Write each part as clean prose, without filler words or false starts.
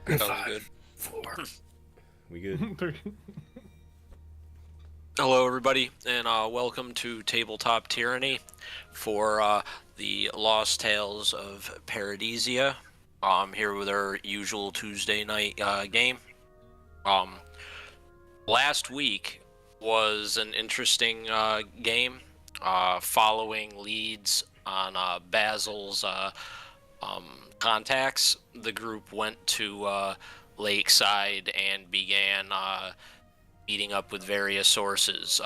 That was 5, good. 4. We good? Hello, everybody, and welcome to Tabletop Tyranny for the Lost Tales of Paradisia. Here with our usual Tuesday night game. Last week was an interesting game, following leads on Basil's contacts. The group went to Lakeside and began meeting up with various sources,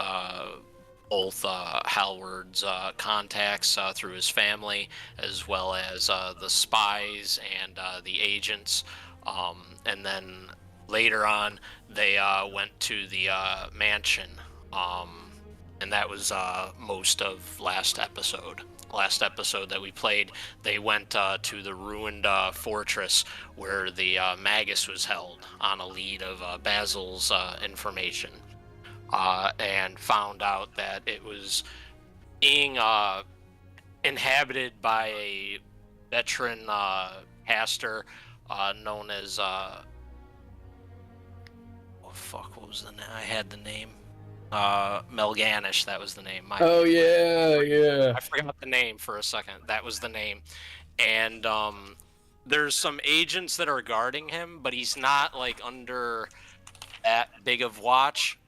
both Halward's contacts through his family, as well as the spies and the agents. And then later on, they went to the mansion, and that was most of last episode. Last episode that we played, they went to the ruined fortress where the Magus was held on a lead of Basil's information, and found out that it was being inhabited by a veteran caster known as what was the name? I had the name. Melganish, that was the name. Yeah. I forgot the name for a second. That was the name. And there's some agents that are guarding him, but he's not like under that big of watch.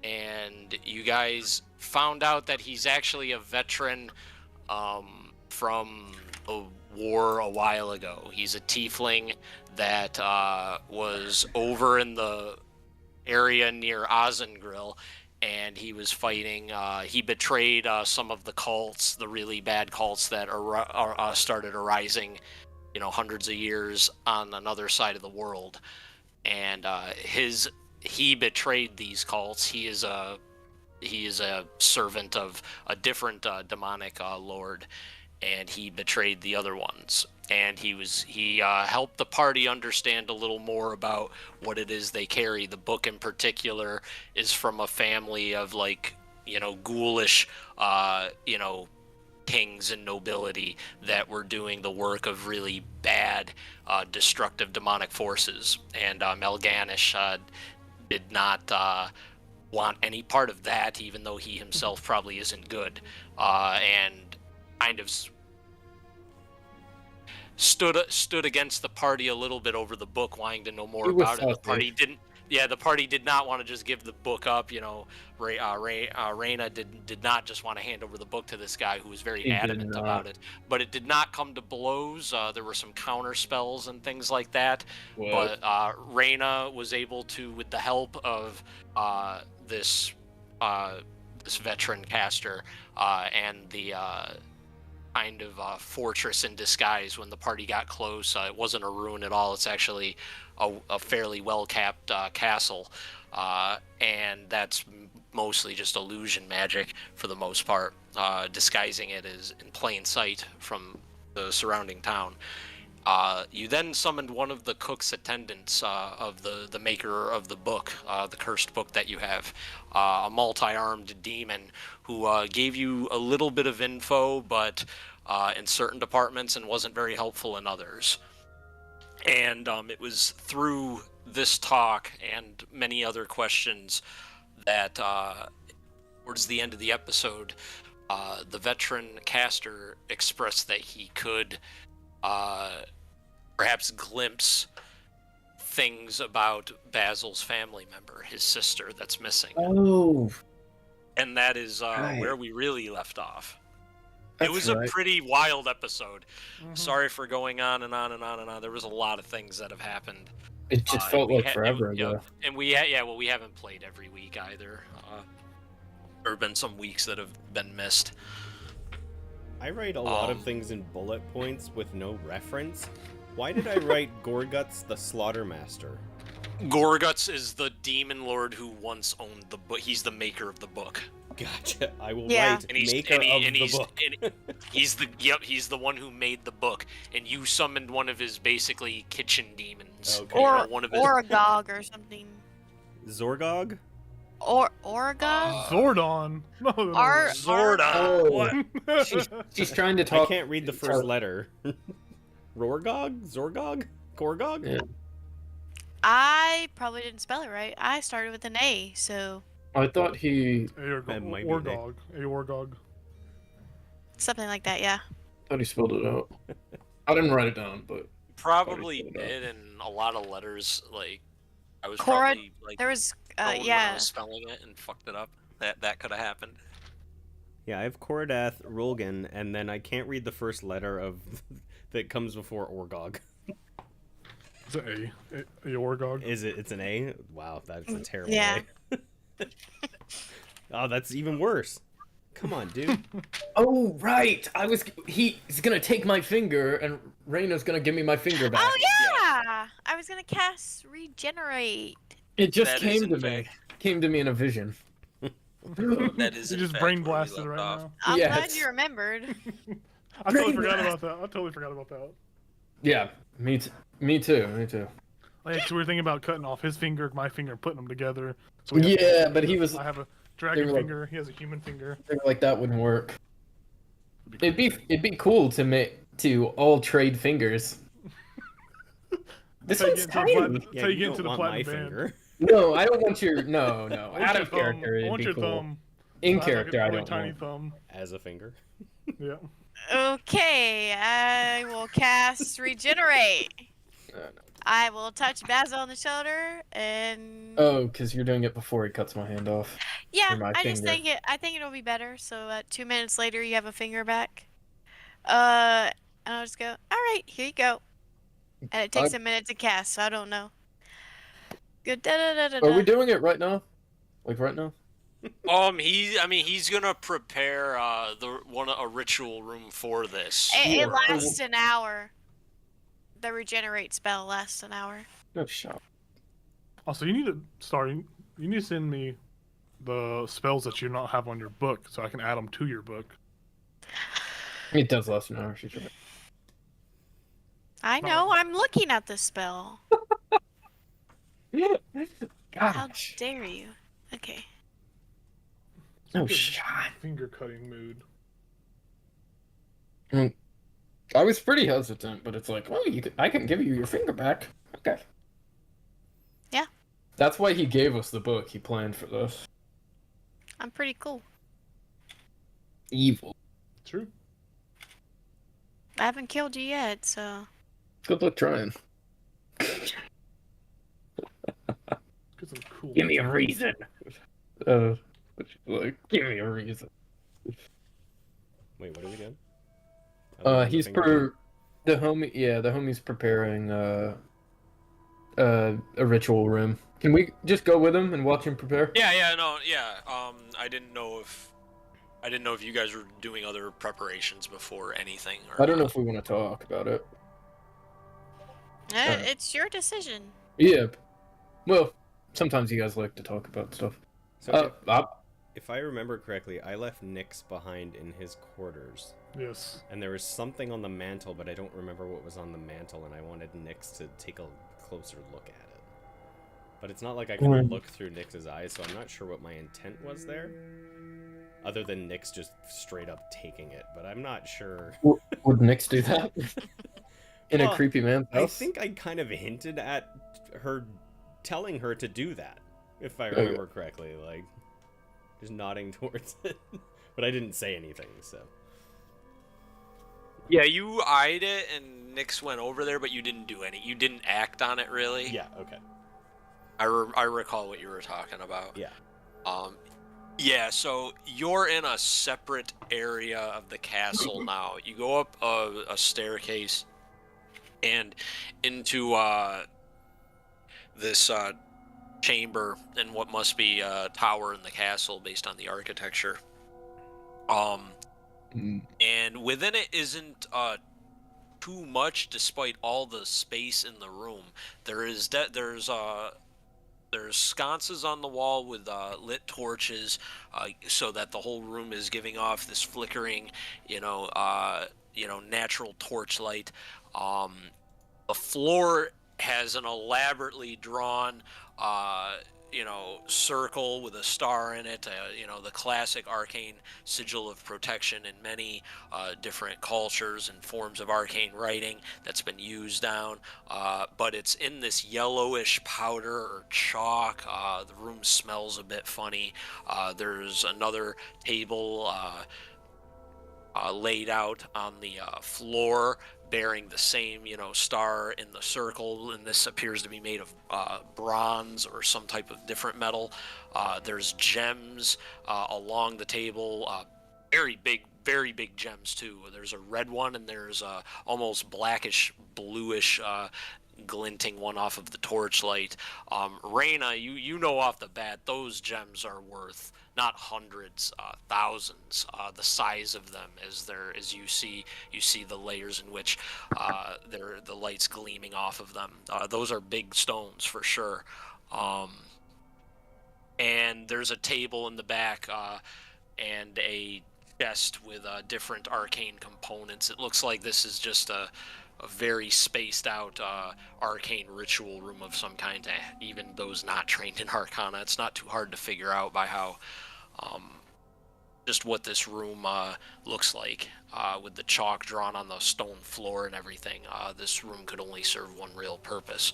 And you guys found out that he's actually a veteran from a war a while ago. He's a tiefling that was over in the area near Ozengrill, and he was fighting. He betrayed some of the cults, the really bad cults that started arising, hundreds of years on another side of the world. And he betrayed these cults. He is a servant of a different demonic lord, and he betrayed the other ones. And he helped the party understand a little more about what it is they carry. The book in particular is from a family of ghoulish, kings and nobility that were doing the work of really bad, destructive demonic forces. And Melganish did not want any part of that, even though he himself probably isn't good, and kind of stood against the party a little bit over the book, wanting to know more about it. The party did not want to just give the book up. Reyna did not just want to hand over the book to this guy who was very adamant about it. But it did not come to blows. There were some counter spells and things like that. What? But Reyna was able to, with the help of this veteran caster and the kind of fortress in disguise. When the party got close, it wasn't a ruin at all. It's actually a fairly well-capped castle, and that's mostly just illusion magic for the most part, disguising it as in plain sight from the surrounding town. You then summoned one of the cook's attendants of the maker of the book, the cursed book that you have, a multi-armed demon who gave you a little bit of info, but in certain departments, and wasn't very helpful in others. And it was through this talk and many other questions that towards the end of the episode, the veteran caster expressed that he could perhaps glimpse things about Basil's family member, his sister that's missing. Oh. And that is Right. where we really left off. That's It was right. a pretty wild episode. Sorry for going on and on and on and on. There was a lot of things that have happened. It just felt like forever ago. And we haven't played every week either. There have been some weeks that have been missed. I write a lot of things in bullet points with no reference. Why did I write Gorguts the Slaughtermaster? Gorguts is the demon lord who once owned the book. He's the maker of the book. Gotcha. I will Yeah. write maker of the book. He's the one who made the book, and you summoned one of his basically kitchen demons. Okay. Or one of his... Oragog or something. Zorgog? Oragog? Zordon. No. Zordon. Oh. What? She's trying to I talk. can't read the first letter. Rorgog? Zorgog? Gorgog? Yeah. I probably didn't spell it right. I started with an A, so I thought he That might be an A. Aorgog. something like that. Yeah. spelled it out. I didn't write it down, but Probably spelled it out. did, and a lot of letters, like, I was Cora- probably, like, There was, when I yeah. was spelling it and fucked it up. That could have happened. Yeah, I have Kordath, Rulgan, and then I can't read the first letter of that comes before Orgog. It's an A. Aorgog. Is it? It's an A? Wow, that's a terrible Yeah. A. Oh, that's even worse. Come on, dude. Oh right, he's gonna take my finger, and Reyna's gonna give me my finger back. Oh yeah! I was gonna cast regenerate. It just That is, came in to me. fact- Came to me in a vision. That is You in just fact brain where we blasted left right off. now. I'm glad Yes. you remembered. I totally Brain forgot blast. about that. I totally forgot about that. Yeah, me too. Me too. Like, so we were thinking about cutting off his finger, my finger, and putting them together. So we have Yeah, but he was I have a they dragon were like- finger. He has a human finger. like that wouldn't work. It'd be cool to all trade fingers. This That's how one's you get into the tiny. That's how you get don't into the want my platinum band. finger. No, I don't want your no. I want Out your of thumb. character, I it'd want be your cool. thumb. In I have, like, a character, I really don't tiny want. thumb. As a finger. Yeah. Okay, I will cast regenerate. I will touch Basil on the shoulder and Oh, because you're doing it before he cuts my hand off. yeah, or my I just finger. think it'll be better. So 2 minutes later, you have a finger back. And I'll just go. All right, here you go. And it takes a minute to cast, so I don't know. Good. Are we doing it right now? Like right now? He's gonna prepare a ritual room for this. It Yeah. lasts an hour. The regenerate spell lasts an hour. No shot. Also, you need to send me the spells that you not have on your book, so I can add them to your book. It does last an hour. She's right. I know. I'm looking at the spell. How Gosh. dare you? Okay. No Good shot. Finger cutting mood. I was pretty hesitant, but it's like, oh, I can give you your finger back. Okay. Yeah. That's why he gave us the book. He planned for this. I'm pretty cool. Evil. True. I haven't killed you yet, so. Good luck trying. Get some cool. Give me a reason. Like, give me a reason. Wait, what are we doing? He's the homie's preparing a ritual room. Can we just go with him and watch him prepare? Yeah. I didn't know if you guys were doing other preparations before anything. Or I don't know not. if we want to talk about it. It's your decision. Yeah. Well, sometimes you guys like to talk about stuff. So I- if I remember correctly, I left Nyx behind in his quarters. Yes. And there was something on the mantle, but I don't remember what was on the mantle, and I wanted Nyx to take a closer look at it. But it's not like I can look through Nyx's eyes, so I'm not sure what my intent was there. Other than Nyx just straight up taking it, but I'm not sure. Would Nyx do that? In Well, a creepy man's I house? think I kind of hinted at her telling her to do that, if I remember correctly, like just nodding towards it. But I didn't say anything, so. Yeah, you eyed it, and Nyx went over there, but you didn't do any. You didn't act on it, really. Yeah, okay. I recall what you were talking about. Yeah. Yeah, so you're in a separate area of the castle now. You go up a staircase and into this chamber in what must be a tower in the castle based on the architecture. And within it isn't too much, despite all the space in the room. There's sconces on the wall with lit torches, so that the whole room is giving off this flickering, natural torchlight. The floor has an elaborately drawn, circle with a star in it, the classic arcane sigil of protection in many different cultures and forms of arcane writing that's been used down, but it's in this yellowish powder or chalk. The room smells a bit funny. There's another table laid out on the floor bearing the same, star in the circle, and this appears to be made of bronze or some type of different metal. There's gems along the table, very big gems too. There's a red one, and there's a almost blackish, bluish, glinting one off of the torchlight. Reyna, you know off the bat, those gems are worth not hundreds, thousands. The size of them, as you see the layers in which the light's gleaming off of them. Those are big stones for sure. And there's a table in the back and a chest with different arcane components. It looks like this is just a very spaced out arcane ritual room of some kind. Even those not trained in Arcana, it's not too hard to figure out by how just what this room looks like with the chalk drawn on the stone floor and everything. This room could only serve one real purpose.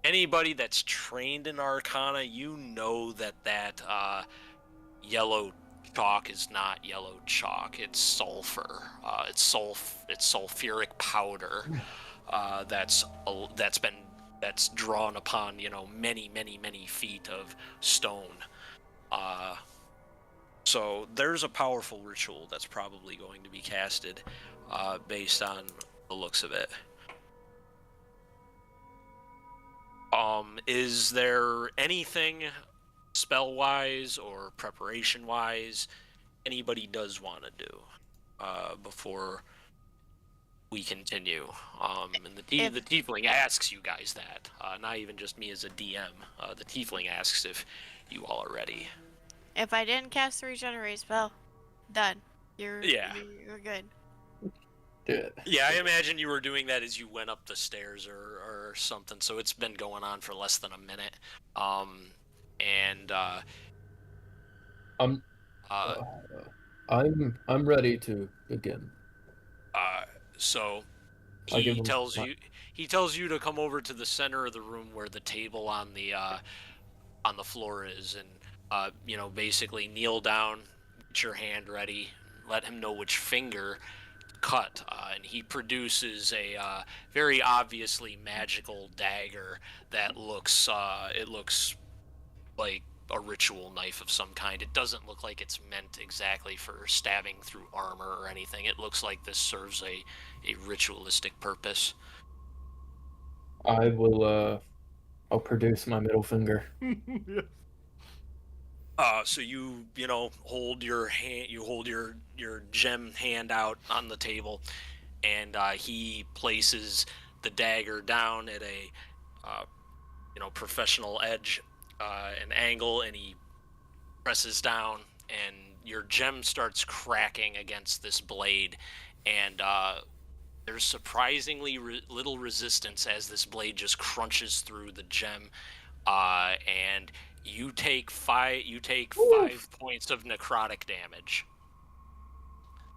Anybody that's trained in Arcana, you know that yellow chalk is not yellow chalk. It's sulfur. It's sulfuric powder that's drawn upon many feet of stone. So there's a powerful ritual that's probably going to be casted based on the looks of it. Is there anything spell-wise or preparation-wise anybody does want to do before we continue? And the tiefling asks you guys that, not even just me as a DM. The tiefling asks if you all are ready. If I didn't cast the regenerate spell, done. You're good. Yeah, I imagine you were doing that as you went up the stairs or something, so it's been going on for less than a minute. I'm ready to begin. So he tells you to come over to the center of the room where the table on the floor is, and basically kneel down, get your hand ready, let him know which finger to cut, and he produces a very obviously magical dagger that looks like a ritual knife of some kind. It doesn't look like it's meant exactly for stabbing through armor or anything. It looks like this serves a ritualistic purpose. I'll produce my middle finger. Yes. So you hold your hand, you hold your gem hand out on the table, and he places the dagger down at a professional edge, an angle, and he presses down, and your gem starts cracking against this blade, and there's surprisingly little resistance as this blade just crunches through the gem, and you take 5 points of necrotic damage.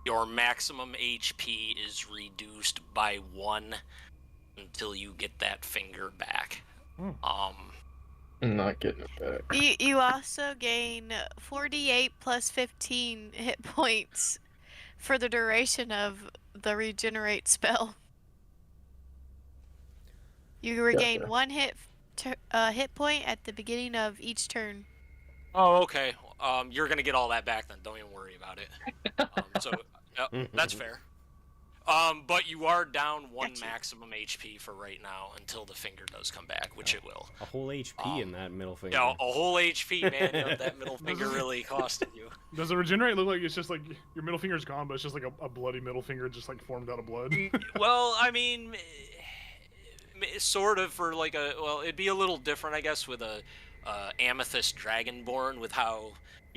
Your maximum HP is reduced by 1 until you get that finger back. I'm not getting it back. You also gain 48 plus 15 hit points for the duration of the regenerate spell. You regain 1 hit point at the beginning of each turn. Oh, okay. You're gonna get all that back then. Don't even worry about it. That's fair. But you are down 1 maximum HP for right now until the finger does come back, which it will. A whole HP in that middle finger. Yeah, a whole HP, man. That middle finger really costed you. Does the regenerate look like it's just like your middle finger's gone, but it's just like a bloody middle finger just like formed out of blood? Well, I mean, sort of for like it'd be a little different, I guess, with a amethyst dragonborn with how.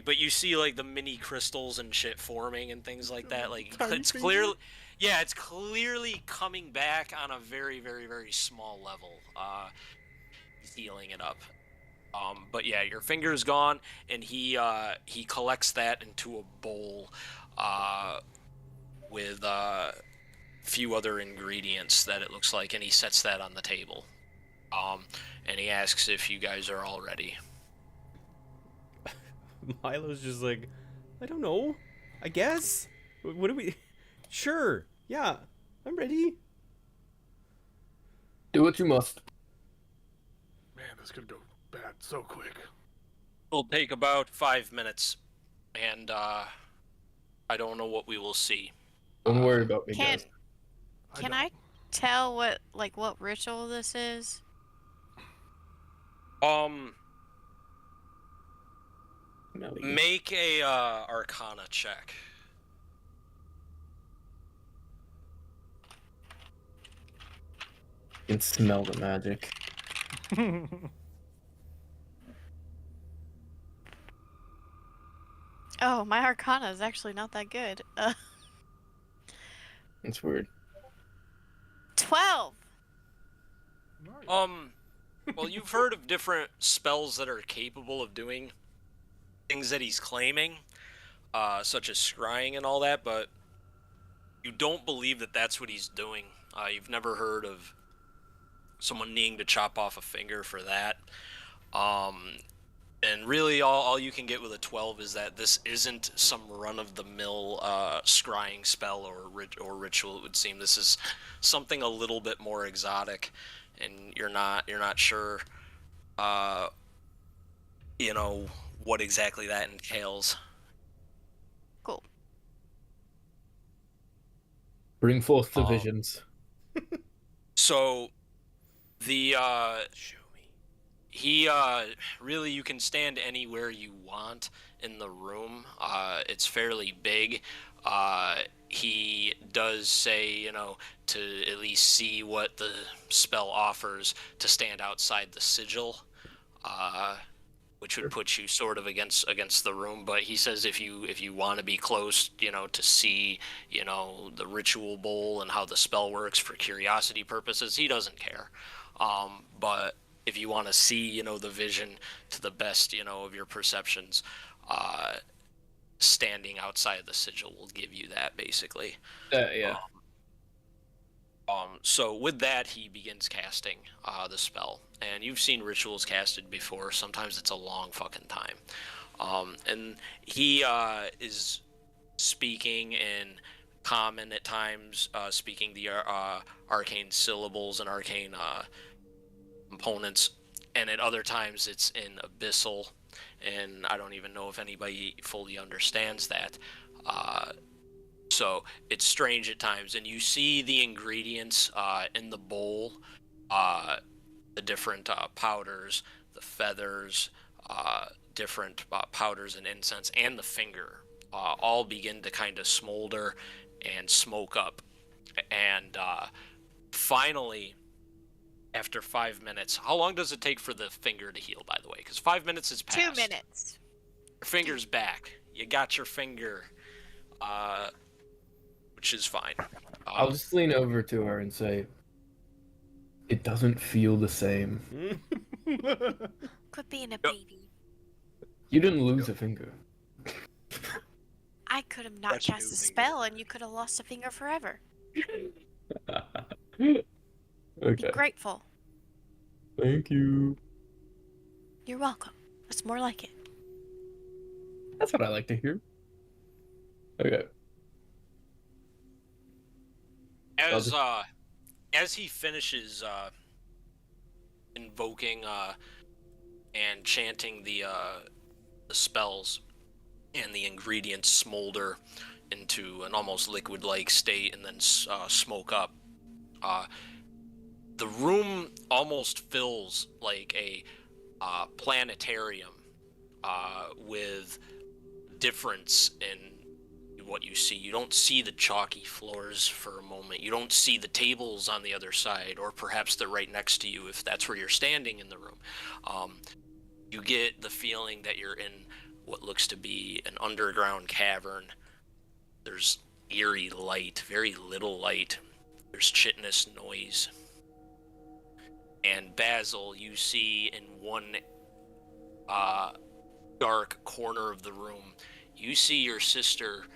But you see like the mini crystals and shit forming and things like that. Like it's clearly. Yeah, it's clearly coming back on a very, very, very small level. Healing it up. But yeah, your finger's gone, and he collects that into a bowl with a few other ingredients that it looks like, and he sets that on the table. And he asks if you guys are all ready. Milo's just like, I don't know. I guess. What do we? Sure. Yeah. I'm ready. Do what you must. Man, this could go bad so quick. It'll take about 5 minutes, and I don't know what we will see. Don't worry about me, Can guys. can I tell what ritual this is? Make a Arcana check. You can smell the magic. Oh, my Arcana is actually not that good. It's weird. 12. Well, you've heard of different spells that are capable of doing things that he's claiming, such as scrying and all that, but you don't believe that that's what he's doing. You've never heard of someone needing to chop off a finger for that. And really, all you can get with a 12 is that this isn't some run-of-the-mill scrying spell or ritual. It would seem this is something a little bit more exotic, and you're not sure, what exactly that entails. Cool. Bring forth the visions. So, the Show me. he really, you can stand anywhere you want in the room. It's fairly big. He does say, to at least see what the spell offers, to stand outside the sigil, which would put you sort of against the room. But he says if you want to be close, to see, the ritual bowl and how the spell works for curiosity purposes, he doesn't care. But if you want to see, the vision to the best, of your perceptions, standing outside the sigil will give you that, basically. Yeah. So with that, he begins casting the spell. And you've seen rituals casted before. Sometimes it's a long fucking time. And he is speaking in common at times, speaking the arcane syllables and arcane components. And at other times it's in abyssal. And I don't even know if anybody fully understands that. So it's strange at times, and you see the ingredients in the bowl, the different powders, the feathers, different powders and incense, and the finger all begin to kind of smolder and smoke up. And finally, after 5 minutes, how long does it take for the finger to heal, by the way? Because 5 minutes is passed. 2 minutes. Your finger's back. You got your finger. Which is fine. I'll just lean over to her and say, it doesn't feel the same. Quit being a baby. You didn't lose a finger. I could have not That's cast new a finger. spell and you could have lost a finger forever. Okay. Be grateful. Thank you. You're welcome. That's more like it. That's what I like to hear. Okay. As he finishes invoking and chanting the spells, and the ingredients smolder into an almost liquid-like state and then smoke up, the room almost fills like a planetarium with difference in what you see. You don't see the chalky floors for a moment. You don't see the tables on the other side, or perhaps they're right next to you if that's where you're standing in the room. You get the feeling that you're in what looks to be an underground cavern. There's eerie light, very little light. There's chitinous noise. And Basil, you see in one dark corner of the room, you see your sister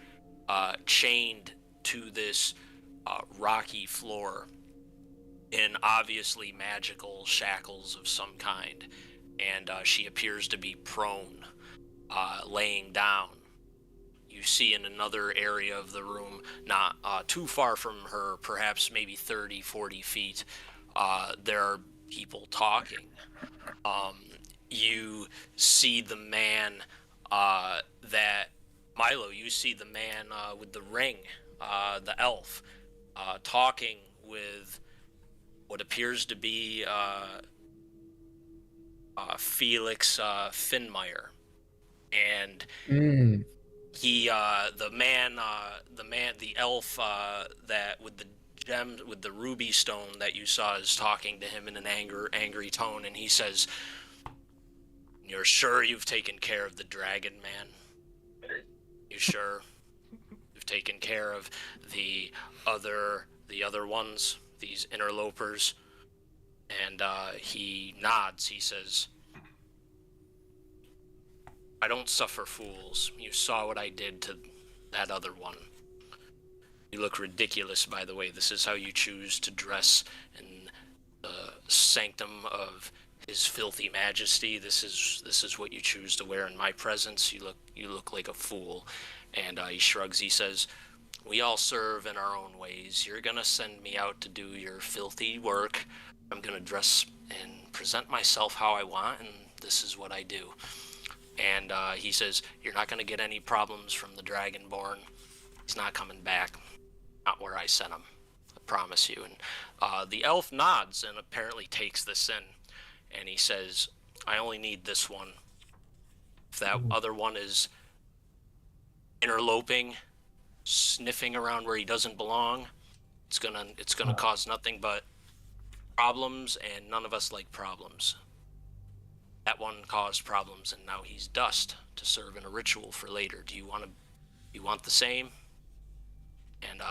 chained to this rocky floor in obviously magical shackles of some kind, and she appears to be prone, laying down. You see in another area of the room, not too far from her, perhaps maybe 30, 40 feet, there are people talking. You see the man that Milo, you see the man with the ring, the elf, talking with what appears to be Felix Finmeyer, and he, the elf that with the gem, with the ruby stone that you saw, is talking to him in an angry tone, and he says, "You're sure you've taken care of the dragon man? You sure you've taken care of the other ones, these interlopers?" And he nods. He says, "I don't suffer fools. You saw what I did to that other one. You look ridiculous, by the way. This is how you choose to dress in the sanctum of His filthy majesty. This is what you choose to wear in my presence. You look like a fool." And he shrugs. He says, "We all serve in our own ways. You're gonna send me out to do your filthy work. I'm gonna dress and present myself how I want, and this is what I do." And he says, "You're not gonna get any problems from the Dragonborn. He's not coming back. Not where I sent him. I promise you." And the elf nods and apparently takes this in. And he says, "I only need this one. If that other one is interloping, sniffing around where he doesn't belong, it's gonna cause nothing but problems, and none of us like problems. That one caused problems, and now he's dust to serve in a ritual for later. Do you want the same?" And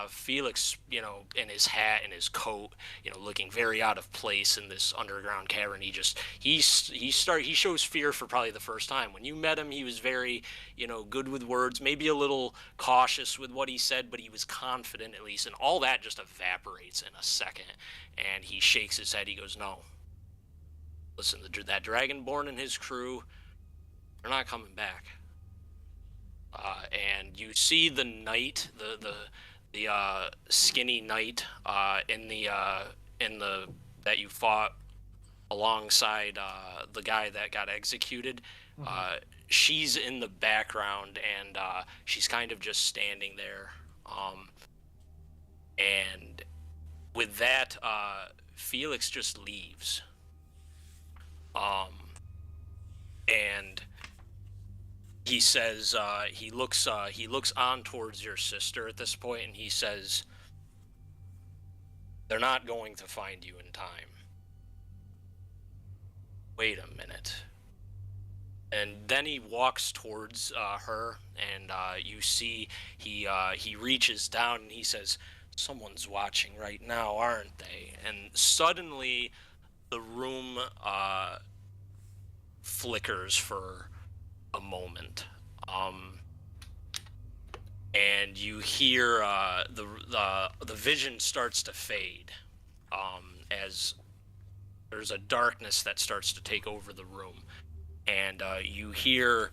Felix, in his hat and his coat, looking very out of place in this underground cavern, he shows fear for probably the first time. When you met him, he was very, good with words, maybe a little cautious with what he said, but he was confident at least, and all that just evaporates in a second. And he shakes his head. He goes, "No. Listen, that Dragonborn and his crew, they're not coming back." And you see the knight, the skinny knight in the that you fought alongside the guy that got executed. She's in the background, and she's kind of just standing there. And with that, Felix just leaves. And he says, he looks on towards your sister at this point, and he says, "They're not going to find you in time. Wait a minute." And then he walks towards her, and you see he reaches down and he says, "Someone's watching right now, aren't they?" And suddenly the room flickers for a moment, and you hear the vision starts to fade, as there's a darkness that starts to take over the room, and you hear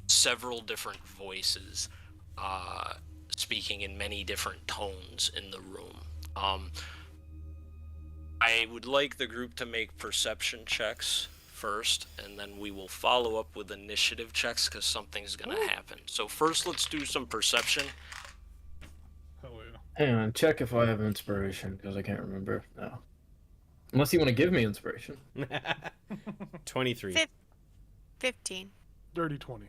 several different voices speaking in many different tones in the room. I would like the group to make perception checks first, and then we will follow up with initiative checks, because something's gonna happen. So first, let's do some perception. Hell yeah. Hang on, check if I have inspiration, because I can't remember now. Unless you want to give me inspiration. 23. 15. Dirty 20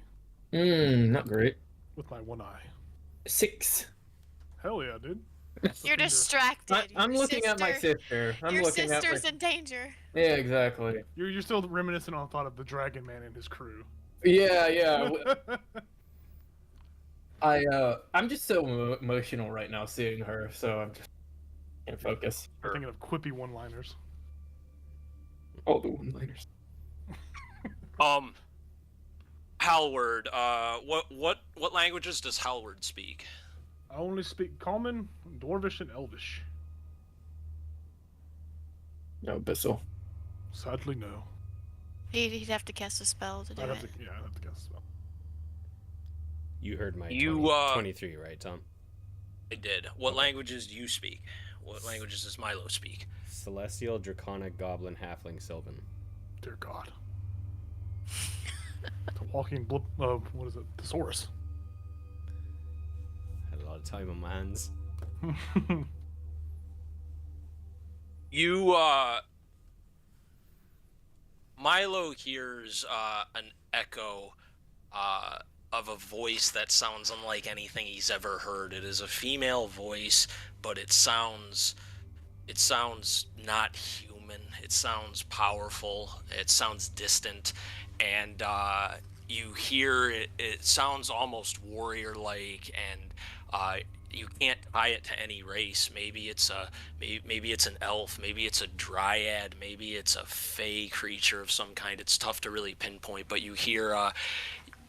Not great. with my one eye. 6. Hell yeah, dude. You're distracted. I'm Your looking at my sister- sister. I'm Your looking at sister's my... in danger. Yeah, exactly. You're still reminiscent on the thought of the Dragon Man and his crew. Yeah. I'm just so emotional right now seeing her, so I'm just can't focus. I'm thinking of quippy one-liners. All the one-liners. Halward, what languages does Halward speak? I only speak Common, Dwarvish, and Elvish. No, Bissell. Sadly, no. He'd have to cast a spell to do I'd it. have to, yeah, I'd have to guess as well. You heard my You, 23, right, Tom? I did. What languages do you speak? What languages does Milo speak? Celestial, Draconic, Goblin, Halfling, Sylvan. Dear God. The walking what is it? Thesaurus. Had a lot of time on my hands. You, Milo hears an echo of a voice that sounds unlike anything he's ever heard. It is a female voice, but it sounds not human. It sounds powerful. It sounds distant, and you hear it. It sounds almost warrior-like, and you can't tie it to any race. Maybe it's an elf, maybe it's a dryad, maybe it's a fey creature of some kind. It's tough to really pinpoint, but you hear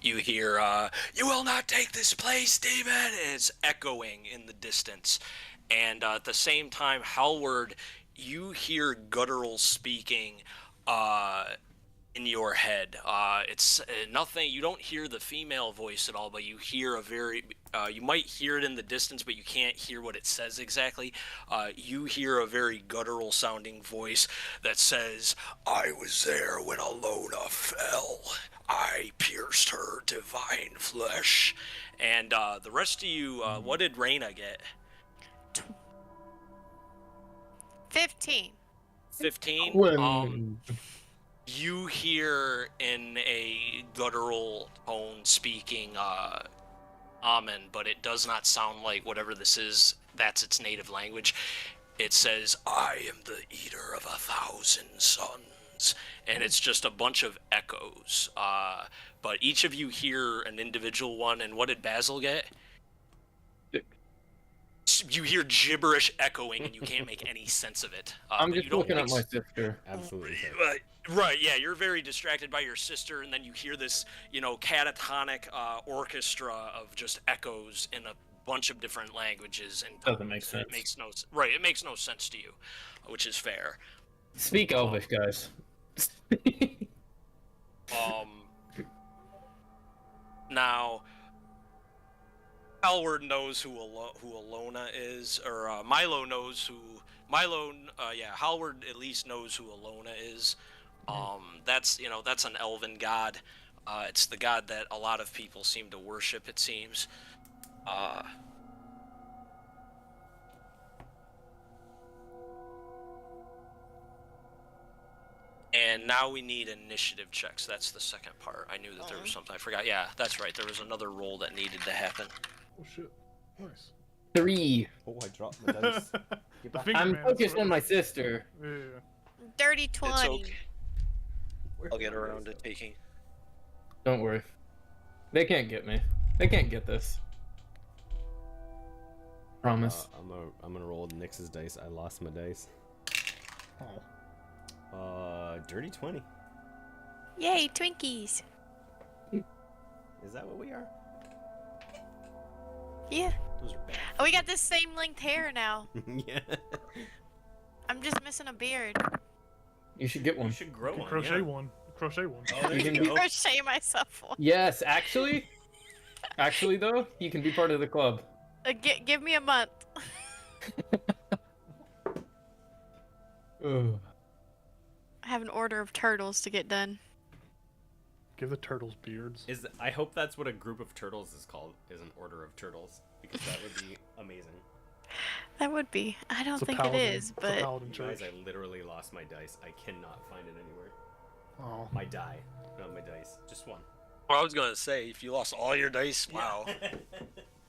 you will not take this place, demon. And it's echoing in the distance, and at the same time, Halward, you hear guttural speaking in your head. It's nothing. You don't hear the female voice at all, but you hear a very. You might hear it in the distance, but you can't hear what it says exactly. You hear a very guttural sounding voice that says, "I was there when Alona fell. I pierced her divine flesh." And the rest of you, what did Reyna get? 15. 15? You hear in a guttural tone speaking Amen, but it does not sound like whatever this is, that's its native language. It says, "I am the eater of 1,000 suns." And it's just a bunch of echoes. But each of you hear an individual one, and what did Basil get? You hear gibberish echoing, and you can't make any sense of it. I'm just looking at my sister. Absolutely. Right, yeah, you're very distracted by your sister, and then you hear this, catatonic orchestra of just echoes in a bunch of different languages. And Doesn't make sense. It makes no sense to you, which is fair. Speak Elvish, guys. Now, Halward knows who Alona is, or Milo knows who Halward at least knows who Alona is. That's an elven god. It's the god that a lot of people seem to worship, it seems. And now we need initiative checks. That's the second part. I knew that there was something I forgot. Yeah, that's right. There was another roll that needed to happen. Oh shit. Nice. 3. Oh, I dropped my dice. The finger I'm man, focused that's on my sister. Yeah. Dirty 20. It's okay. I'll get around to taking. Don't worry. They can't get me. They can't get this. Promise. I'm gonna roll Nyx's dice. I lost my dice. Dirty 20. Yay, Twinkies. Is that what we are? Yeah. Those are bad. Oh, we got the same length hair now. Yeah. I'm just missing a beard. You should get You one. should grow You can one. crochet yeah. one. Crochet one. Oh, there You you can go. Crochet myself one. Yes, actually. Actually, though, you can be part of the club. Give me a month. Ugh. I have an order of turtles to get done. Give the turtles beards. I hope that's what a group of turtles is called, is an order of turtles, because that would be amazing. That would be. I don't It's a think paladin. it is, It's a but paladin Guys, church. I literally lost my dice. I cannot find it anywhere. Oh. My die, not my dice. Just one. Well, I was gonna say, if you lost all your dice, wow,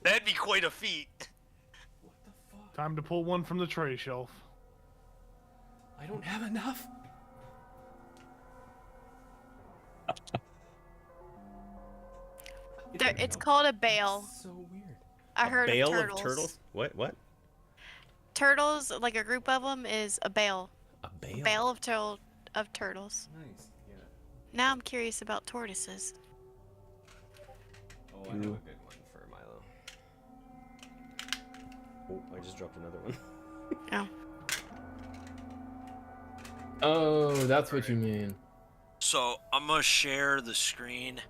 that'd be quite a feat. What the fuck? Time to pull one from the tray shelf. I don't have enough. it's called a bale. So weird. I heard Bale of turtles. of turtles? What? Turtles, like a group of them, is a bale. A bale? Bale of turtle. of turtles. Nice. Yeah. Now I'm curious about tortoises. Oh, I have a good one for Milo. Oh, I just dropped another one. Oh. Oh, that's what you mean. So I'm gonna share the screen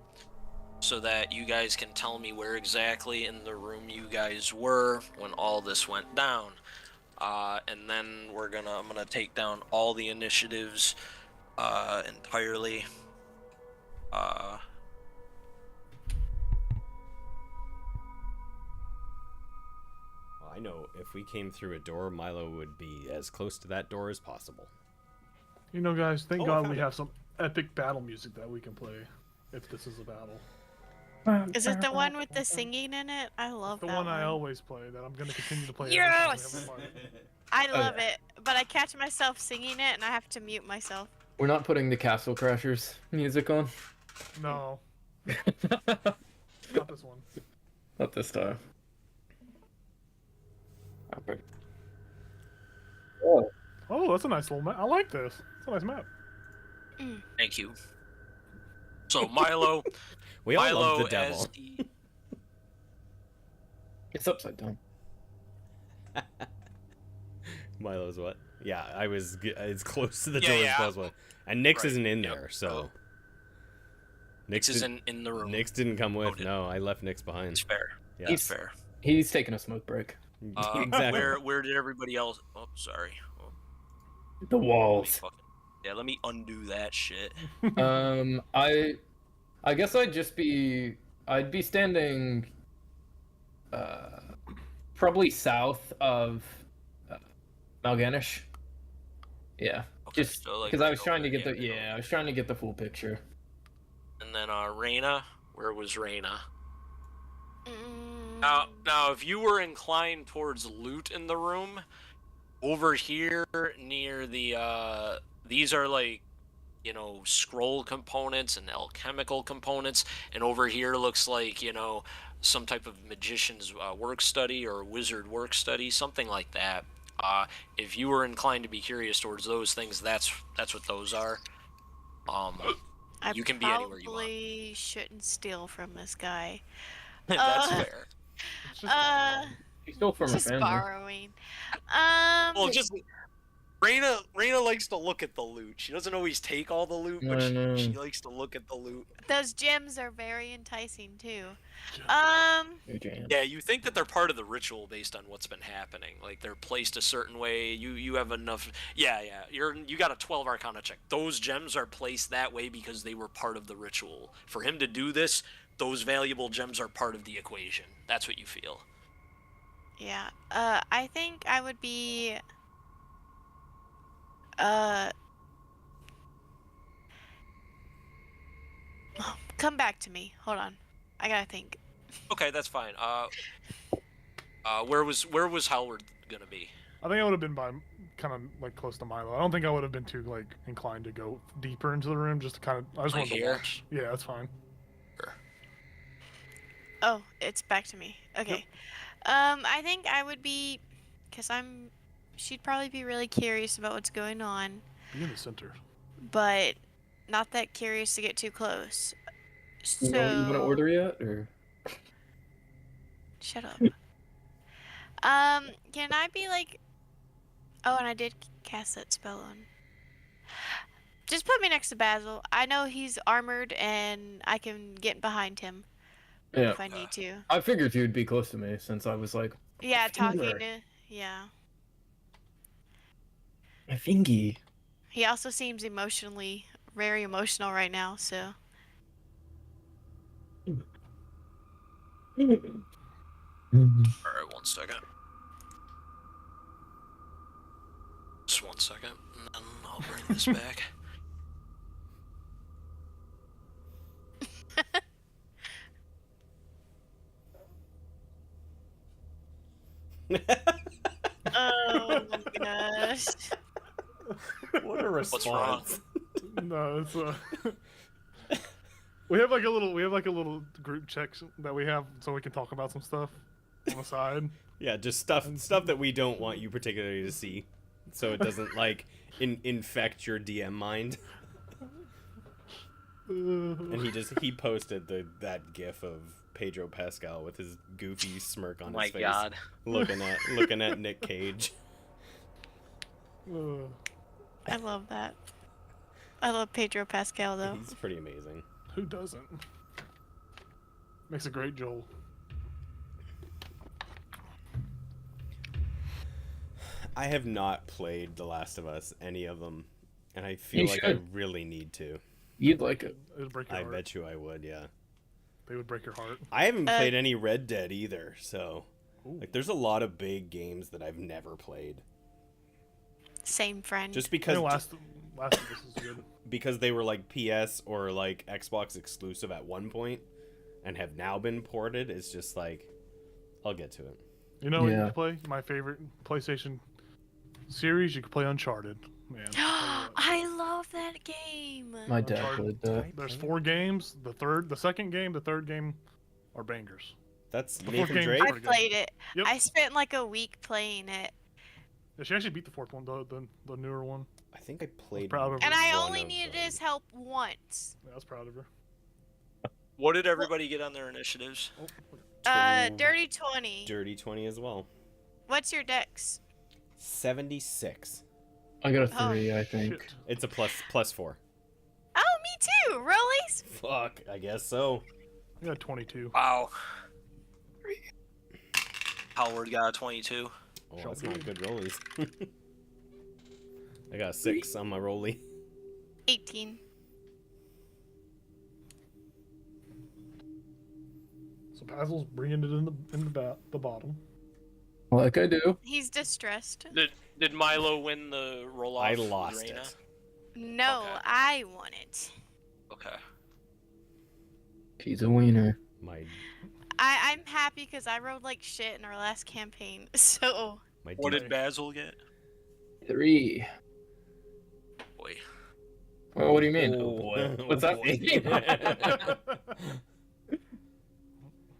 so that you guys can tell me where exactly in the room you guys were when all this went down. And then I'm gonna take down all the initiatives entirely. Well, I know if we came through a door, Milo would be as close to that door as possible. You know, guys, thank Oh, I God found we it. have some epic battle music that we can play if this is a battle. Is it the one with the singing in it? I love The that one I always play that I'm going to continue to play Yes! every time we have a fight. I Oh, love yeah. it, but I catch myself singing it and I have to mute myself. We're not putting the Castle Crashers music on. No, not this one. Not this time. Okay. Oh. Oh, that's a nice little map. I like this. It's a nice map. Thank you. So Milo, We all Milo love the as devil. the- It's upside down. Milo's what? Yeah, I was as close to the Yeah, door yeah. as possible. And Nyx Right, isn't in yep. there, so. Nyx didn't- isn't in the room. Nyx didn't come with. Loaded. No, I left Nyx It's behind. fair. Yeah, It's fair. He's taking a smoke break. exactly. Where did everybody else? Oh, sorry. Oh, The let me walls. let me undo that shit. I guess I'd be standing probably south of Malganish. Yeah. Okay, Just so, like, because I right was trying to over get there, the yeah, I was trying to get the full picture. And then Reyna, where was Reyna? Mm. Now, if you were inclined towards loot in the room, over here near the these are like, you know, scroll components and alchemical components, and over here looks like, you know, some type of magician's work study or wizard work study, something like that. If you were inclined to be curious towards those things, that's what those are. I You can be anywhere you want. probably shouldn't steal from this guy. That's Uh, fair. It's just He stole from just her family. borrowing. Well, just Reyna likes to look at the loot. She doesn't always take all the loot, but No. she likes to look at the loot. Those gems are very enticing too. Your jam. Yeah, you think that they're part of the ritual based on what's been happening. Like they're placed a certain way. You have enough. Yeah. You got a 12 Arcana check. Those gems are placed that way because they were part of the ritual. For him to do this, those valuable gems are part of the equation. That's what you feel. Yeah. I think I would be. Come back to me. Hold on. I gotta think. Okay, that's fine. Where was Howard gonna be? I think I would have been by kind of like close to Milo. I don't think I would have been too like inclined to go deeper into the room. Just to kind of, I just Like wanted to here? watch. Yeah, that's fine. Sure. Oh, it's back to me. Okay. I think I would be, cause she'd probably be really curious about what's going on, Be in the center. but not that curious to get too close. So. You know what you want to order yet, or? Shut up. Can I be like? Oh, and I did cast that spell on. Just put me next to Basil. I know he's armored, and I can get behind him Yeah. if I need to. I figured you'd be close to me since I was like, Yeah, talking finger. to. Yeah. my fingy. He also seems very emotional right now. So. Alright, 1 second. Just 1 second, and then I'll bring this back. Oh my gosh. What a response. wrong? No, it's we have like a little group check that we have so we can talk about some stuff on the side. Yeah, just stuff that we don't want you particularly to see. so it doesn't like infect your DM mind. And he posted that gif of Pedro Pascal with his goofy smirk on My his face, God. looking at Nick Cage. I love that. I love Pedro Pascal though. He's pretty amazing. Who doesn't? Makes a great Joel. I have not played The Last of Us, any of them, and I feel You like should. I really need to. You'd like it. It would break your I heart. bet you I would, yeah. They would break your heart. I haven't played any Red Dead either, so Ooh. like there's a lot of big games that I've never played. Same friend. Just I because think Last of Us is good. because they were like PS or like Xbox exclusive at one point and have now been ported, it's just like I'll get to it. You know what you Yeah. can play? My favorite PlayStation series, you can play Uncharted. Man. I love that game. My dad Uncharted. played that. There's 4 games. The second game, the third game are bangers. That's The fourth Nathan game- Drake. I pretty good. played it. Yep. I spent like a week playing it. Yeah, she actually beat the fourth one, the newer one. I think I played proud of her. And I one only of needed them. his help once. Yeah, I was proud of her. What did everybody get on their initiatives? Oh, Dirty 20. Dirty 20 as well. What's your dex? 76. I got a Oh, 3, I think. shit. It's a plus 4. Oh, me too. Really? Fuck, I guess so. I got 22. Wow. Howard got a 22. Oh, that's not good rollies. I got a 6 on my rollie. 18. So Basil's bringing it in the bottom. Like I do. He's distressed. Did Milo win the roll off? I lost Reina? it. No, Okay. I won it. Okay. He's a wiener. My I'm happy because I rode like shit in our last campaign. So What D- did Basil get? 3. Boy. Well, what do you mean? Oh, Oh boy. boy. What's that mean?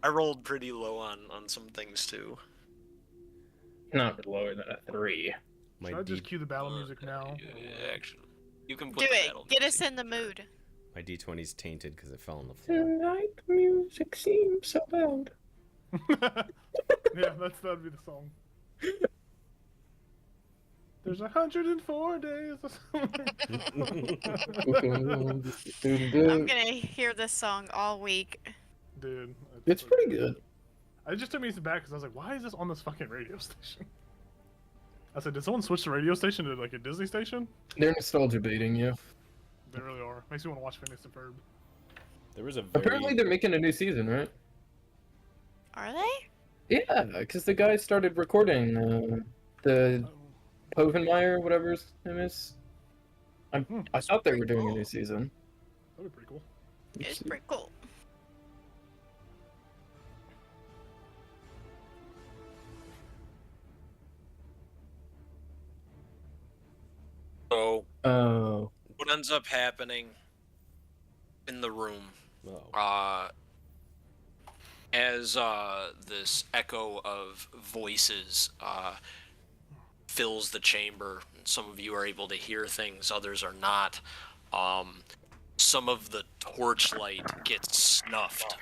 I rolled pretty low on some things too. Not lower than a 3. my Should I D just cue the battle music now? Actually, you can put do the it. battle Get us music. in the mood. my D20's tainted because it fell on the floor. Tonight the music seems so loud. Yeah, that'd be the song. There's 104 days. of summer. I'm gonna hear this song all week. Dude, It's pretty good. I just took me back because I was like, why is this on this fucking radio station? I said, did someone switch the radio station to like a Disney station? They're nostalgia baiting you. They really are. Makes me want to watch Phineas and Ferb. There was a very... Apparently they're making a new season, right? Are they? Yeah, because the guy started recording the Povenmire, whatever his name is. I thought they were doing a new season. That'd be pretty cool. It's pretty cool. So Oh. what ends up happening in the room Oh. as this echo of voices fills the chamber. Some of you are able to hear things, others are not. Some of the torchlight gets snuffed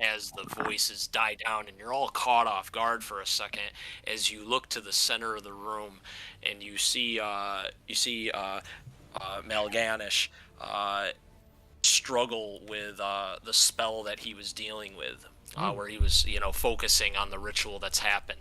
as the voices die down, and you're all caught off guard for a second as you look to the center of the room, and you see Malganish struggle with the spell that he was dealing with, where he was, focusing on the ritual that's happened.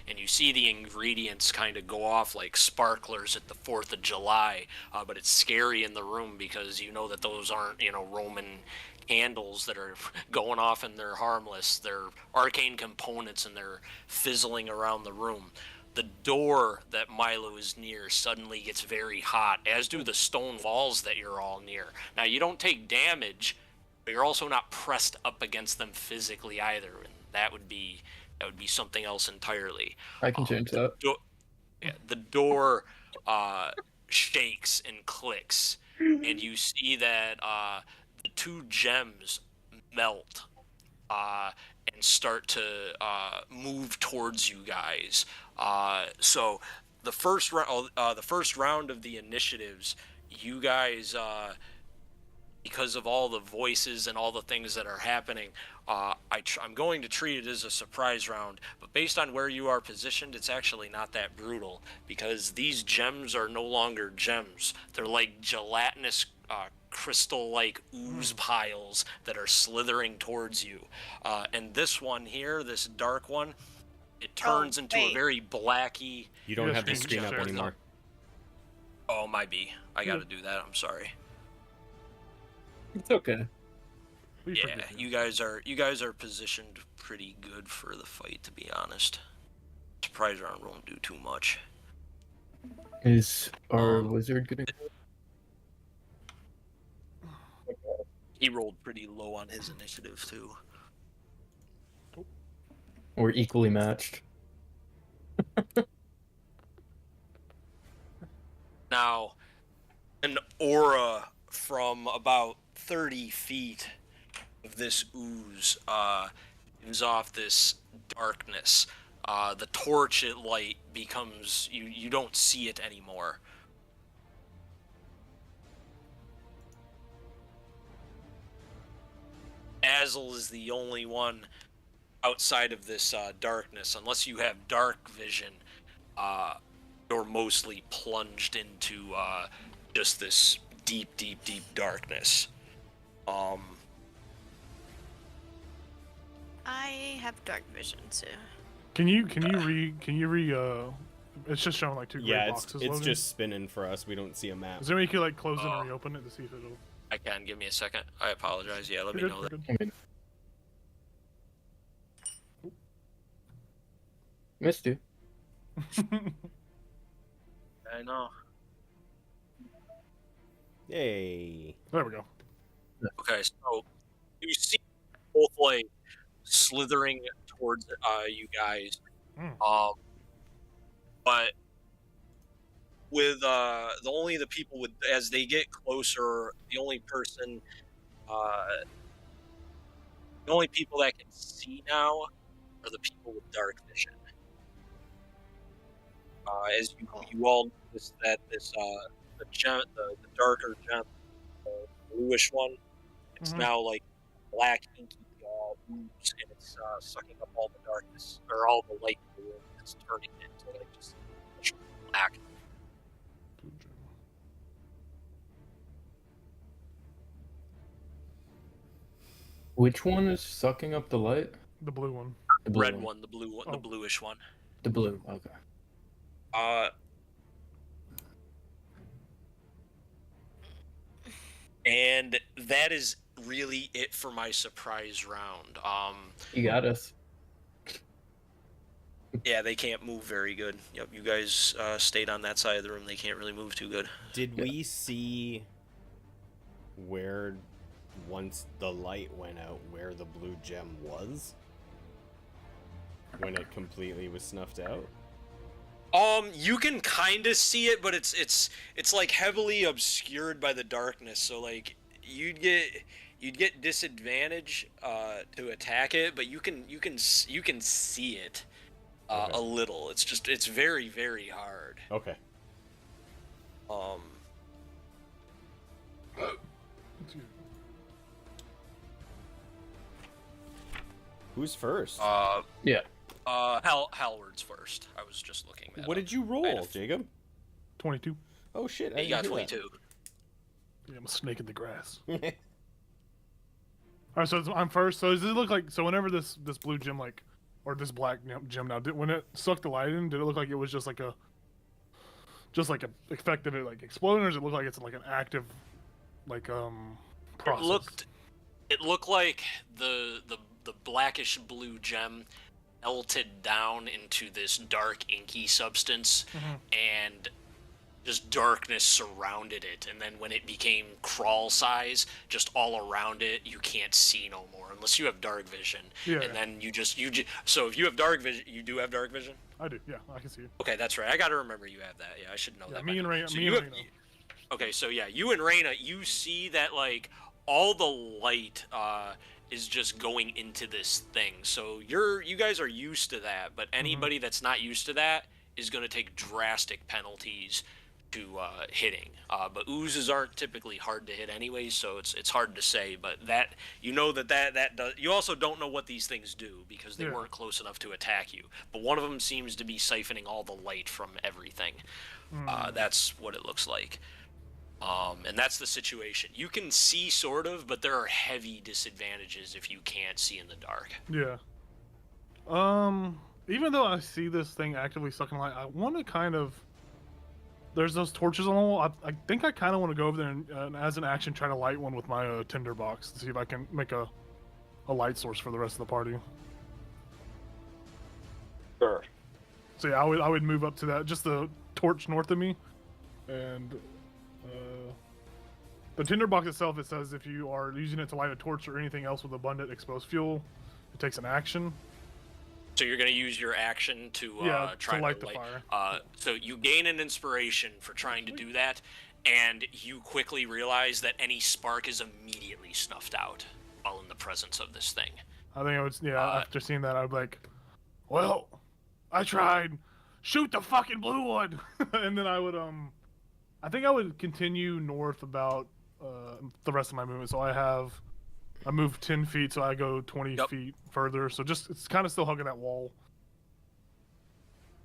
And you see the ingredients kind of go off like sparklers at the 4th of July, but it's scary in the room because you know that those aren't, Roman candles that are going off and they're harmless. They're arcane components and they're fizzling around the room. The door that Milo is near suddenly gets very hot, as do the stone walls that you're all near. Now, you don't take damage, but you're also not pressed up against them physically either, and that would be something else entirely. I can change that. The door shakes and clicks, and you see that the 2 gems melt and start to move towards you guys. So the first round of the initiatives, you guys, because of all the voices and all the things that are happening, I'm going to treat it as a surprise round. But based on where you are positioned, it's actually not that brutal, because these gems are no longer gems. They're like gelatinous, crystal-like ooze piles that are slithering towards you. And this one here, this dark one, it turns into a wait. very blacky. You don't Yeah, have the screen screen up share. anymore. Oh, my B. I gotta do that. I'm sorry. It's okay. We Yeah, forgive you guys are positioned pretty good for the fight, to be honest. Surprise round won't do too much. Is our wizard gonna? He rolled pretty low on his initiative too. We're equally matched. Now, an aura from about 30 feet of this ooze gives off this darkness. The torch it light becomes you don't see it anymore. Azel is the only one outside of this darkness. Unless you have dark vision, you're mostly plunged into just this deep, deep, deep darkness. I have dark vision, so. Can you re it's just showing like two gray Yeah, boxes it's loading. just spinning for us. We don't see a map. Is there any way you could like close it and reopen it to see if it'll? I can. Give me a second. I apologize. Yeah, let me You're know good, that. you're I mean, missed you. good. I know. Yay. There we go. Okay, so you see both like slithering towards you guys, but with the people with as they get closer, the only people that can see now are the people with dark vision. As you all notice that this the darker gem, the bluish one, it's now like black inky ooze, and it's sucking up all the darkness or all the light in the room. It's turning it into like just black. Which one is sucking up the light? The blue one. The blue Red one, the blue one, the Oh. bluish one. The blue. Okay. And that is really it for my surprise round. You got us. Yeah, they can't move very good. Yep, you guys stayed on that side of the room. They can't really move too good. Did we see where, once the light went out, where the blue gem was? When it completely was snuffed out? You can kind of see it, but it's like heavily obscured by the darkness. So like you'd get disadvantage to attack it, but you can see it Okay. a little. It's very, very hard. Okay. Who's first? Yeah. Halward's first. I was just looking that What up. did you roll, Jacob? 22. Oh shit! I He got didn't hear 22. Yeah, I'm a snake in the grass. that. All right, so I'm first. So does it look like whenever this blue gem or this black gem now when it sucked the light in, did it look like it was just like a effect of it like exploding, or does it look like it's like an active process? It looked like the blackish blue gem melted down into this dark inky substance, and just darkness surrounded it. And then when it became crawl size, just all around it, you can't see no more unless you have dark vision. Yeah, And then you just so if you have dark vision, you do have dark vision. I do. Yeah, I can see it. Okay, that's right. I gotta remember you have that. Yeah, I should know Yeah, that. me by and now. Ray. So Me you and have- Ray. Okay, so yeah, you and Reyna, you see that like all the light is just going into this thing. So you guys are used to that, but anybody that's not used to that, is going to take drastic penalties to hitting. But oozes aren't typically hard to hit anyways, so it's hard to say. But that that does. You also don't know what these things do because they weren't close enough to attack you. But one of them seems to be siphoning all the light from everything. That's what it looks like. And that's the situation. You can see sort of, but there are heavy disadvantages if you can't see in the dark. Yeah. Even though I see this thing actively sucking light, I want to kind of. There's those torches on the wall. I think I kind of want to go over there and as an action, try to light one with my tinderbox to see if I can make a light source for the rest of the party. Sure. So yeah, I would move up to that, just the torch north of me, and the tinderbox itself. It says if you are using it to light a torch or anything else with abundant exposed fuel, it takes an action. So you're going to use your action to try to light to the light. fire. So you gain an inspiration for trying to do that, and you quickly realize that any spark is immediately snuffed out while in the presence of this thing. I think I would, after seeing that, I'd be like, well, I tried. Shoot the fucking blue one! And then I would, I think I would continue north about the rest of my movement. So I moved 10 feet, so I go 20 feet further. So it's kind of still hugging that wall.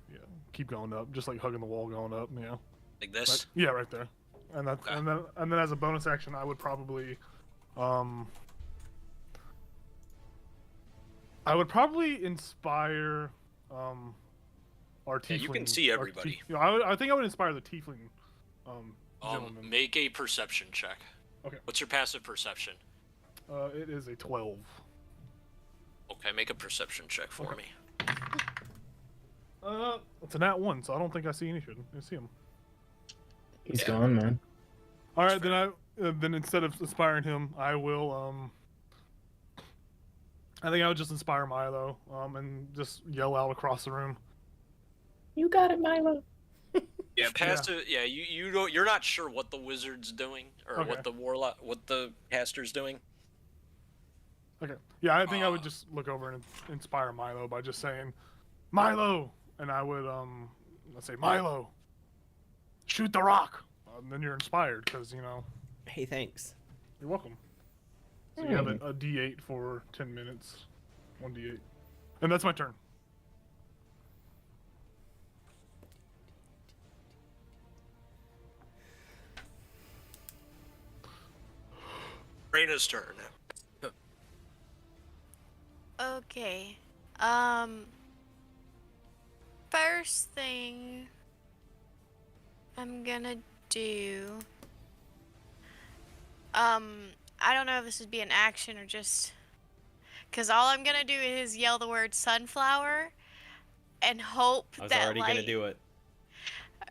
Yeah, keep going up, just like hugging the wall going up. Yeah. Like this? Yeah, right there. And that, and then as a bonus action, I would probably, inspire, our tiefling. Yeah, you can see everybody. I think I would inspire the tiefling. Gentleman. Make a perception check. Okay. What's your passive perception? It is a 12. Okay, make a perception check for me. It's a nat 1, so I don't think I see anything. I see him. He's gone, man. All right, then instead of inspiring him, I will I think I would just inspire Milo, and just yell out across the room. You got it, Milo. Yeah, passive. Yeah, you're not sure what the wizard's doing or what the caster's doing. Okay. Yeah, I think I would just look over and inspire Milo by just saying, Milo, and I would let's say, Milo, shoot the rock. And then you're inspired because Hey, thanks. you're welcome. So you have a D8 for 10 minutes, 1D8, and that's my turn. Reina's turn. Okay. First thing I'm gonna do. I don't know if this would be an action or just. Because all I'm gonna do is yell the word sunflower and hope I was that already gonna do it.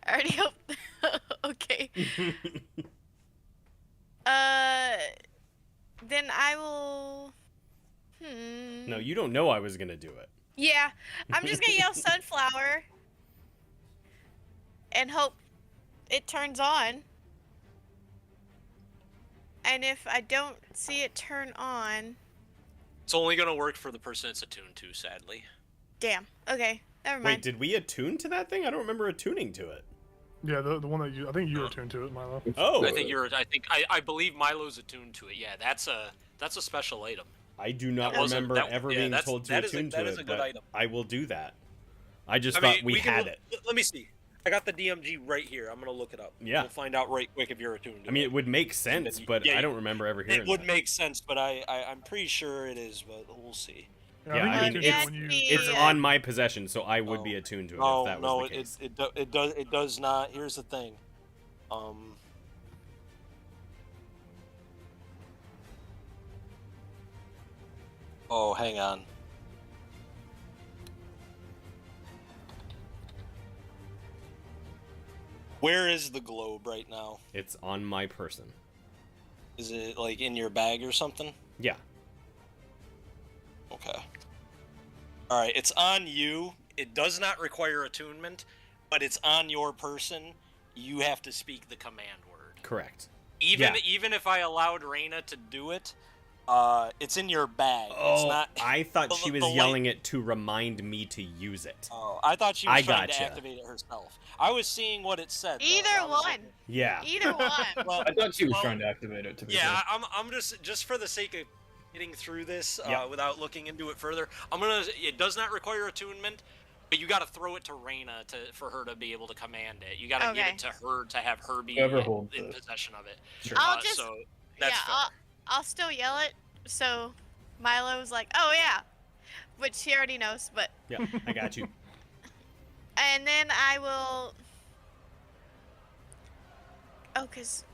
I already hope. Okay. Then I will. No, you don't know I was gonna do it. Yeah, I'm just gonna yell sunflower and hope it turns on. And if I don't see it turn on, It's only gonna work for the person it's attuned to, sadly. damn. Okay, never mind. Wait, did we attune to that thing? I don't remember attuning to it. Yeah, the one that I think you were tuned to it, Milo. Oh, I believe Milo's attuned to it. Yeah, that's a special item. I do not That wasn't- remember that- ever yeah, being that's- told to that is a- attune that to is a it, good but item. I will do that. I just I thought mean, we can had look- it. Let me see. I got the DMG right here. I'm gonna look it up. Yeah. We'll find out right quick if you're attuned to I mean, it. it would make sense, but Yeah, I don't remember ever hearing It would that. make sense, but I'm pretty sure it is, but we'll see. Yeah, think I you mean, can it's- when you It's Yeah. on my possession, so I would be attuned to it if that was the case. It does not. Here's the thing. Oh, hang on. Where is the globe right now? It's on my person. Is it like in your bag or something? Yeah. Okay. Alright, it's on you. It does not require attunement, but it's on your person. You have to speak the command word. Correct. Even if I allowed Reina to do it, It's in your bag. It's Oh, not. I thought she was the light- yelling it to remind me to use it. Oh, I thought she was I trying to gotcha. activate it herself. I was seeing what it said. though. Either I was one. looking- Yeah. Either one. Well, I thought she was well, trying to activate it. To be Yeah, fair. I'm just for the sake of getting through this Yeah. without looking into it further. It does not require attunement, but you got to throw it to Reyna for her to be able to command it. You got to give Okay. it to her to have her be Whoever holds in it. possession of it. Sure. I'll just So that's fair. I'll still yell it. So Milo's like, "Oh yeah," which he already knows. But Yeah, I got you. and then I will. Oh, cause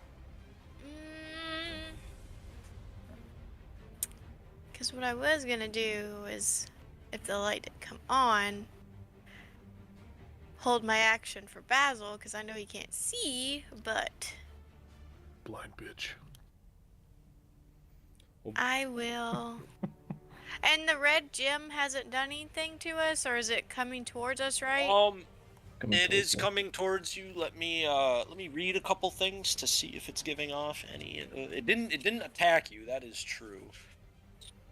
what I was gonna do is, if the light did come on, hold my action for Basil, cause I know he can't see, but Blind bitch. I will. And the red gem hasn't done anything to us, or is it coming towards us, right? Coming It towards is me. coming towards you. Let me read a couple things to see if it's giving off any. It didn't attack you. That is true.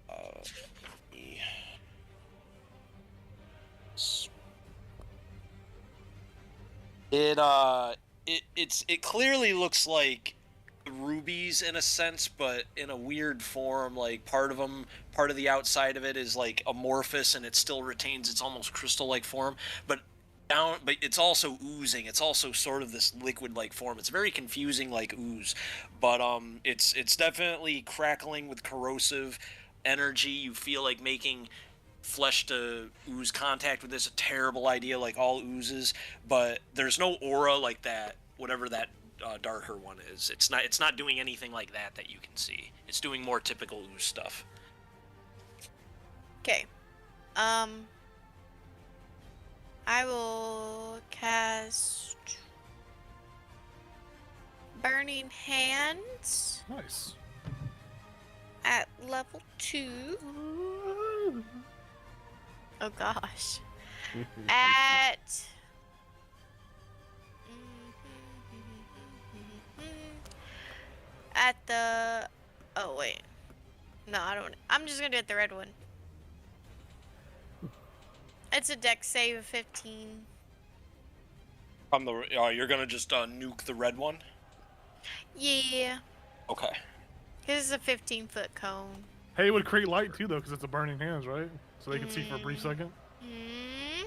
Let me- It clearly looks like rubies in a sense, but in a weird form. Like part of the outside of it is like amorphous, and it still retains its almost crystal-like form. But it's also oozing. It's also sort of this liquid-like form. It's very confusing, like ooze, but it's definitely crackling with corrosive energy. You feel like making flesh to ooze contact with this a terrible idea, like all oozes. But there's no aura like that. Whatever that darker one is, it's not doing anything like that you can see. It's doing more typical ooze stuff. Okay. I will cast Burning Hands Nice. at level 2. Oh gosh. At at the oh wait. No, I don't. I'm just gonna do it the red one. It's a dex save of 15. You're gonna just nuke the red one. Yeah. Okay. This is a 15-foot cone. Hey, it would create light too, though, because it's a burning hands, right? So they can see for a brief second. Hmm.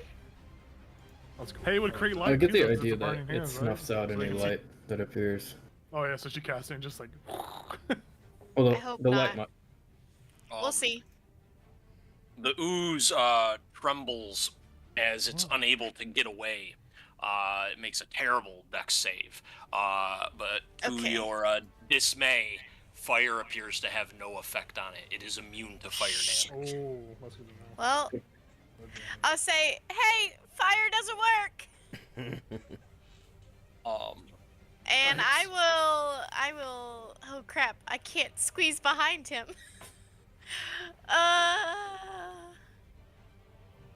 Let's go. Hey, it would create light I get too, the though, 'cause idea it's a that burning it hands, snuffs right? out So they any can see- light that appears. Oh yeah, so she casts it and just like. Well, I hope the light not. might. We'll see. The ooze trembles as it's unable to get away. It makes a terrible dex save. But to Okay. your dismay, fire appears to have no effect on it. It is immune to fire damage. Oh, that's good to know. Well, I'll say, hey, fire doesn't work. And Nice. I will, oh crap, I can't squeeze behind him.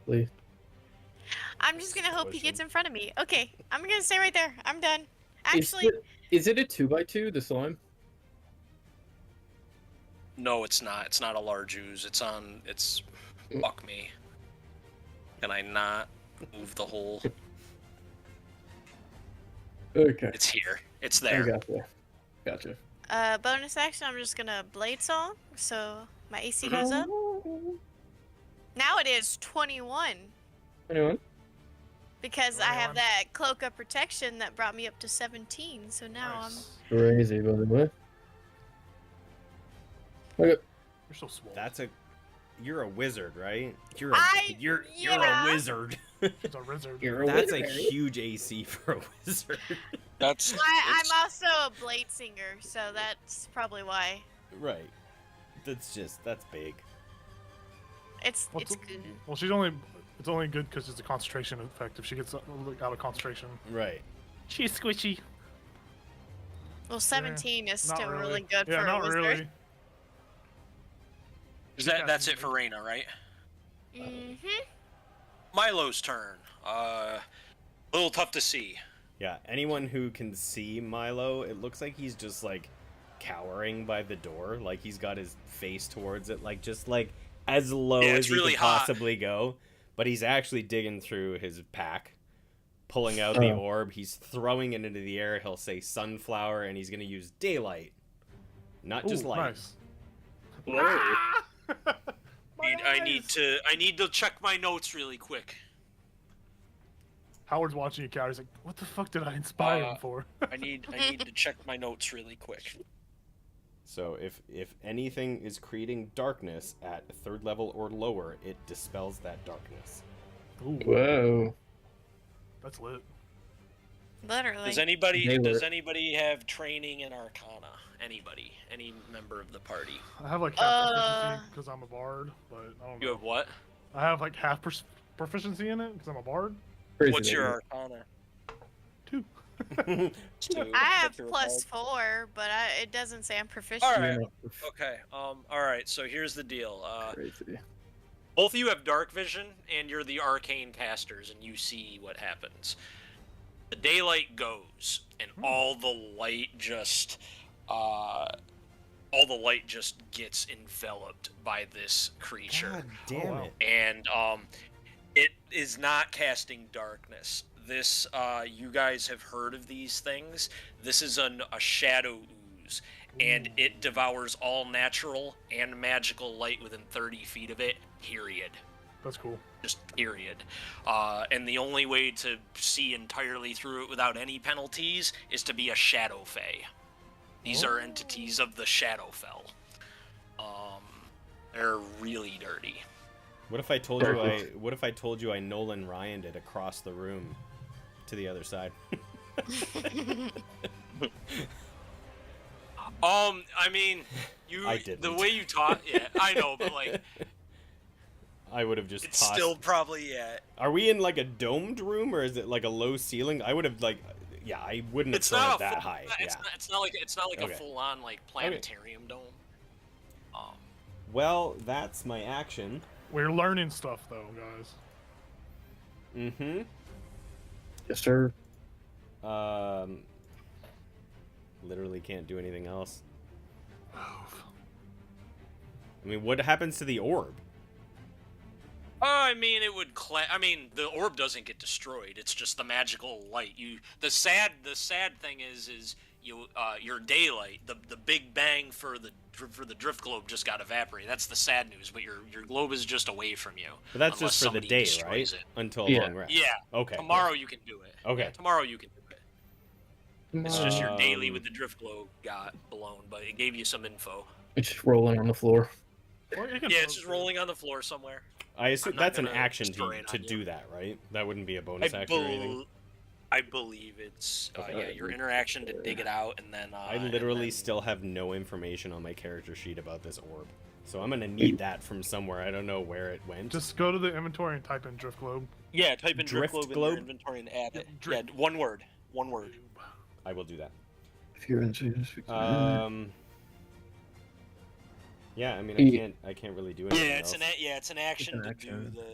Please. I'm just gonna hope he gets in front of me. Okay, I'm gonna stay right there. I'm done. Actually, Is it a 2x2, the slime? No, it's not. It's not a large ooze. It's fuck me. Can I not move the hole? Okay. It's here. It's I there. Gotcha. bonus action, I'm just gonna blade song, so my AC goes up. Now it is 21 Anyone? because I have 21. that cloak of protection that brought me up to 17. So now Nice. Crazy, by the way. Okay. You're so small. You're a wizard, right? You're a yeah. wizard. It's a wizard. You're a That's a wizard. huge AC for a wizard. That's. I'm it's- also a blade singer, so that's probably why. Right. That's big. It's What's it's up? good. Well, it's only good because it's a concentration effect. If she gets out of concentration, Right. she's squishy. Well, 17 is Not still really. really good Yeah, for not a wizard. really. That's it for Reyna, right? Mm-hmm. Milo's turn. A little tough to see. Yeah, anyone who can see Milo, it looks like he's just like cowering by the door, like he's got his face towards it, like just like as low Yeah, as it's he really could hot. possibly go. But he's actually digging through his pack, pulling out the orb. He's throwing it into the air. He'll say sunflower, and he's gonna use daylight, not just Ooh, light. nice. I need to check my notes really quick. Howard's watching you, cow. He's like, "What the fuck did I inspire him for?" I need to check my notes really quick. So if anything is creating darkness at 3rd level or lower, it dispels that darkness. Ooh, Whoa. that's lit. Literally. Does anybody have training in Arcana? Anybody? Any member of the party? I have like half proficiency because I'm a bard, but I don't know. You have what? I have like half proficiency in it because I'm a bard. Crazy What's your lady. Arcana? 2. Two. I have If you're a +4, but it doesn't say I'm proficient. All right. Yeah, Okay. All right. So here's the deal. crazy. Both of you have dark vision, and you're the arcane casters, and you see what happens. The daylight goes, and all the light just gets enveloped by this creature. God damn wow. it! And it is not casting darkness. This you guys have heard of these things. This is a shadow ooze, and it devours all natural and magical light within 30 feet of it. Period. That's cool. Just period. And the only way to see entirely through it without any penalties is to be a shadow fae. These are entities of the Shadowfell. They're really dirty. What if I told you I Nolan Ryan'd it across the room to the other side? I mean, I didn't. the way you talk, yeah, I know, but like, I would have just it's tossed. still probably, yeah. Are we in like a domed room or is it like a low ceiling? I would have like, yeah, I wouldn't have It's thrown not it that high. It's not like Okay. a full-on like planetarium dome. Well, that's my action. We're learning stuff though, guys. Mm-hmm. Yes, sir. Literally can't do anything else. I mean, what happens to the orb? I mean, it would. I mean, the orb doesn't get destroyed. It's just the magical light. The sad thing is your daylight. The big bang for the drift globe just got evaporated. That's the sad news. But your globe is just away from you. But that's unless just for the somebody day, destroys right? it. Until Yeah. long rest. Yeah. Okay. Tomorrow you can do it. Okay. Yeah, tomorrow you can do it. It's just your daily Um, with the drift globe got blown, but it gave you some info. It's just rolling on the floor. Or you can Yeah, float it's just through. rolling on the floor somewhere. I assume I'm not that's an gonna action destroy it to on you. do that, right? That wouldn't be a bonus action or anything. I believe it's Okay. your interaction to dig it out, and then I literally and then- still have no information on my character sheet about this orb. So I'm gonna need that from somewhere. I don't know where it went. Just go to the inventory and type in drift globe. yeah, type in Drift drift globe in globe? your inventory and add it. Drift. Yeah, one word. I will do that. If you're in Yeah, I mean, I can't really do Yeah, anything it's else. an action an to action. do the.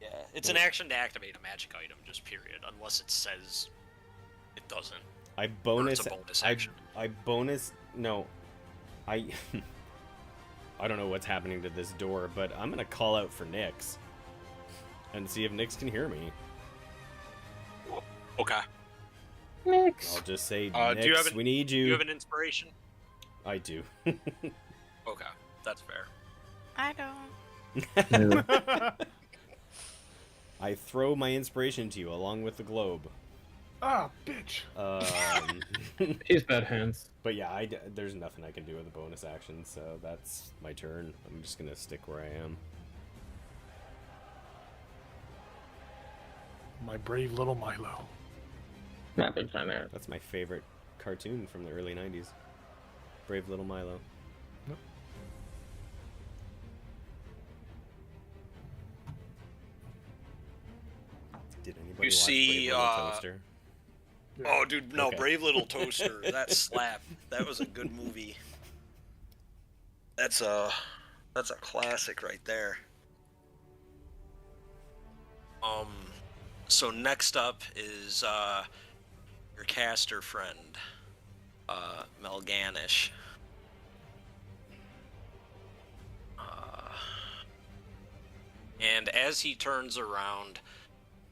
Yeah, it's an action to activate a magic item, just period, unless it says it doesn't. I Or bonus. it's a bonus I action. bonus. No, I. I don't know what's happening to this door, but I'm gonna call out for Nyx and see if Nyx can hear me. Okay. Next. I'll just say, do Nyx, you have we need Do you. you have an inspiration? I do. Okay, that's fair. I don't. I throw my inspiration to you along with the globe. Ah, bitch. He's bad hands. But yeah, there's nothing I can do with a bonus action, so that's my turn. I'm just gonna stick where I am. My brave little Milo. Not big fan there. That's my favorite cartoon from the early 90s. Brave Little Milo. Yep. Did anybody You watch see, Brave Little Toaster? Oh, dude, no, Okay. Brave Little Toaster. That slap. That was a good movie. That's a classic right there. So next up is your caster friend. Melganish. And as he turns around,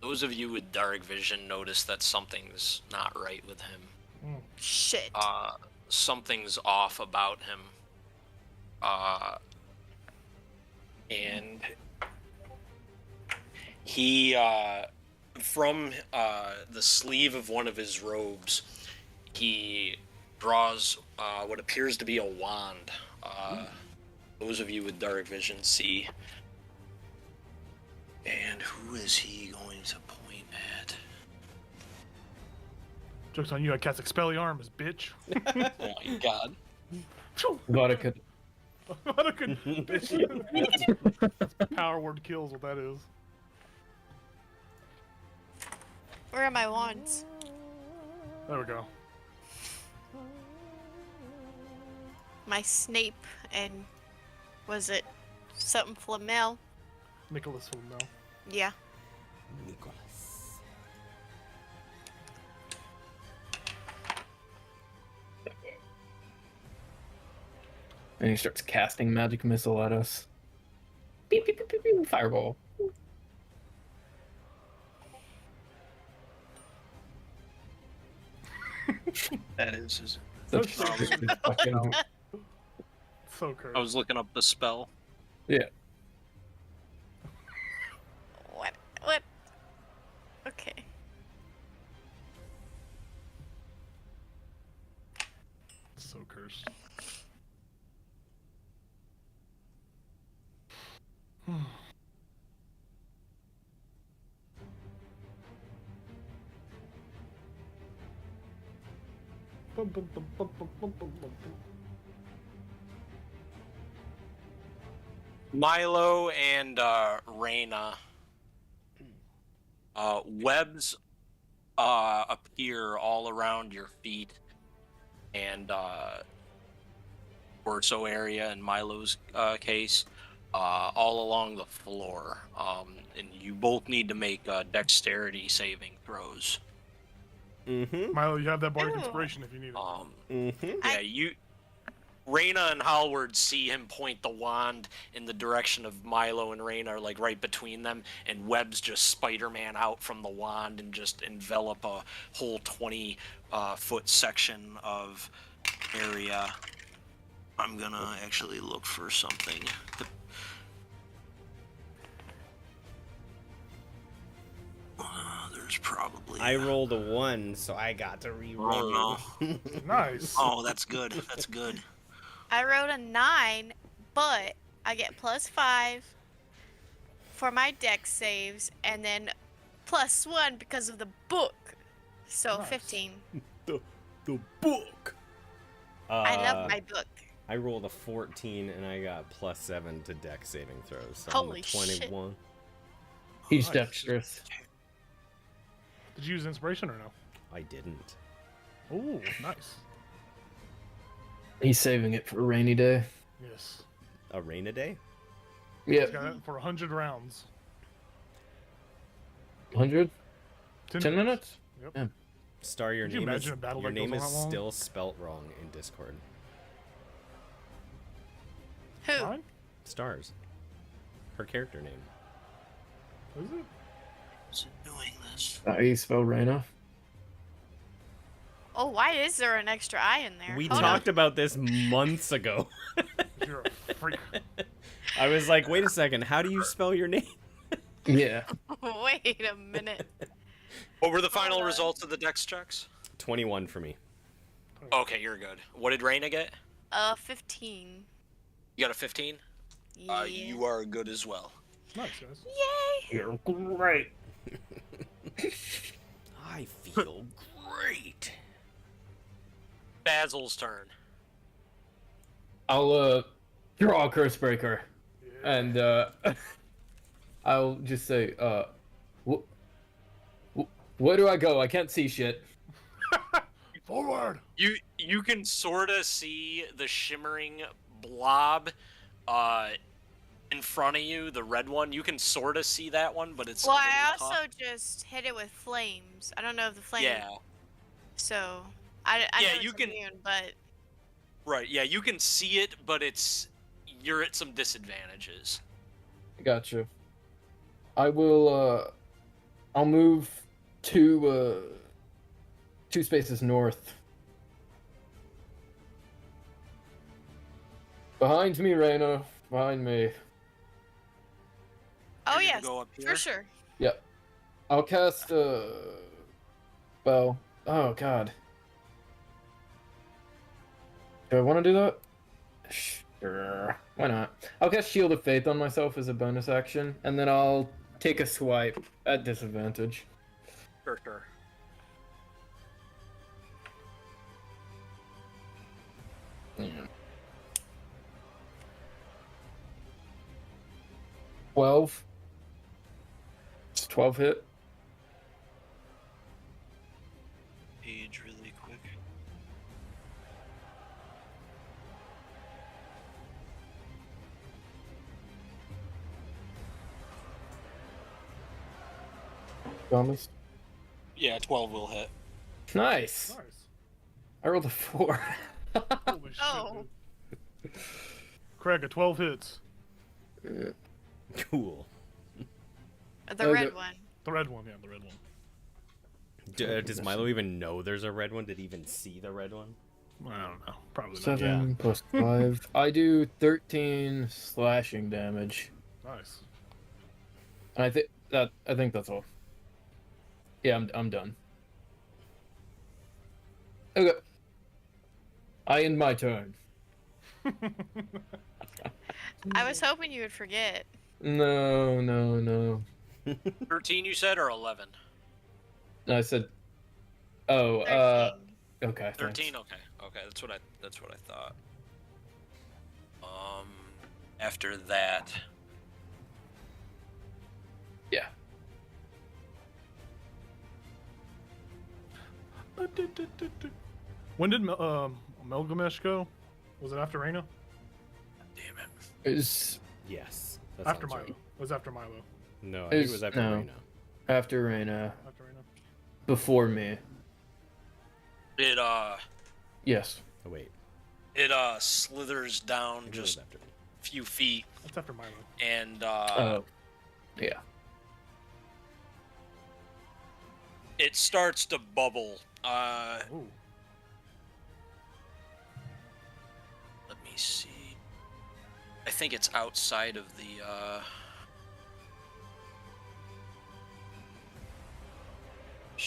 those of you with dark vision notice that something's not right with him. Shit. Something's off about him. And he, from the sleeve of one of his robes, he draws what appears to be a wand. Those of you with dark vision see. And who is he going to point at? Joke's on you, I cast Expelliarmus, bitch. Oh my god. Glad I could. Power word kills, what that is. Where are my wands? There we go. My Snape and was it something Flamel? Nicholas will know. Yeah. Nicholas. And he starts casting magic missile at us. Beep, beep, beep, beep, beep, fireball. That is. Such fucking- So cursed. I was looking up the spell. yeah. What? Okay. So cursed. Milo and Reyna. Webs appear all around your feet and torso area in Milo's case, all along the floor. And you both need to make dexterity saving throws. Mm-hmm. Milo, you have that bardic Ew. inspiration if you need it. Mm-hmm. Yeah, Reyna and Hallward see him point the wand in the direction of Milo and Reyna, like right between them, and Webb's just Spider-Man out from the wand and just envelop a whole 20-foot section of area. I'm gonna actually look for something. There's probably... I rolled a 1, so I got to re-roll. Oh, no. Nice. Oh, that's good. That's good. I wrote a 9, but I get +5 for my dex saves, and then +1 because of the book. So Nice. 15. The book. I love my book. I rolled a 14 and I got +7 to dex saving throws. So Holy I'm a shit. 21. He's Nice. dexterous. Did you use inspiration or no? I didn't. Ooh, nice. He's saving it for a rainy day. Yes. A rain a day? Yeah, He's got it for 100 rounds. 100? 10 minutes? Yep. Yeah. Star, your Could you name is imagine a battle your that name goes is on that long? still spelt wrong in Discord. Who? Fine. Stars. Her character name. Is it? Is it doing this? How you spell Reyna? Oh, why is there an extra I in there? We Hold talked about this months ago. You're a freak. I was like, wait a second, how do you spell your name? Yeah. on. Wait a minute. What were the final Hold on. results of the dex checks? 21 for me. Okay, you're good. What did Reyna get? 15. You got a 15? Yeah. You are good as well. Nice, guys. Yay! You're great. I feel great. Basil's turn. I'll draw a curse breaker. Yeah. And I'll just say, where do I go? I can't see shit. Forward! You can sort of see the shimmering blob in front of you, the red one. You can sort of see that one, but it's... Well, a I little also tough. just hit it with flames. I don't know if the flame. Yeah. So I Yeah, know you it's can- immune, but Right, yeah, you can see it, but you're at some disadvantages. Gotcha. I will. I'll move two spaces north. Behind me, Reyna. Behind me. oh You're gonna yes, go up for here? sure. Yep. I'll cast spell. Oh God. Do I want to do that? Sure. Why not? I'll cast Shield of Faith on myself as a bonus action, and then I'll take a swipe at disadvantage. Sure. 12. It's 12 hit. Page really quick. Promise. Yeah, 12 will hit. Nice. Nice. I rolled a 4. Holy shit. Oh. Dude. Craig, a 12 hits. Cool. The Okay. red one. The red one, yeah, the red one. Does Milo even know there's a red one? Did he even see the red one? I don't know. Probably not. 7 plus 5. I do 13 slashing damage. Nice. And I think that's all. Yeah, I'm done. Okay. I end my turn. I was hoping you would forget. No. 13, you said, or 11? I said. Oh, 13. okay. 13. thanks. Okay. That's what I thought. After that, Yeah. When did Melgamesh go? Was it after Reyna? damn it. It's Yes. That After sounds Milo. right. It was after Milo. No, I think it was after no. Reyna. after Reyna. After Reyna. Before me. It Yes. Oh wait. slithers down Maybe it was just after me. a few feet That's after Milo. and Oh. Yeah. it starts to bubble. Ooh. Let me see. I think it's outside of the I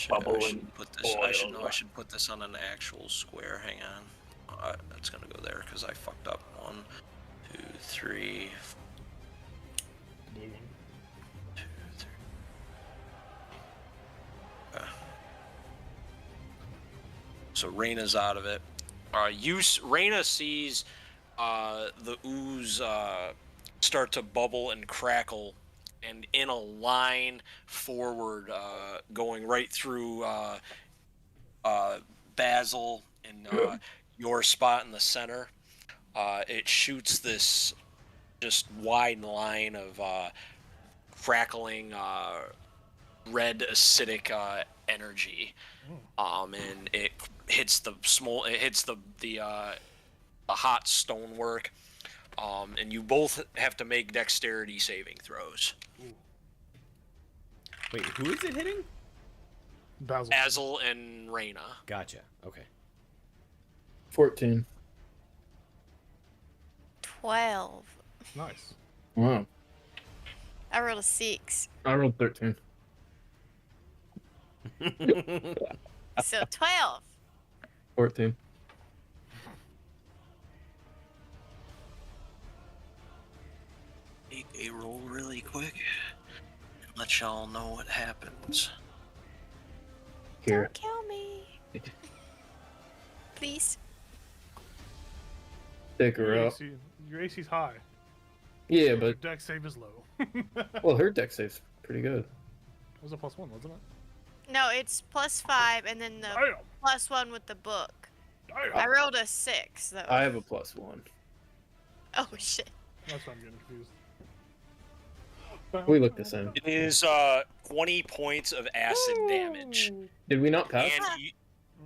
Bubble should and put this. oil. I should put this on an actual square. Hang on. That's gonna go there because I fucked up. 1, 2, 3, Blue one. 2, 3. So Reyna's out of it. Reyna sees the ooze start to bubble and crackle, and in a line forward, going right through Basil and your spot in the center. It shoots this just wide line of crackling red acidic energy, and it hits the hot stonework, and you both have to make dexterity saving throws. Wait, who is it hitting? Basil. Basil and Reyna. Gotcha. Okay. 14. 12. Nice. Wow. I rolled a 6. I rolled 13. So 12. 14. Make a roll really quick. Let y'all know what happens. Here. Don't kill me. Please. Take her Your, up. AC, your AC's high. Yeah, Your but deck save is low. It well, her deck save's pretty good. was a +1, wasn't it? No, it's +5 and then the Damn. +1 with the book. Damn. I rolled a 6 though. I have a +1. Oh shit. That's why I'm getting confused. We look the same. It is 20 points of acid damage. Did we not pass? And you,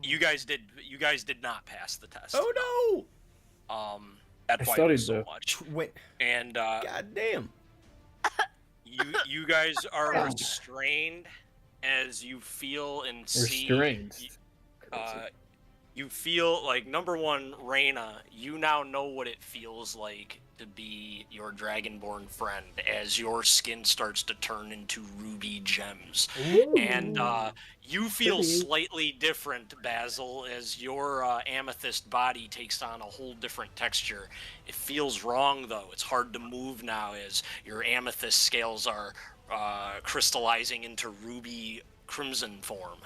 You guys did not pass the test. Oh That's I why studied it was so though. much. no! Wait, And god damn! you guys are restrained as you feel and see. Restrained. You feel like, number one, Reyna, you now know what it feels like to be your dragonborn friend as your skin starts to turn into ruby gems. Ooh. And you feel Pretty. slightly different, Basil, as your amethyst body takes on a whole different texture. It feels wrong, though. It's hard to move now as your amethyst scales are crystallizing into ruby crimson form.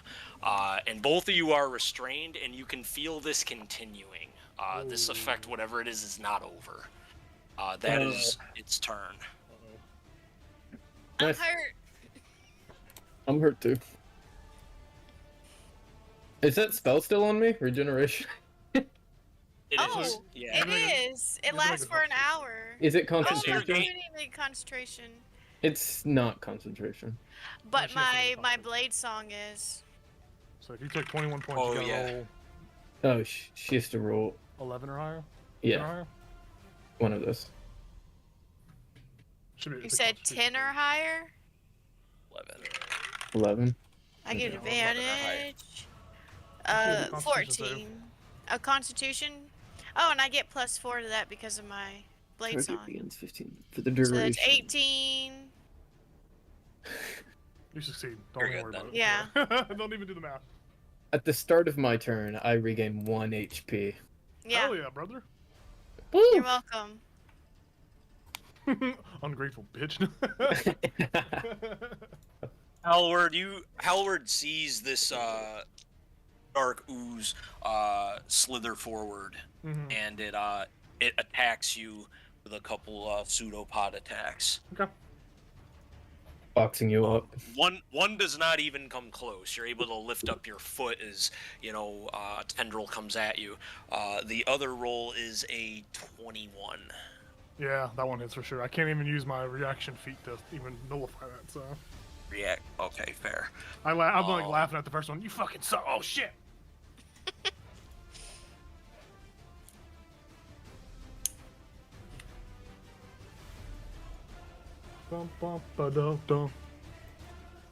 And both of you are restrained, and you can feel this continuing. This effect, whatever it is not over. That is its turn. I'm Nice. hurt. I'm hurt too. Is that spell still on me? Regeneration? It is. Oh, Yeah. it is. It lasts for an hour. Is it Oh, concentration? but you need concentration. It's not concentration. But She has to my be my concentration. blade song is. So if you took 21 points, Oh, you gotta yeah. roll Oh, she has to roll. 11 or higher. 10 or Yeah, higher? one of those. Should be You the said Constitution 10 or higher. 11. 11. I get Yeah, 11 or higher. advantage. Let's do the Constitution save. 14. A Constitution. Oh, and I get +4 to that because of my blade Target song. begins 15 for the So duration. that's 18. You succeed. You're Don't good worry then. about it. Yeah. Don't even do the math. At the start of my turn, I regain 1 HP. Yeah. Hell yeah, brother. You're welcome. Ungrateful bitch. Halward sees this dark ooze slither forward, Mhm. and it attacks you with a couple pseudopod attacks. Okay. Boxing you up. One does not even come close. You're able to lift up your foot as a tendril comes at you. The other roll is a 21. Yeah, that one hits for sure. I can't even use my reaction feat to even nullify that, so. React. Okay, fair. I'm like Oh. laughing at the first one. You fucking suck. Oh shit. Bum, bum, ba-dum-dum.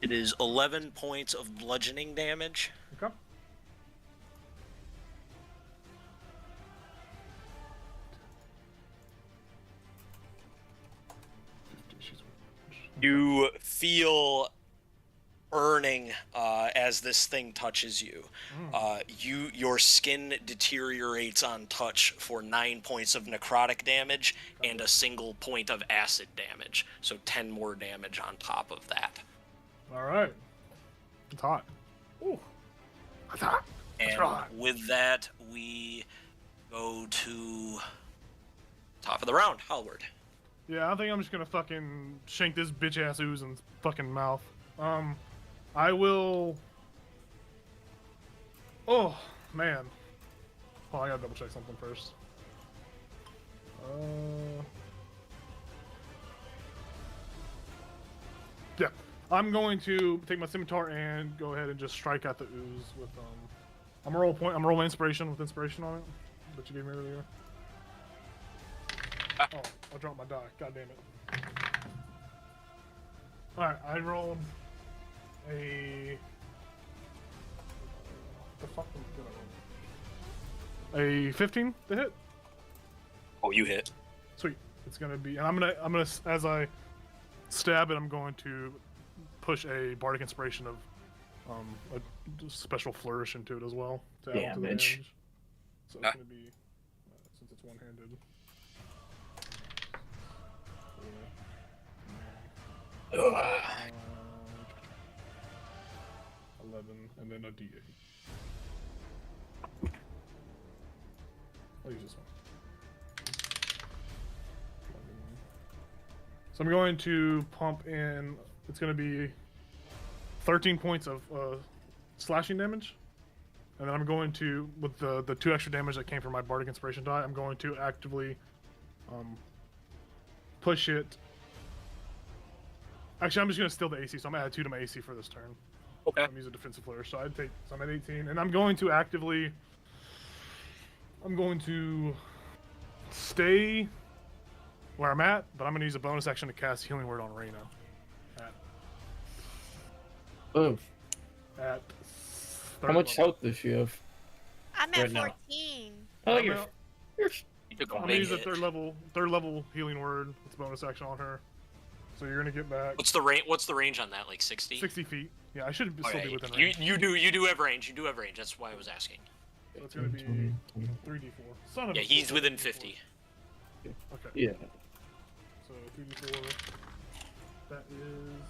It is 11 points of bludgeoning damage. Okay. You feel burning as this thing touches you. Your skin deteriorates on touch for 9 points of necrotic damage and a single point of acid damage. So 10 more damage on top of that. All right. It's hot. Ooh. It's hot. It's And hot. with that, we go to top of the round, Halward. Yeah, I think I'm just gonna fucking shank this bitch ass ooze in his fucking mouth. I will. Oh man. Oh, I gotta double check something first. Yeah, I'm going to take my scimitar and go ahead and just strike at the ooze with I'm gonna roll a point. I'm rolling inspiration with inspiration on it that you gave me earlier. Oh, I dropped my die. God damn it. Alright, I rolled a. The fuck did I roll? A 15 to hit. Oh, you hit. Sweet. It's gonna be, and I'm gonna as I stab it, I'm going to push a bardic inspiration of a special flourish into it as well to add to the Damage. damage. So it's gonna be since it's one-handed. 11, and then a D8. I'll use this one. So I'm going to pump in. It's going to be 13 points of slashing damage, and then I'm going to, with the 2 extra damage that came from my bardic inspiration die, I'm going to actively push it. Actually, I'm just going to steal the AC, so I'm going to add 2 to my AC for this turn. Okay. I'm using defensive flourish, so I'd take. So I'm at 18, and I'm going to actively. I'm going to stay where I'm at, but I'm going to use a bonus action to cast Healing Word on Reyna. Oh, At how third much level. health does she have? I'm at Right now. 14. Oh, I'm you're, out. you're You took a I'm gonna big use a hit. third level Healing Word. It's a bonus action on her. So you're gonna get back What's the range? What's the range on that? Like 60? 60 feet. Yeah, I should Oh, still yeah, be within you, range. you do have range. You do have range. That's why I was asking. So it's gonna be 3d4. Son of Yeah, a he's bitch, within 3d4. 50. Okay. yeah. So 3d4. That is.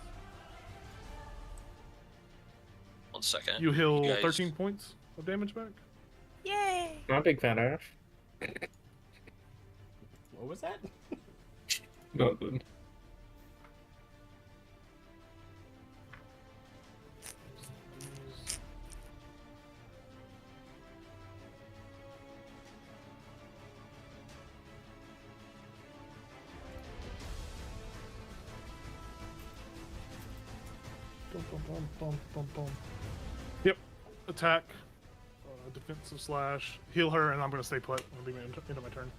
1 second. You heal You guys- 13 points of damage back. Yay! Not a big fat ass. What was that? Nothing. Yep. Attack. Defensive slash. Heal her, and I'm gonna stay put. I'm gonna be into my turn.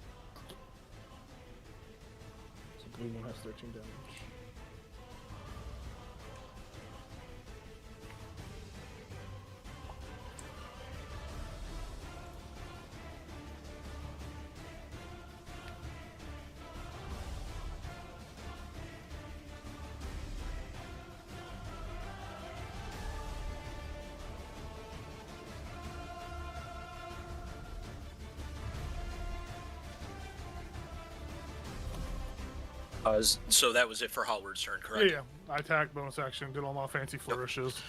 So blue one has 13 damage. So that was it for Hallward's turn, Yeah, correct? yeah. I attack, bonus action, did all my fancy flourishes.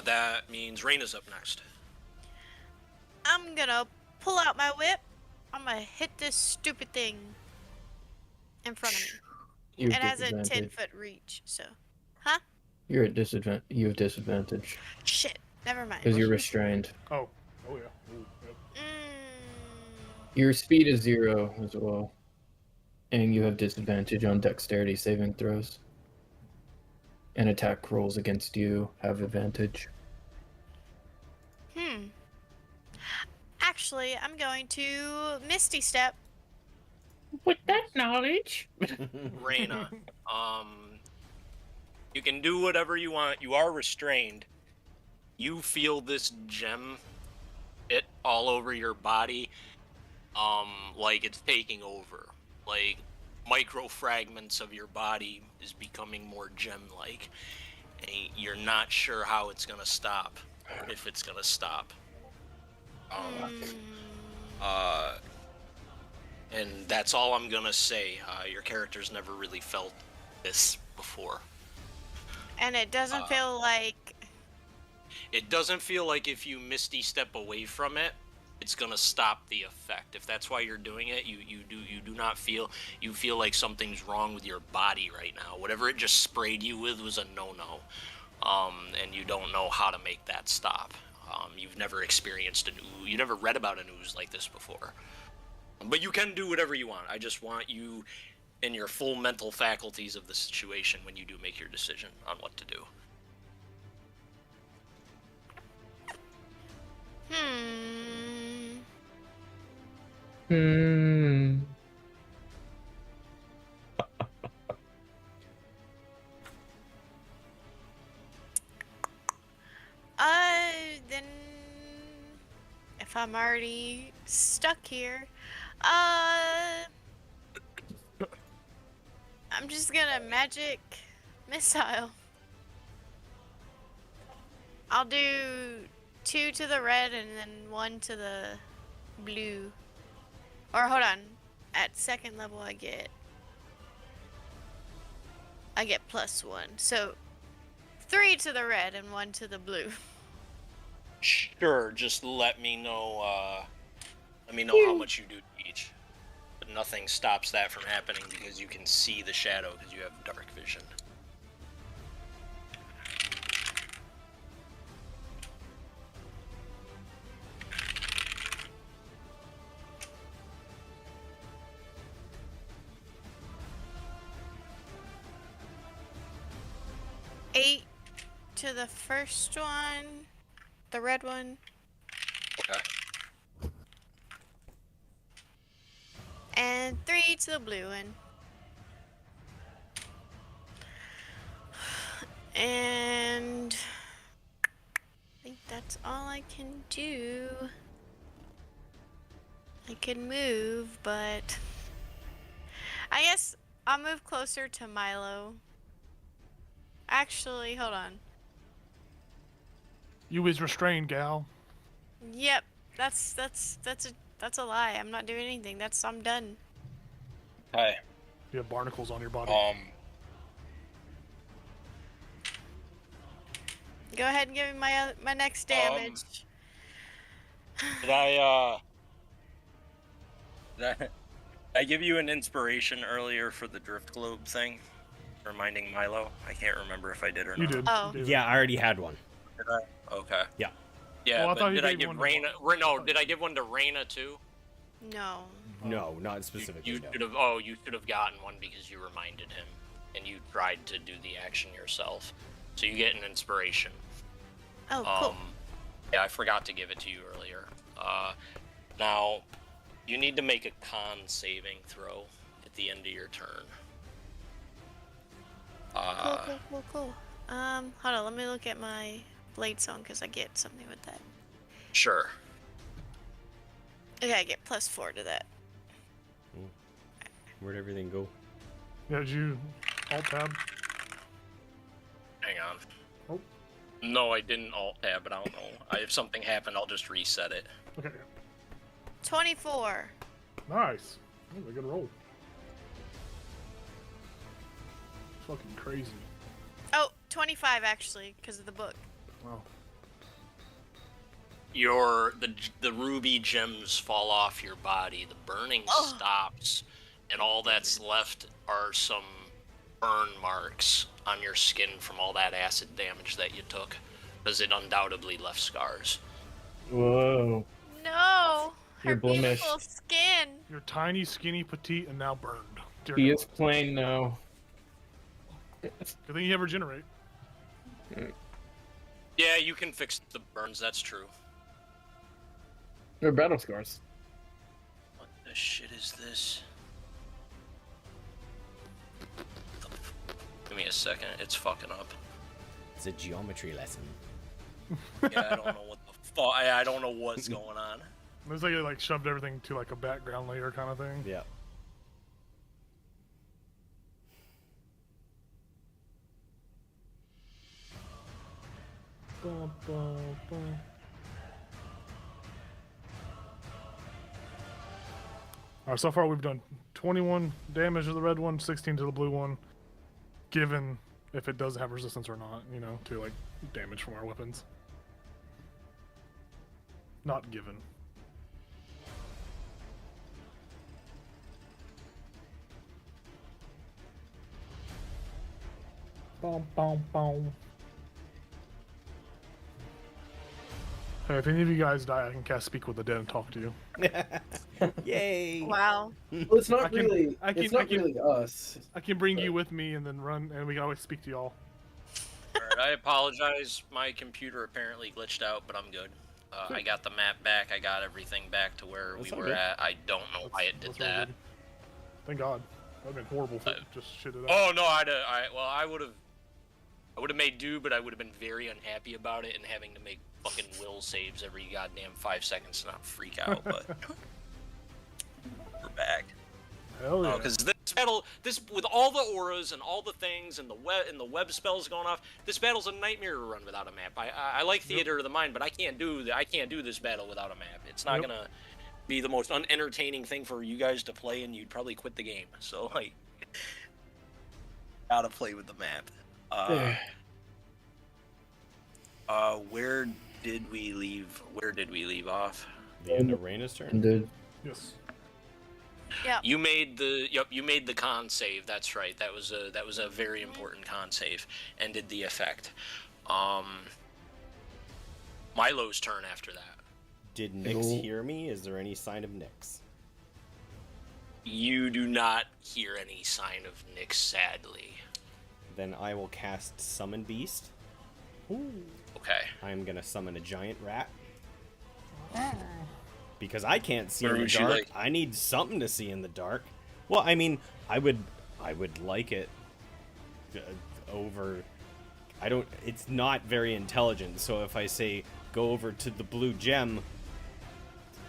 That means Reyna's up next. I'm gonna pull out my whip. I'm gonna hit this stupid thing in front of me. You're It has a disadvantage. 10-foot reach, so. You're at disadvantage. You have disadvantage Shit. Never mind. because you're restrained. Oh yeah. Ooh, yep. Your speed is 0 as well, and you have disadvantage on dexterity saving throws. And attack rolls against you have advantage. Actually, I'm going to Misty Step. With that knowledge, Reyna, you can do whatever you want. You are restrained. You feel this gem hit all over your body, like it's taking over. Like micro fragments of your body is becoming more gem-like, and you're not sure how it's gonna stop, if it's gonna stop. And that's all I'm gonna say. Your character's never really felt this before. And it doesn't feel like. It doesn't feel like if you misty step away from it, it's gonna stop the effect. If that's why you're doing it, you do not feel, you feel like something's wrong with your body right now. Whatever it just sprayed you with was a no-no, and you don't know how to make that stop. You've never experienced an ooze, you never read about an ooze like this before. But you can do whatever you want. I just want you in your full mental faculties of the situation when you do make your decision on what to do. Then if I'm already stuck here, I'm just gonna magic missile. I'll do 2 to the red and then 1 to the blue. Or hold on, at second level I get +1. So 3 to the red and 1 to the blue. Sure, just let me know how much you do to each. But nothing stops that from happening because you can see the shadow because you have dark vision. to the first one, the red one. Okay. And 3 to the blue one. And I think that's all I can do. I can move, but I guess I'll move closer to Milo. Actually, hold on. You is restrained, gal. Yep, that's a lie. I'm not doing anything. I'm done. Hi. You have barnacles on your body. Go ahead and give me my next damage. Did I give you an inspiration earlier for the drift globe thing? Reminding Milo? I can't remember if I did or You not. did. Oh. You did. Yeah, I already had one. Did I? Okay. Yeah. Yeah, Oh, I but thought you did I gave give one to Raina? No, did I give one to Raina too? No. No, not You specifically. No. should have. Oh, you should have gotten one because you reminded him, and you tried to do the action yourself. So you get an inspiration. Oh, cool. Yeah, I forgot to give it to you earlier. Now, you need to make a con saving throw at the end of your turn. Cool. Hold on. Let me look at my blade song because I get something with that. Sure. Okay, I get +4 to that. Where'd everything go? Yeah, did you alt tab? Hang on. Oh. No, I didn't alt tab, but I don't know. If something happened, I'll just reset it. Okay. 24. Nice. That was a good roll. Fucking crazy. Oh, 25 actually, because of the book. Wow. The ruby gems fall off your body. The burning stops, and all that's left are some burn marks on your skin from all that acid damage that you took, because it undoubtedly left scars. Whoa. No, her You're blemished. beautiful skin. You're tiny, skinny, petite, and now burned. Dear He God. is plain now. Good thing you have regenerate. Yeah, you can fix the burns. That's true. They're battle scars. What the shit is this? Give me a second. It's fucking up. It's a geometry lesson. Yeah, I don't know what the fuck. I don't know what's going on. It's like it like shoved everything to like a background layer kind of thing. Yeah. Bum, bum, bum. Alright, so far we've done 21 damage to the red one, 16 to the blue one, given if it does have resistance or not, you know, to like damage from our weapons. Not given. Bum, bum, bum. Hey, if any of you guys die, I can cast Speak with the Dead and talk to you. Yay! Wow. Well, it's not I can- really. I can- it's not I can- really us. I can bring you with me and then run, and we can always speak to y'all. Alright, I apologize. My computer apparently glitched out, but I'm good. I got the map back. I got everything back to where That's we all were good. at. I don't know why it did That's really that. good. Thank God. That'd been horrible if it just shit it out. Oh no, I would have made do, but I would have been very unhappy about it and having to make fucking will saves every goddamn 5 seconds to not freak out. But we're back. Hell yeah. Because this battle, with all the auras and all the things and the web spells going off, this battle's a nightmare to run without a map. I like Theater of the Mind, but I can't do this battle without a map. It's not gonna be the most unentertaining thing for you guys to play, and you'd probably quit the game. So like, gotta play with the map. Where did we leave off? The end of Raina's turn? Dude. Yes. Yeah. You made the con save. That's right. That was a very important con save, and did the effect. Milo's turn after that. Did Nyx hear me? Is there any sign of Nyx? You do not hear any sign of Nyx, sadly. Then I will cast Summon Beast. Okay. I'm gonna summon a giant rat. Because I can't see Where in the would you dark. like- I need something to see in the dark. Well, I mean, I would like it over. I don't. It's not very intelligent. So if I say go over to the blue gem,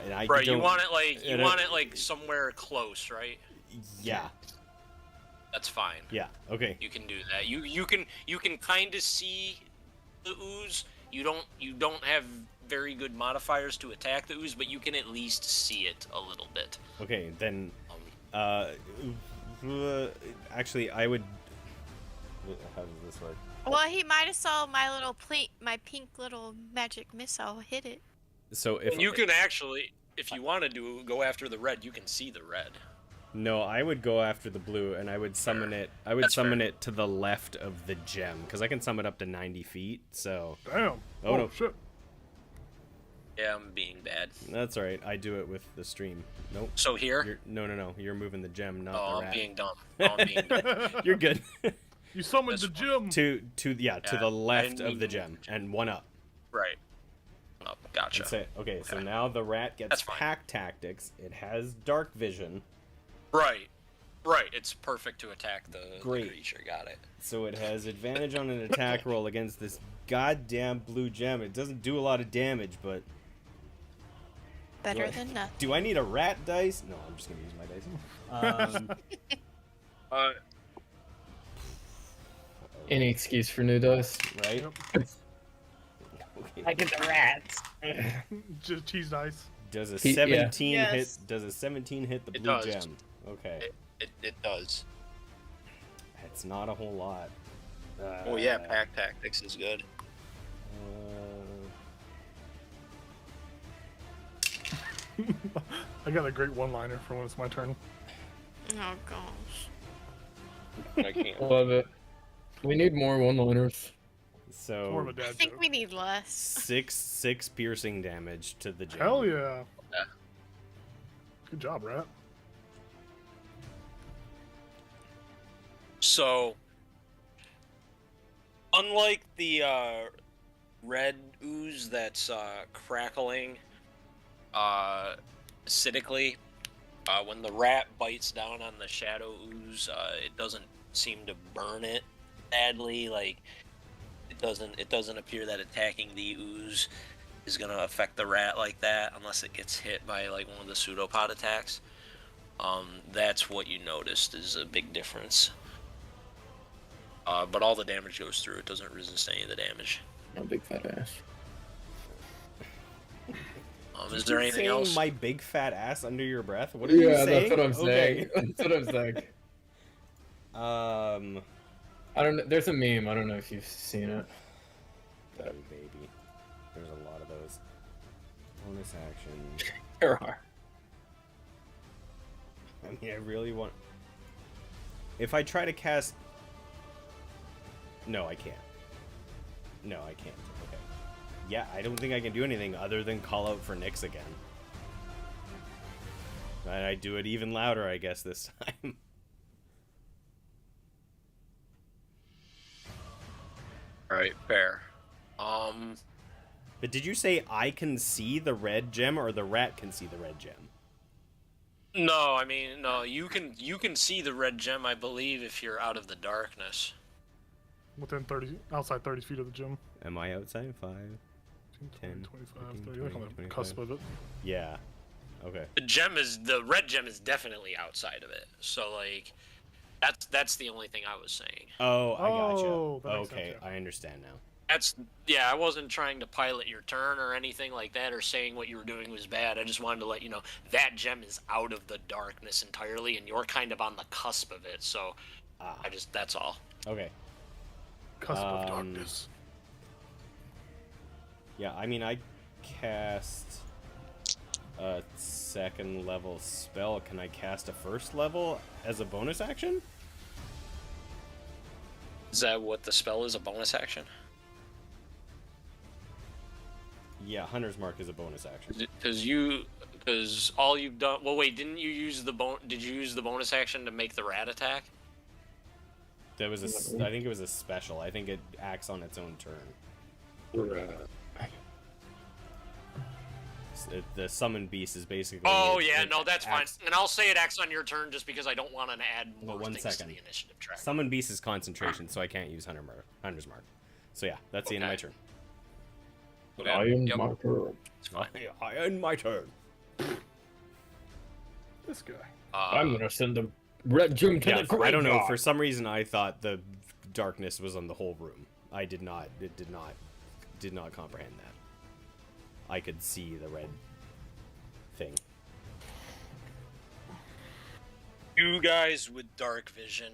and I Right, don't, you want it like and I- somewhere close, right? Yeah. That's fine. Yeah. Okay. You can do that. You can kind of see the ooze. You don't have very good modifiers to attack the ooze, but you can at least see it a little bit. Okay. Then. Um, Actually, I would. How does this work? Well, he might have saw my pink little magic missile hit it. So if and you can actually, if you want to go after the red, you can see the red. No, I would go after the blue, and I would summon it. I would That's summon fair. it to the left of the gem, because I can summon up to 90 feet. So Damn. Oh, no. Shit. Yeah, I'm being bad. that's all right. I do it with the stream. Nope. So here. No. You're moving the gem, not Oh, the I'm rat. being dumb. Oh, I'm being dumb. You're good. You summoned That's the gym. to the Yeah, left I of the need- gem, and one up. Right. Oh, gotcha. That's it. Okay, so Okay. now the rat gets That's fine. pack tactics. It has dark vision, Right. Right. It's perfect to attack the Great. creature. Got it. so it has advantage on an attack roll against this goddamn blue gem. It doesn't do a lot of damage, but Better Right. than nothing. do I need a rat dice? No, I'm just gonna use my dice. Any excuse for new dice? Right? Yep. Okay. get the rats. Just cheese dice. Does a Yeah. 17 Yes. hit? Does a 17 hit the It blue does. gem? Okay, It does. it's not a whole lot. Oh yeah, pack tactics is good. I got a great one-liner for when it's my turn. Oh gosh. I can't. Love it. We need more one-liners. It's more of a So I dad think joke. we need less. six piercing damage to the gem. Hell yeah. Yeah. Good job, Rat. So, unlike the red ooze that's crackling acidically, when the rat bites down on the shadow ooze, it doesn't seem to burn it badly. Like it doesn't appear that attacking the ooze is gonna affect the rat like that unless it gets hit by like one of the pseudopod attacks. That's what you noticed is a big difference. But all the damage goes through. It doesn't resist any of the damage. No big fat ass. Is there anything saying else? my big fat ass under your breath? What are you saying? that's what I'm Okay. saying. That's what I'm saying. I don't know. There's a meme. I don't know if you've seen it. Oh, baby. There's a lot of those. Bonus action. There are. I mean, I really want. If I try to cast. No, I can't. No, I can't. Okay. Yeah, I don't think I can do anything other than call out for Nyx again. And I do it even louder, I guess, this time. Right, fair. But did you say I can see the red gem or the rat can see the red gem? No, I mean no. You can see the red gem, I believe, if you're out of the darkness. Within 30, outside 30 feet of the gym. Am I outside? 5? 10, 10, 25, 15, 30. Like on 20, the cusp of it. Yeah. Okay. The red gem is definitely outside of it. So like, that's the only thing I was saying. Oh, I gotcha. Oh, that makes Okay, sense, yeah. I understand now. I wasn't trying to pilot your turn or anything like that, or saying what you were doing was bad. I just wanted to let you know that gem is out of the darkness entirely, and you're kind of on the cusp of it. So, Ah, that's all. okay. Cusp of Um, darkness. Yeah, I mean, I cast a second level spell. Can I cast a first level as a bonus action? Is that what the spell is? A bonus action? Yeah, Hunter's Mark is a bonus action. Because all you've done. Well, wait, didn't you use the Did you use the bonus action to make the rat attack? That was I think it was a special. I think it acts on its own turn. The summon beast is basically. Oh yeah, no, that's fine. And I'll say it acts on your turn just because I don't want to add more Well, 1 things second. to the initiative track. Summon beast is concentration, so I can't use Hunter's Mark. So yeah, that's the end of my turn. I am Yep. my turn. It's fine. I end my turn. This guy. I'm gonna send the red gem to the graveyard. I don't know. For some reason, I thought the darkness was on the whole room. I did not. It did not comprehend that. I could see the red thing. You guys with dark vision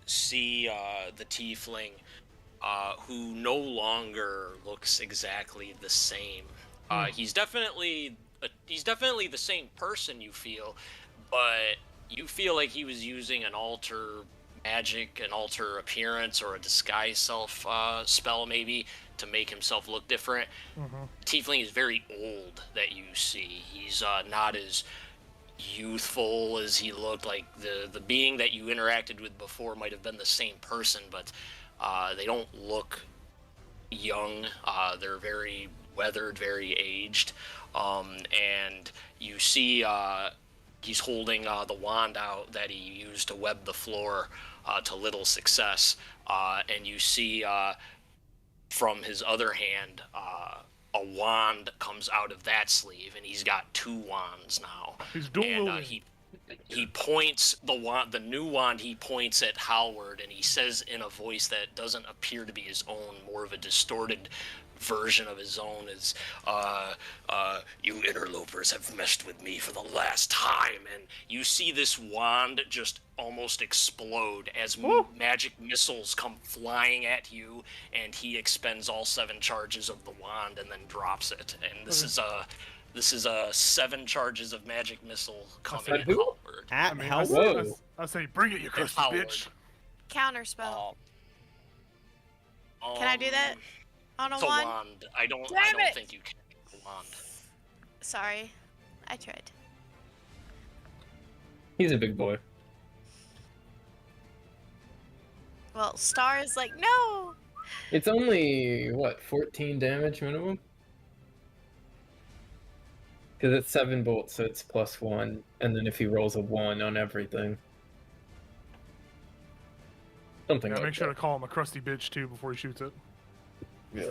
see the tiefling who no longer looks exactly the same. He's definitely the same person, you feel, but you feel like he was using an alter magic, an alter appearance, or a disguise self spell maybe to make himself look different. Tiefling is very old that you see. He's not as youthful as he looked. Like the being that you interacted with before might have been the same person, but they don't look young. They're very weathered, very aged, and you see he's holding the wand out that he used to web the floor to little success, and you see from his other hand a wand comes out of that sleeve, and he's got 2 wands now. He's dual And wielding. he points the new wand. He points at Howard, and he says in a voice that doesn't appear to be his own, more of a distorted version of his own, is you interlopers have messed with me for the last time. And you see this wand just almost explode as magic missiles come flying at you, and he expends all 7 charges of the wand and then drops it. And this is a 7 charges of magic missile coming at who? Howard. At Howard? Whoa. I say, bring it, you crusty Howard. bitch. Counter spell. Um, Can I do that on a It's a wand? wand. I don't Damn it! think you can make a wand. Sorry, I tried. He's a big boy. Well, Star is like, no! It's only, what, 14 damage minimum? Because it's 7 bolts, so it's +1. And then if he rolls a 1 on everything. Something Yeah, like make sure that. to call him a crusty bitch too before he shoots it. Yeah.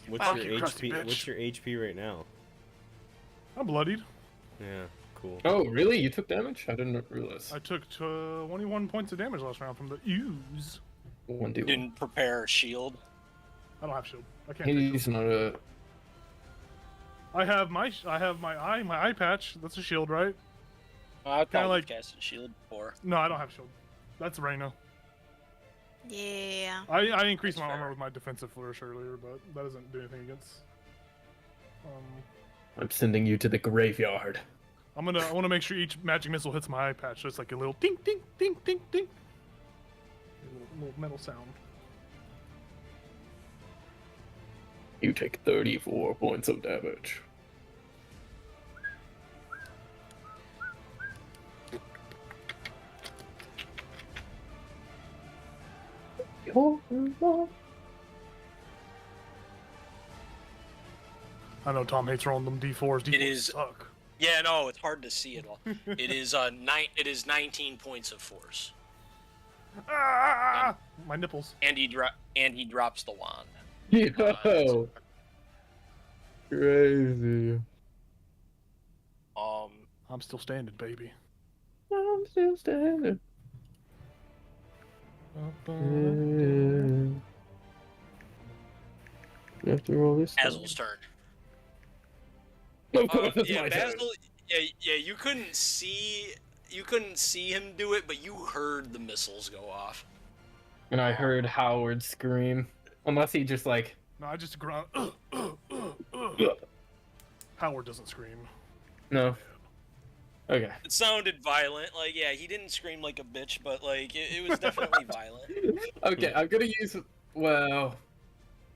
What's Wow. your You crusty HP? bitch. What's your HP right now? I'm bloodied. Yeah, cool. Oh, really? You took damage? I didn't realize. I took 21 points of damage last round from the ooze. 1d1. Didn't prepare a shield. I don't have shield. I can't. Take He's not a... I have my eye patch. That's a shield, right? I've probably like- cast a shield before. No, I don't have shield. That's Reyna. Yeah. I increased That's my fair. armor with my defensive flourish earlier, but that doesn't do anything against. I'm sending you to the graveyard. I want to make sure each magic missile hits my eye patch, so it's like a little ding, ding, ding, ding, ding. A little metal sound. You take 34 points of damage. I know Tom hates rolling them d4s. D4s It is- suck. Yeah, no, it's hard to see it all. It is 19 points of force, Ah! My nipples. and he drops the wand. Yo! Crazy. I'm still standing, baby. I'm still standing. After all this time. Basil's turn. Of course, it's Yeah, my turn. Basil. Yeah. You couldn't see him do it, but you heard the missiles go off. And I heard Howard scream. Unless he just like... No, I just grunt. Howard doesn't scream. No. Okay. It sounded violent. Like, yeah, he didn't scream like a bitch, but like it was definitely violent. Okay, I'm gonna use... Well...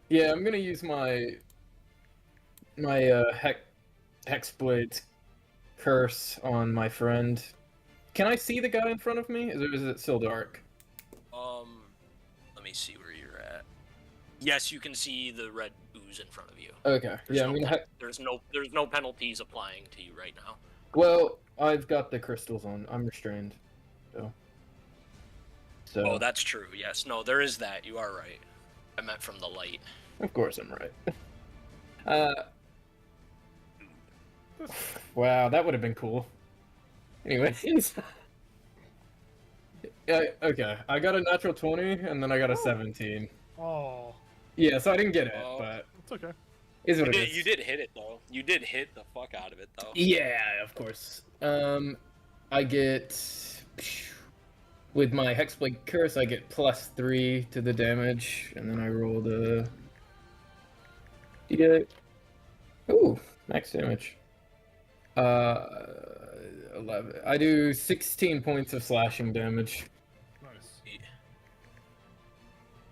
Yeah, I'm gonna use my Hexblade's curse on my friend. Can I see the guy in front of me? Or is it still dark? Let me see where you're at. Yes, you can see the red ooze in front of you. Okay. Yeah, I'm gonna. There's no penalties applying to you right now. Well, I've got the crystals on. I'm restrained. So. Oh, that's true. Yes. No, there is that. You are right. I meant from the light. Of course, I'm right. Wow, that would have been cool. Anyways. Yeah, okay. I got a natural 20, and then I got a 17. Oh, Yeah, so I didn't get it, Oh. but it's okay. is what it is. You did hit it though. You did hit the fuck out of it though. Yeah, of course. I get with my Hexblade Curse, I get +3 to the damage, and then I roll the D8. Ooh, max damage. 11. I do 16 points of slashing damage. Nice.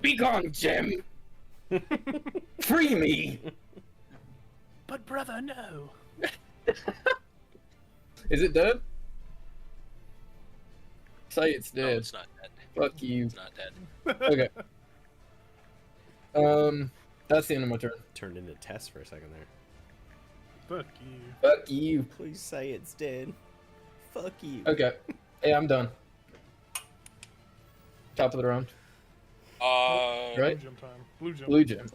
Be gone, Gem! Free me! But brother, no. Is it dead? Say it's No, dead. it's not dead. Fuck you. It's not dead. Okay. That's the end of my turn. Turned into Tess for a second there. Fuck you. Fuck you. Please say it's dead. Fuck you. Okay. Yeah, I'm done. Top of the round. Right? Blue gem time. Blue gem. Blue gem.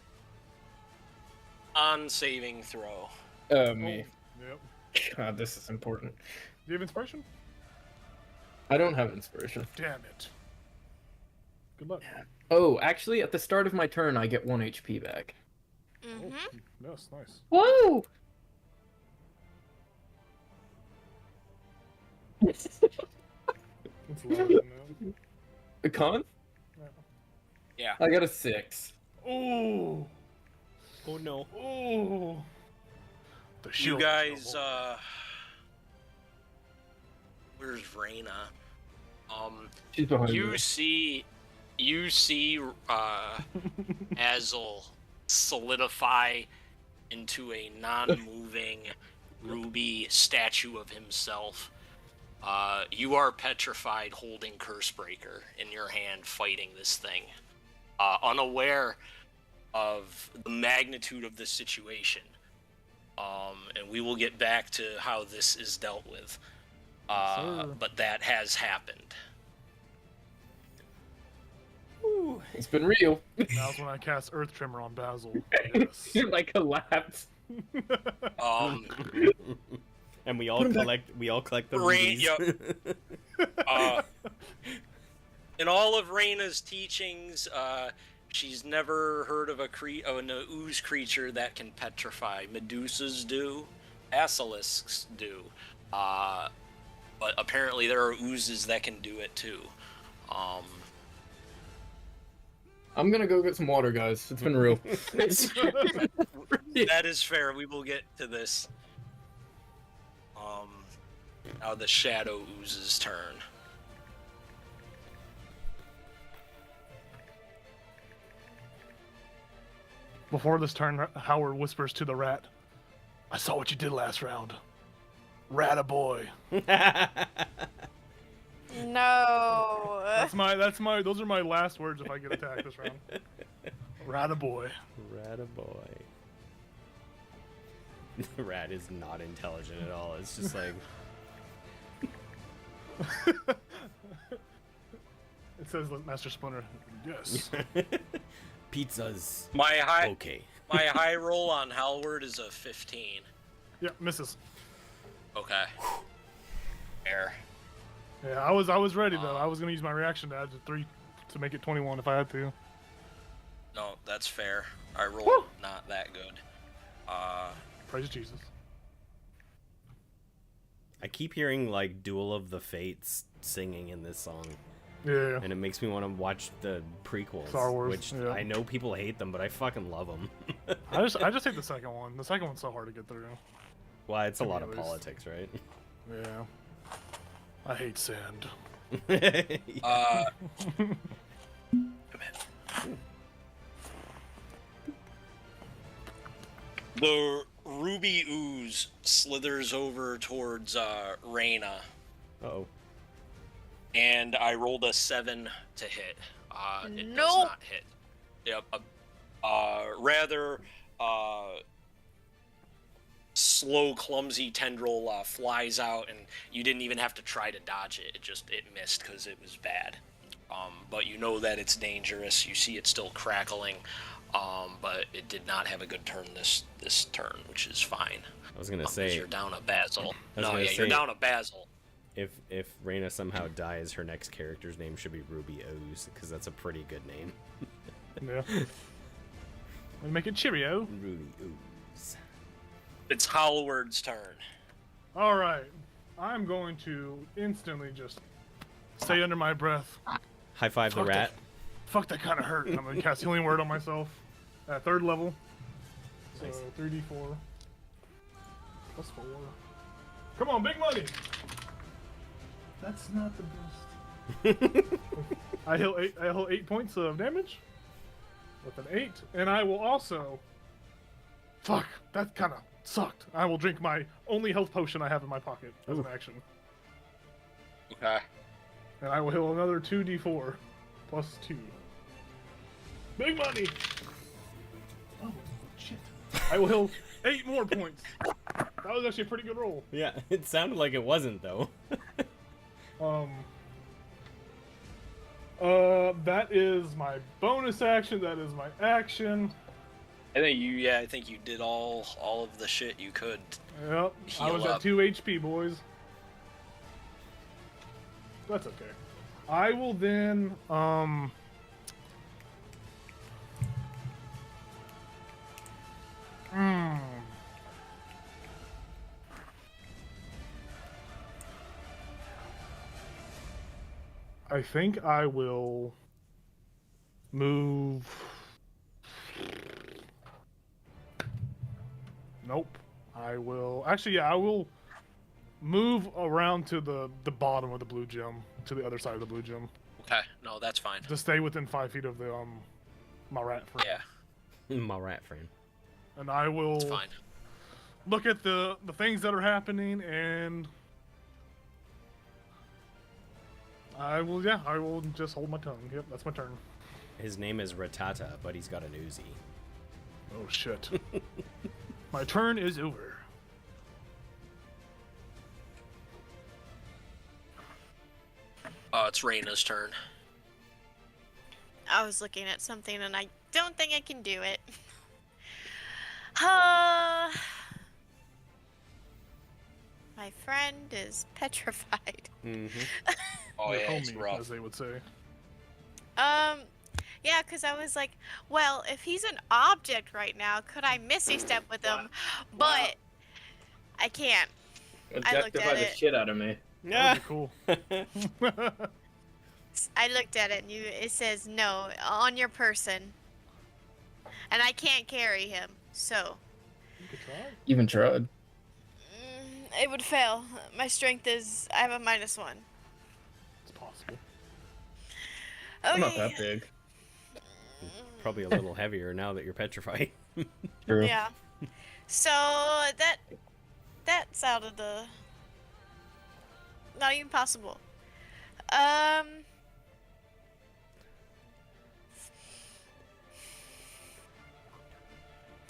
On saving throw. Me. Yep. God, this is important. Do you have inspiration? I don't have inspiration. Damn it. Good luck. Oh, actually, at the start of my turn, I get 1 HP back. Mm-hmm. Yes, nice. Whoa! It's lower than that. A con? Yeah. I got a 6. Ooh. Oh no. Ooh. The You shield guys, trouble. where's Reyna? She's behind You me. see Azel solidify into a non-moving ruby statue of himself. You are petrified, holding Cursebreaker in your hand, fighting this thing, unaware of the magnitude of the situation. And we will get back to how this is dealt with. sir. But that has happened. It's been real. Now's when I cast Earth Tremor on Basil. Yes. You like collapse. Um, And we all collect the Rain- rubies. in all of Reyna's teachings, she's never heard of an ooze creature that can petrify. Medusas do, basilisks do, but apparently there are oozes that can do it too. I'm gonna go get some water, guys. It's been real. That is fair. We will get to this. Now the Shadow Ooze's turn. Before this turn, Howard whispers to the rat, I saw what you did last round. Rat a boy. No. Those are my last words if I get attacked this round. Rat a boy. Rat a boy. The rat is not intelligent at all. It's just like It says Master Splinter. Yes. pizzas. My high Okay. my high roll on Halward is a 15. Yeah, misses. Okay. Fair. Yeah, I was ready though. I was gonna use my reaction to add to 3 to make it 21 if I had to. No, that's fair. I rolled Woo! not that good. Praise Jesus. I keep hearing like Duel of the Fates singing in this song, Yeah. and it makes me want to watch the prequels, Star Wars, which yeah. I know people hate them, but I fucking love them. I just hate the second one. The second one's so hard to get through. Well, it's a lot of Anyways. politics, right? Yeah. I hate sand. The ruby ooze slithers over towards Reyna, Uh-oh. and I rolled a 7 to hit. It does Nope. not hit. Yep, rather slow, clumsy tendril flies out, and you didn't even have to try to dodge it. It missed because it was bad. But you know that it's dangerous. You see it still crackling, but it did not have a good turn this turn, which is fine. I was gonna say you're down a Basil. You're down a Basil. If Reyna somehow dies, her next character's name should be Ruby O's, because that's a pretty good name. Yeah. And make it Cheerio. Ruby O's. It's Howard's turn. All right. I'm going to instantly just say under my breath. High five the Fuck rat. Fuck, that kind of hurt. I'm going to cast Healing Word on myself at 3rd level. So Nice. 3d4. Plus 4. Come on, big money! That's not the best. I heal 8 points of damage with an 8, and I will also. Fuck, that kind of sucked. I will drink my only health potion I have in my pocket as an action, Okay. and I will heal another 2d4 plus 2. Big money. Oh shit! I will heal 8 more points. That was actually a pretty good roll. Yeah, it sounded like it wasn't though. That is my bonus action. That is my action. I think you did all of the shit you could. Yep. I was Heal at up. 2 HP, boys. That's okay. I will then, I think I will move. Nope. I will. Actually, yeah, I will move around to the bottom of the blue gem, to the other side of the blue gem, Okay, no, that's fine. to stay within 5 feet of the my rat friend. Yeah, My rat friend. And I will it's fine. look at the things that are happening, and I will just hold my tongue. Yep, that's my turn. His name is Ratata, but he's got an Uzi. Oh shit. My turn is over. It's Reyna's turn. I was looking at something and I don't think I can do it. My friend is petrified. Mm-hmm. Oh Your yeah, it's homie, rough. as they would say. Yeah, because I was like, well, if he's an object right now, could I misty step with him? But I can't. Objectify at the it. shit out of me. That would be cool. I looked at it and it says no on your person, and I can't carry him, so You could try. Even tried. it would fail. My strength is I have a -1. It's possible. Okay. I'm not that big. Probably a little heavier now that you're petrified. True. Yeah. So that's out of the not even possible.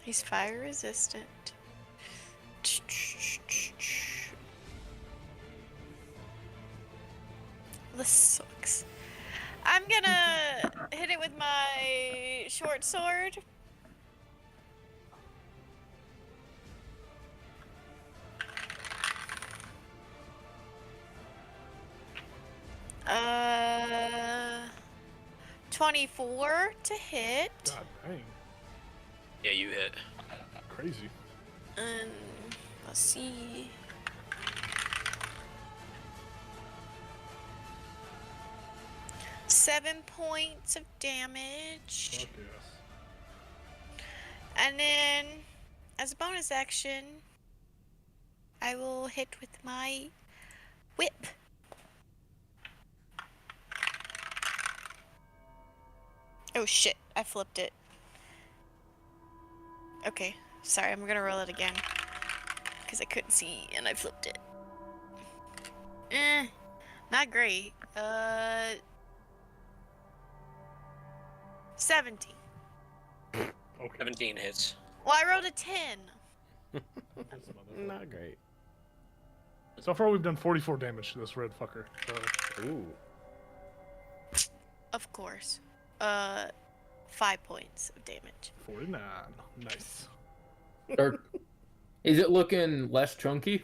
He's fire resistant. This sucks. I'm gonna hit it with my short sword. Uh, 24 to hit. God dang. Yeah, you hit. Crazy. And let's see. Seven points of damage. Fuck yes. And then, as a bonus action, I will hit with my whip. Oh shit, I flipped it. Okay, sorry, I'm gonna roll it again. Because I couldn't see and I flipped it. Not great. 17. Okay. 17 hits. Well, I rolled a 10. Not great. So far, we've done 44 damage to this red fucker. So, Ooh. Of course. 5 points of damage. 49. Nice. Or is it looking less chunky?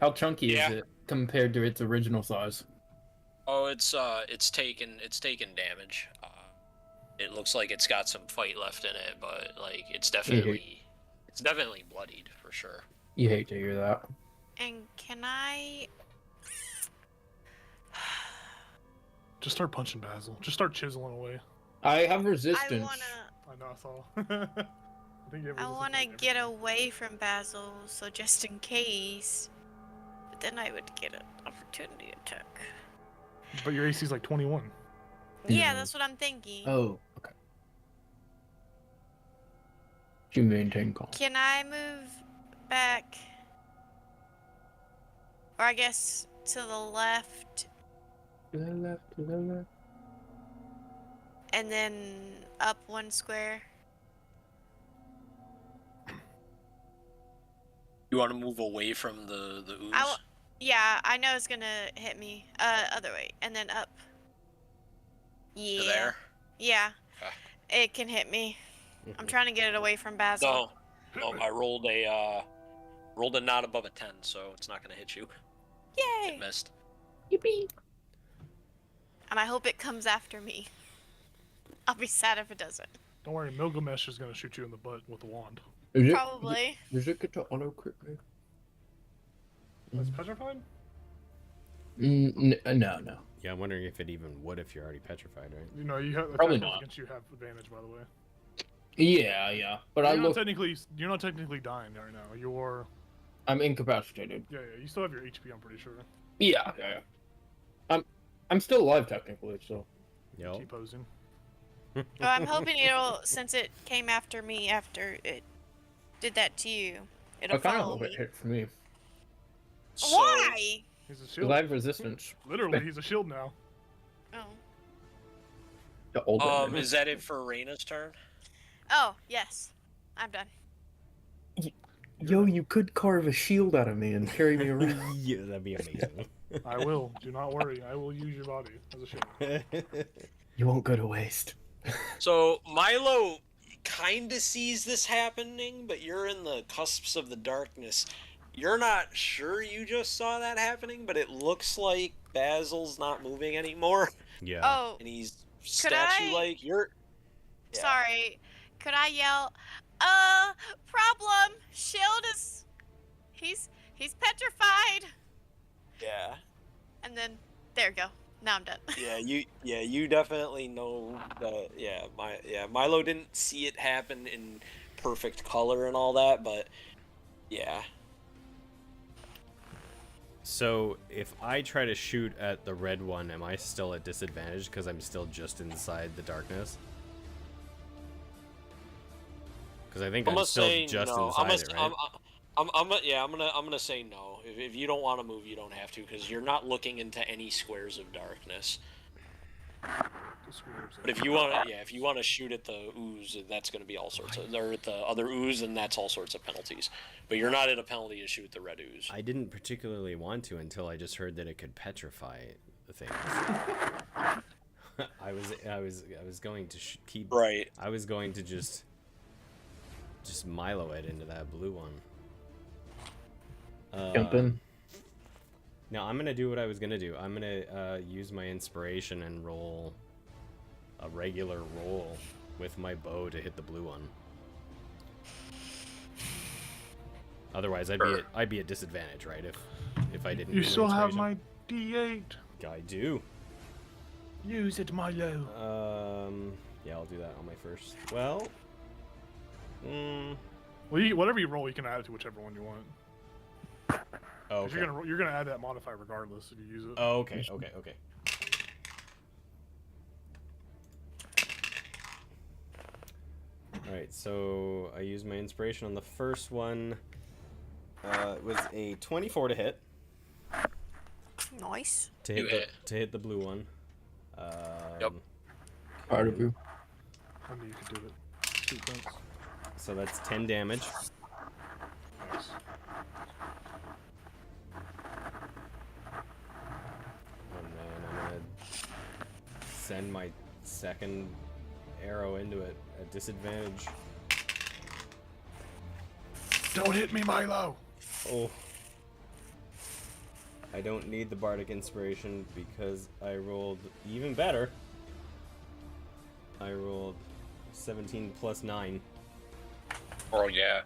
How chunky Yeah. is it compared to its original size? Oh, it's taken damage. It looks like it's got some fight left in it, but like it's definitely bloodied for sure. You hate to hear that. And can I... Just start punching Basil. Just start chiseling away. I have I resistance. wanna... I know, I saw. I think you have I resistance wanna to get away from Basil, so just in case. But then I would get an opportunity attack. But your AC is like 21. Yeah, Yeah. that's what I'm thinking. Oh, okay. You maintain calm. Can I move back? Or I guess to the left, To the left, to the left. and then up 1 square? You want to move away from the ooze? Yeah, I know it's gonna hit me. Other way, and then up. Yeah. To there? Yeah. Okay. It can hit me. I'm trying to get it away from Basil. No, I rolled a not above a 10, so it's not gonna hit you. Yay! It missed. Yippee! And I hope it comes after me. I'll be sad if it doesn't. Don't worry, Milgamesh is gonna shoot you in the butt with a wand. Is it, Probably. Does it get to auto crit me? That's petrified? No. Yeah, I'm wondering if it even would if you're already petrified, right? You know, you have Probably attack rolls not. against you have advantage, by the way. Yeah. But You're I not look. you're not technically dying right now. You're I'm incapacitated. yeah. You still have your HP. I'm pretty sure. Yeah. I'm still alive technically, so. Yo. Keep posing. Well, I'm hoping it'll, since it came after me after it did that to you, it'll I kind of follow hope it me. hits me. So, Why? He's a Because shield. I have resistance. Literally, he's a shield now. Oh. The old one. is that it for Reina's turn? Oh, yes. I'm done. Yo, you could carve a shield out of me and carry me around. Yeah, that'd be amazing. I will. Do not worry. I will use your body as a shield. You won't go to waste. So Milo kind of sees this happening, but you're in the cusps of the darkness. You're not sure you just saw that happening, but it looks like Basil's not moving anymore, Yeah. Oh, and he's Could I- statue-like. You're Yeah. sorry. Could I yell, problem? Shield is... He's petrified. Yeah. And then, there we go. Now I'm done. You definitely know that. Milo didn't see it happen in perfect color and all that, but yeah. So, if I try to shoot at the red one, am I still at disadvantage because I'm still just inside the darkness? Because I think I'm I'm gonna still say just no. inside it, right? I'm gonna say no. If you don't want to move, you don't have to, because you're not looking into any squares of darkness. But if you want to shoot at the ooze, that's going to be all sorts of, or at the other ooze, and that's all sorts of penalties. But you're not at a penalty to shoot the red ooze. I didn't particularly want to until I just heard that it could petrify the things. I was going to keep. Right. I was going to just Milo it into that blue one. Jump in. Now I'm gonna do what I was gonna do. I'm gonna use my inspiration and roll a regular roll with my bow to hit the blue one. Otherwise, I'd be at disadvantage, right? If I didn't. You use still have inspiration. my D8. I do. Use it, Milo. Yeah, I'll do that on my first. Well. Well, whatever you roll, you can add it to whichever one you want. Oh, 'Cause okay. you're gonna add that modifier regardless if you use it. Oh, okay. Alright, so I used my inspiration on the first one. It was a 24 to hit. Nice. You hit. To hit the blue one. Yep. Part of you. I knew you could do it. sequence. So that's 10 damage. Nice. And then I'm gonna send my second arrow into it at disadvantage. Don't hit me, Milo! Oh. I don't need the Bardic Inspiration because I rolled even better. I rolled 17 plus 9. Oh yeah.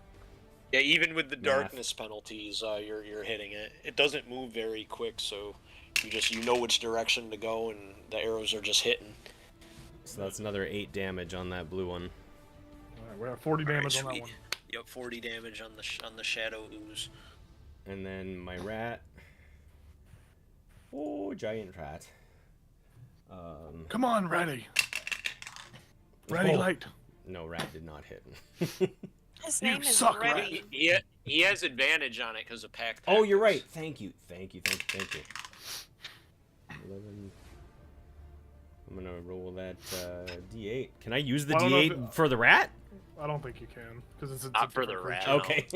Yeah, even with the Math. darkness penalties, you're hitting it. It doesn't move very quick, so you know which direction to go, and the arrows are just hitting. So that's another 8 damage on that blue one. Alright, we're at 40 damage on that sweet. one. Yep, 40 damage on the shadow ooze. And then my rat. Oh, giant rat. Come on, Ratty. Ratty Oh. light. No, rat did not hit. His You name is suck, Reddy. He has advantage on it because of pack. Oh, you're right. tactics. Thank you. 11. I'm gonna roll that D8. Can I use the I don't know if D8 for the rat? I don't think you can, because it's a Not for different the rat. creature. Okay.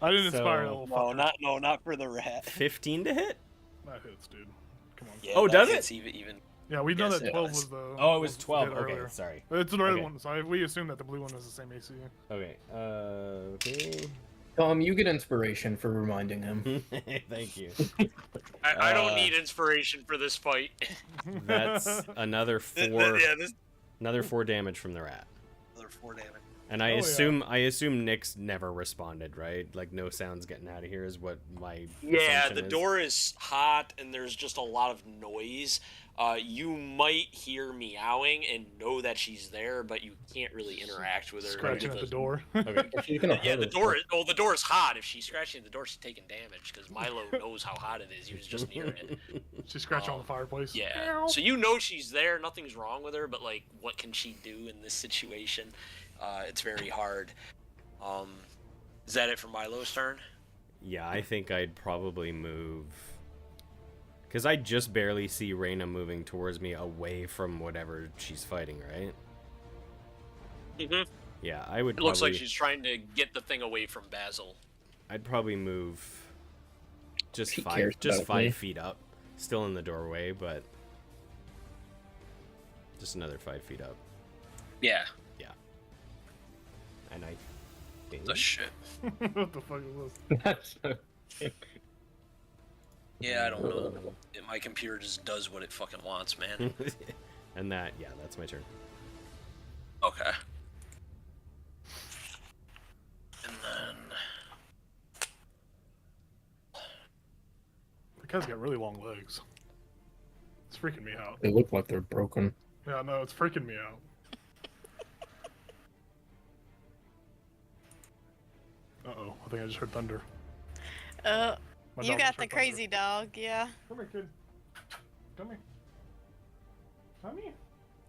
I didn't inspire that So- little fucker. not for the rat. 15 to hit? That hits, dude. Come on. Yeah, Oh, that does hits it? Even. Yeah, we know Yes, that it 12 does. was the... Oh, it was the 12. hit Okay, earlier. sorry. It's the red Okay. one, so we assume that the blue one is the same AC. Okay. Okay. Tom, you get inspiration for reminding him. Thank you. I don't need inspiration for this fight. That's another Yeah, 4. this Another 4 damage from the rat. another 4 damage. And I Oh, yeah. assume Nyx never responded, right? Like no sounds getting out of here is what my Yeah, assumption the is. door is hot and there's just a lot of noise. You might hear meowing and know that she's there, but you can't really interact with her. Scratching at the door. Okay. She's gonna Yeah, hurt the us. door. Oh, the door is hot. If she's scratching at the door, she's taking damage because Milo knows how hot it is. He was just near it. She's scratching on the fireplace. Yeah. So you know she's there. Nothing's wrong with her, but like, what can she do in this situation? It's very hard. Is that it for Milo's turn? Yeah, I think I'd probably move. Because I just barely see Reyna moving towards me away from whatever she's fighting, right? Mm-hmm. Yeah, I would It looks like probably- she's trying to get the thing away from Basil. I'd probably move just He 5 cares just about 5 me. feet up. Still in the doorway, but just another 5 feet up. Yeah. And I think The shit. What the fuck is this? Yeah, I don't know. My computer just does what it fucking wants, man. and that, yeah, that's my turn. Okay. And then The guy's got really long legs. It's freaking me out. They look like they're broken. Yeah, no, it's freaking me out. Uh-oh, I think I just heard thunder. My You dog got just the heard crazy dog, yeah. Thunder. Come here, kid. Come here. Come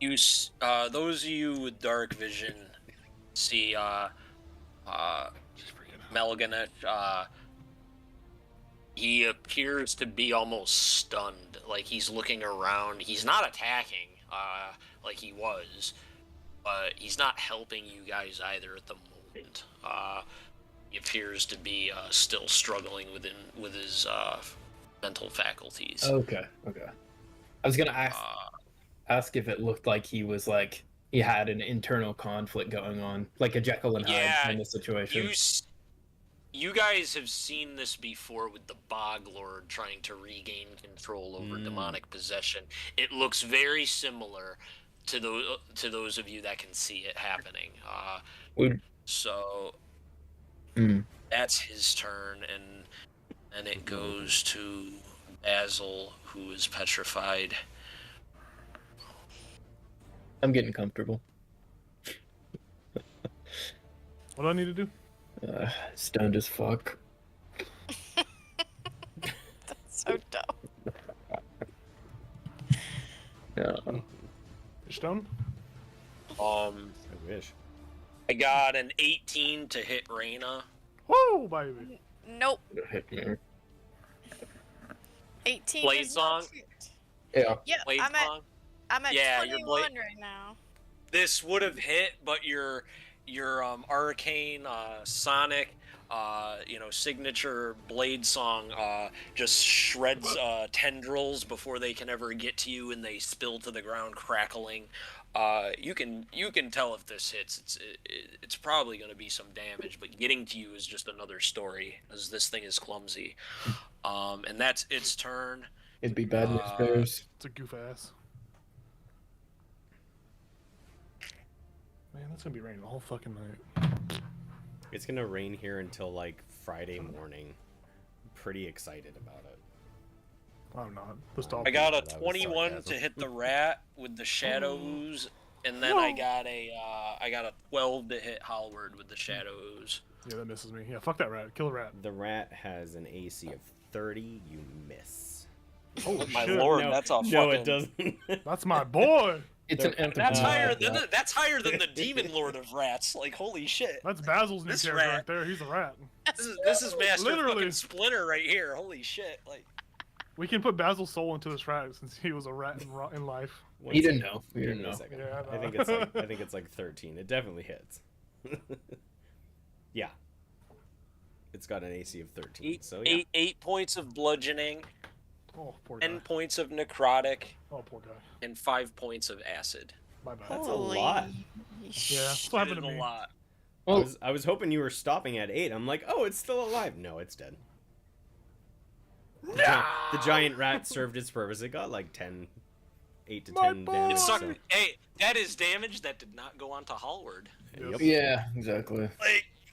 here. those of you with dark vision see She's freaking out. Melganet, he appears to be almost stunned, like he's looking around. He's not attacking, like he was, but he's not helping you guys either at the moment. He appears to be still struggling with his mental faculties. Okay. I was gonna ask if it looked like he was like he had an internal conflict going on, like a Jekyll and Hyde Yeah, kind of situation. You guys have seen this before with the Bog Lord trying to regain control over demonic possession. It looks very similar to those of you that can see it happening. So that's his turn, and it goes to Basil, who is petrified. I'm getting comfortable. What do I need to do? Stoned as fuck. So dumb. Yeah. You're stoned? I wish. I got an 18 to hit Reyna. Whoa, baby. Nope. Hit me. 18 Blade is not song? Yeah. Yeah, Blade I'm at song. I'm at Yeah, your 21 blade- right now. This would have hit, but your arcane sonic signature blade song just shreds tendrils before they can ever get to you, and they spill to the ground crackling. You can tell if this hits. It's probably going to be some damage, but getting to you is just another story, as this thing is clumsy. And that's its turn. It'd be bad news bears. It's a goof ass. Man, that's gonna be raining the whole fucking night. It's gonna rain here until like Friday morning. I'm pretty excited about it. I'm not. This dog. I got a That was 21 sarcasm. to hit the rat with the shadow ooze, and then I got a 12 to hit Hallward with the shadow ooze. Yeah, that misses me. Yeah, fuck that rat. Kill a rat. The rat has an AC of 30. You miss. Oh My shit. lord, no, that's a no, fucking... it doesn't. That's my boy. It's an That's empathy. that's higher than the demon lord of rats. Like, holy shit. That's Basil's new This character rat. right there. He's a rat. This is Master Literally. fucking Splinter right here. Holy shit. Like, We can put Basil's soul into this rat since he was a rat in life. He didn't know. We Give didn't me a know. second. Yeah, I I think know. it's like 13. It definitely hits. Yeah. It's got an AC of 13. So yeah. eight points of bludgeoning, Oh, poor guy. 10 points of necrotic, Oh, poor guy. and 5 points of acid. My bad. That's a lot. Yeah, that's what That happened is to a me. lot. Well, I was hoping you were stopping at 8. I'm like, oh, it's still alive. No, it's dead. The giant rat served its purpose. It got like 8 to 10 damage. It sucked. so- Hey, that is damage that did not go onto Hallward. Yep. yeah, exactly.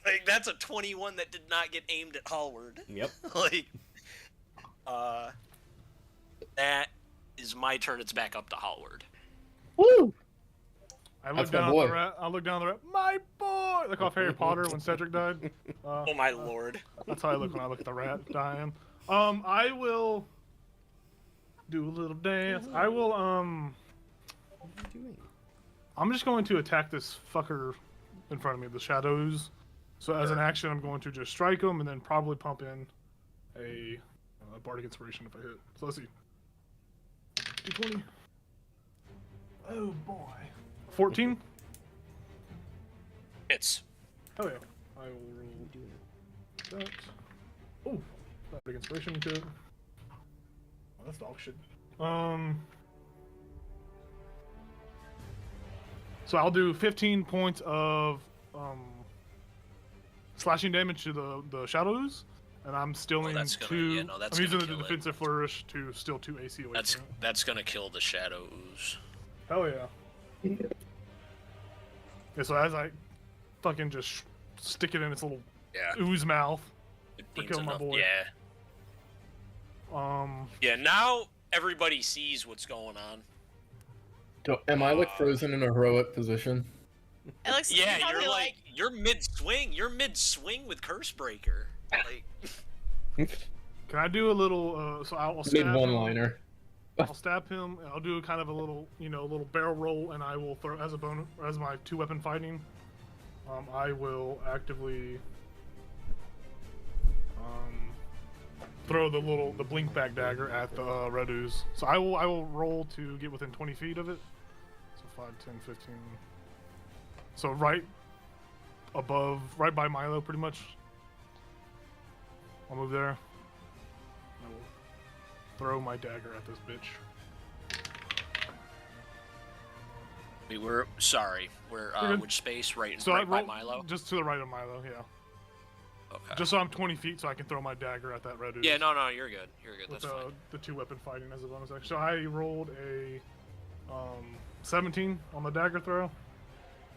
Like that's a 21 that did not get aimed at Hallward. Yep. Like, that is my turn. It's back up to Hallward. Woo! I That's looked my down at boy. the rat. I looked down at the rat. My boy! Like off Harry Potter when Cedric died. Oh my lord. That's how I look when I look at the rat dying. I will do a little dance. I will, What are you doing? I'm just going to attack this fucker in front of me, the shadows. So as an action, I'm going to just strike him and then probably pump in a bardic inspiration if I hit. So let's see. D20. Oh boy. 14. It's Oh yeah. I will roll that. Oh, bardic inspiration to it. Oh, that's dog shit. So I'll do 15 points of slashing damage to the shadows, and I'm stealing that's gonna- 2. yeah, no, that's I'm using gonna the kill it. defensive flourish to steal 2 AC away from it. that's gonna kill the shadow ooze. Hell yeah. Yeah, so as I fucking just stick it in its little Yeah. ooze mouth. It For means killing my enough. boy. Yeah. Yeah. Now everybody sees what's going on. Am I like frozen in a heroic position? It looks Yeah, probably you're like you're mid swing. You're mid swing with Cursebreaker. Like, Can I do a little? So I'll Mid stab one him. liner. I'll stab him, and I'll do kind of a little, a little barrel roll, and I will throw as a bonus, as my 2-weapon fighting. I will actively throw the blink back dagger at the red ooze. So I will roll to get within 20 feet of it. So 5, 10, 15. So right by Milo, pretty much. I'll move there. I will throw my dagger at this bitch. we were sorry. We're You're good. which space? Right, So I right by roll Milo. just to the right of Milo, yeah. Okay. Just so I'm 20 feet, so I can throw my dagger at that red ooze. Yeah, no, you're good. You're good. With That's fine. the 2-weapon fighting as a bonus action. So I rolled a 17 on the dagger throw.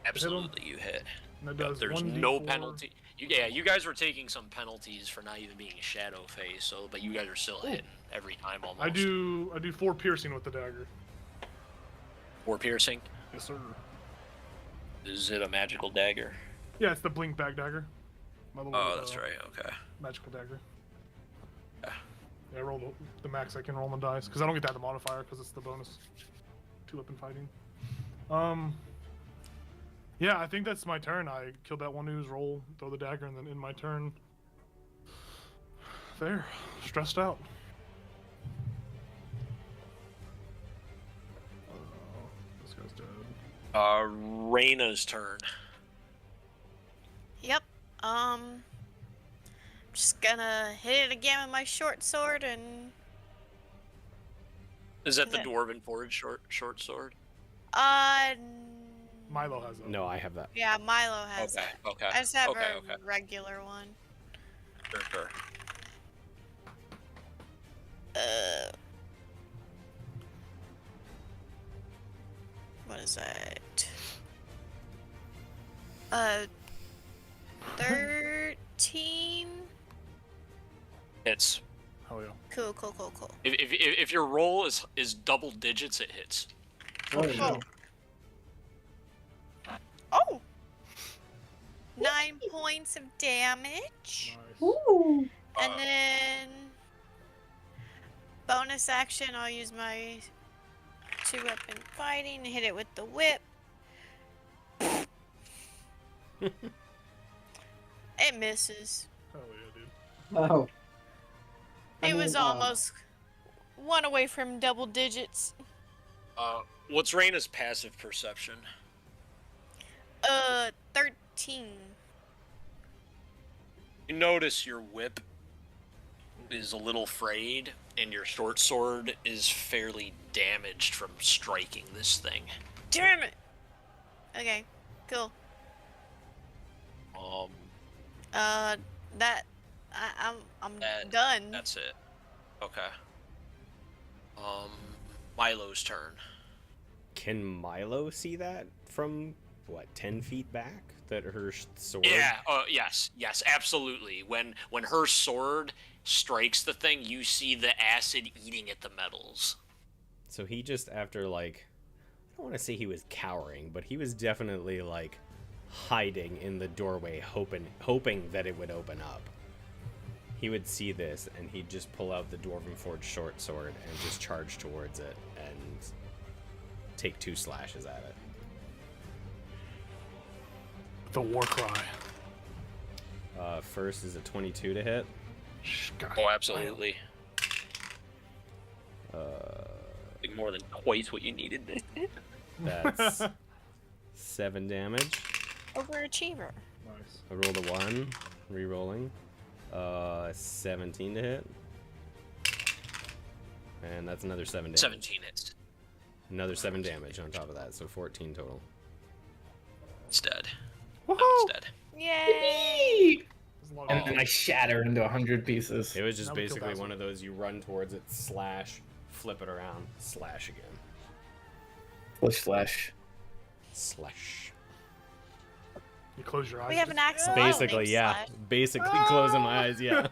Absolutely, you hit. And that Yeah, does there's 1d4. no penalty. You guys were taking some penalties for not even being a shadow phase, so but you guys are still hitting every time almost. I do 4 piercing with the dagger. 4 piercing. Yes, sir. Is it a magical dagger? Yeah, it's the blink back dagger. My little, Oh, that's right. Okay. Magical dagger. Yeah. Yeah, I roll the max I can roll on the dice because I don't get that the modifier because it's the bonus 2-weapon fighting. Yeah, I think that's my turn. I killed that one ooze, roll, throw the dagger, and then in my turn. There, stressed out. This guy's dead. Reyna's turn. Just gonna hit it again with my short sword and. Is that the Is it- Dwarven Forge short sword? Milo has that. No, I have that. Yeah, Milo has Okay, it. okay. I just have okay, a okay. regular one. Sure. What is that? 13. Hits. Hell yeah. Cool. If your roll is double digits, it hits. Oh, no. Oh! 9 points of damage. Nice. And then bonus action, I'll use my 2-weapon fighting and hit it with the whip. It misses. Hell yeah, dude. Oh. It was almost one away from double digits. What's Raina's passive perception? 13. You notice your whip is a little frayed, and your short sword is fairly damaged from striking this thing. Damn it! Okay, cool. I'm done. That's it. Okay. Milo's turn. Can Milo see that from, what, 10 feet back? That her sword... Yeah, yes, absolutely. When her sword strikes the thing, you see the acid eating at the metals. So he just, after, like... I don't want to say he was cowering, but he was definitely, like, hiding in the doorway, hoping that it would open up. He would see this, and he'd just pull out the Dwarven Forge short sword and just charge towards it and take 2 slashes at it. The war cry. First is a 22 to hit. God. Oh, absolutely. Like more than twice what you needed. That's 7 damage. Overachiever. Nice. I rolled a 1, re-rolling. 17 to hit. And that's another 7 damage. 17 hits. Another 7 damage on top of that, so 14 total. It's dead. Woohoo! It's dead. Yay! There's a lot And of- then I shatter into 100 pieces. It was just Now we kill basically Basil. one of those, you run towards it, slash, flip it around, slash again. Slash. Slash. You close your eyes. We have an axolotl Basically, named yeah. Slash. Basically closing my eyes, yeah.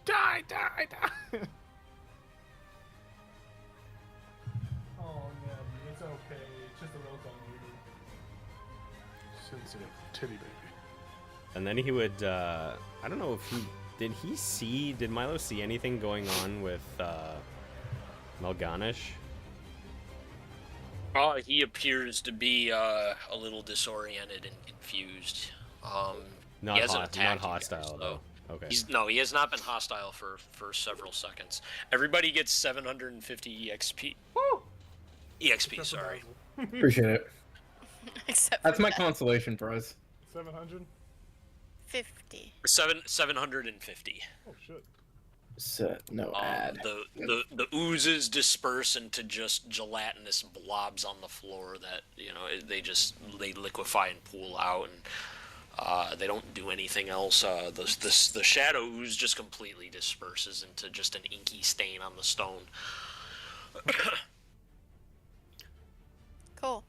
Die! Oh yeah, it's okay. It's just a little tongue. Sensitive titty baby. And then he would, I don't know if he, did Milo see anything going on with, Malganish? He appears to be a little disoriented and confused. Not, he hasn't not attacked you hostile, guys, though. Okay. He has not been hostile for several seconds. Everybody gets 750 EXP. Woo! EXP, Except for sorry. Basil. Appreciate it. Except That's for my that. consolation prize. 700. 50. 750. Oh shit. Set no ad. The oozes disperse into just gelatinous blobs on the floor that they liquefy and pool out, and they don't do anything else. The shadow ooze just completely disperses into just an inky stain on the stone. Cool.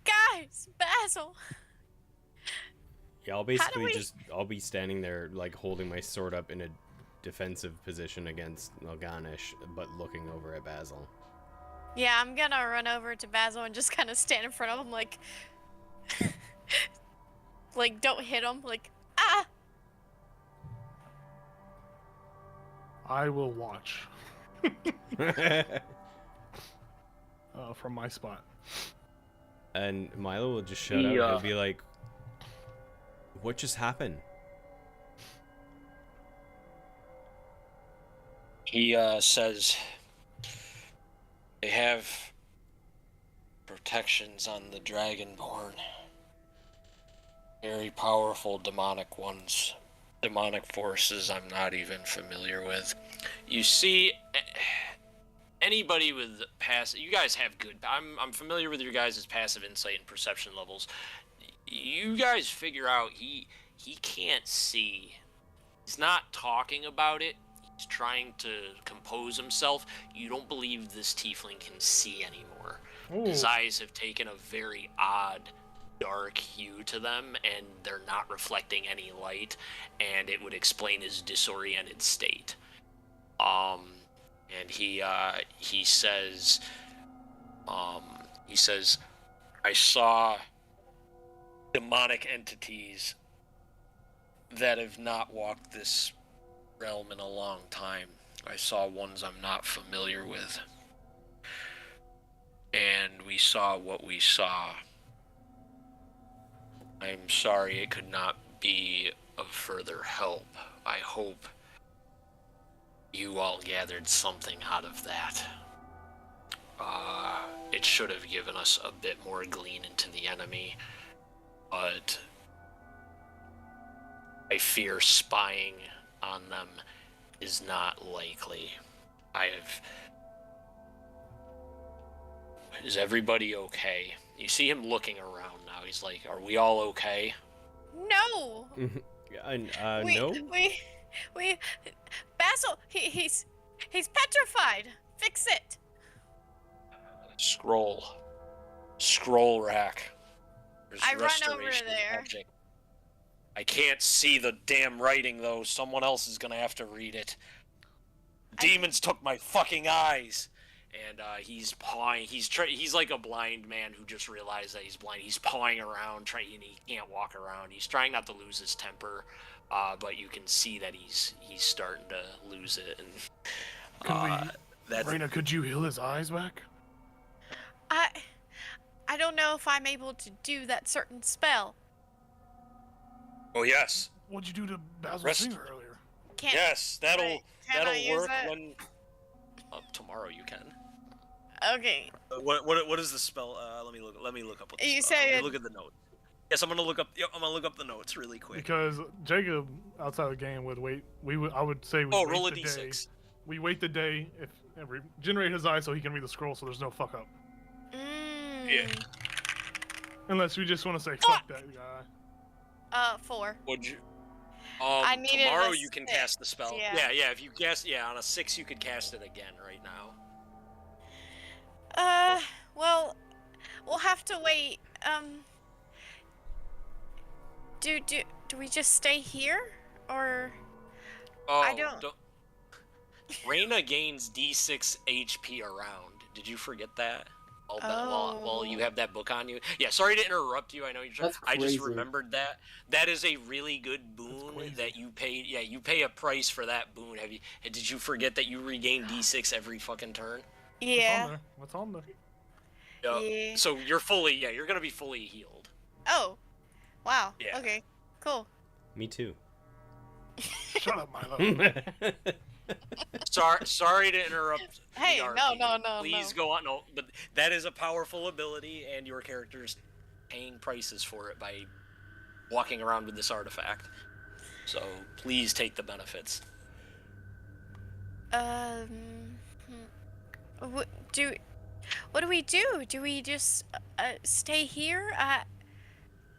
Guys, Basil. Yeah, I'll do basically we- I'll be standing there, like, holding my sword up in a defensive position against Malganish, but looking over at Basil. Yeah, I'm gonna run over to Basil and just kind of stand in front of him, like, like don't hit him, like ah. I will watch. From my spot. And Milo will just shut up. He'll be like, "What just happened?" He says they have protections on the Dragonborn. Very powerful demonic ones. Demonic forces I'm not even familiar with. You see, anybody with passive... You guys have good... I'm familiar with your guys' passive insight and perception levels. You guys figure out he can't see. He's not talking about it. He's trying to compose himself. You don't believe this tiefling can see anymore. Ooh. His eyes have taken a very odd, dark hue to them, and they're not reflecting any light, and it would explain his disoriented state. And he says, I saw demonic entities that have not walked this realm in a long time. I saw ones I'm not familiar with. And we saw what we saw. I'm sorry it could not be of further help. I hope you all gathered something out of that. It should have given us a bit more glean into the enemy, but I fear spying on them is not likely. Is everybody okay? You see him looking around now. He's like, are we all okay? No. No. We Basil, he's petrified. Fix it. Scroll rack. There's I run over restoration there. magic. I can't see the damn writing though. Someone else is gonna have to read it. Demons took my fucking eyes. And he's pawing. He's like a blind man who just realized that he's blind. He's pawing around, and he can't walk around. He's trying not to lose his temper, but you can see that he's starting to lose it. And Raina, could you heal his eyes back? I don't know if I'm able to do that certain spell. Oh yes. What'd you do to Basil's finger earlier? Can't. Yes, that'll use work it? when. Tomorrow you can. Okay. What is the spell? Let me look up what the You spell. say Let me it- look at the note. Yes, I'm gonna look up. Yep, I'm gonna look up the notes really quick. Because Jacob, outside the game, would wait. I would say we Roll a wait the day. d6. We wait the day and regenerate his eyes so he can read the scroll, so there's no fuck up. Yeah. Unless we just want to say fuck that guy. 4. Would you? I needed a Tomorrow you can 6, cast the spell. yeah. Yeah. If you cast, on a 6 you could cast it again right now. Well, we'll have to wait. Do we just stay here, or? Oh, I don't- Raina gains D6 HP around. Did you forget that? While you have that book on you. Yeah, sorry to interrupt you. I know you're. That's I just crazy. remembered that. That is a really good boon that you pay. Yeah, you pay a price for that boon. Did you forget that you regain D6 every fucking turn? Yeah. What's on there? Yeah. So you're you're gonna be fully healed. Oh. Wow. Yeah. Okay. Cool. Me too. Shut up, Milo. Sorry to interrupt. Hey, the no, RP. no, Please go on. No, but that is a powerful ability, and your character's paying prices for it by walking around with this artifact. So please take the benefits. What do we do? Do we just stay here?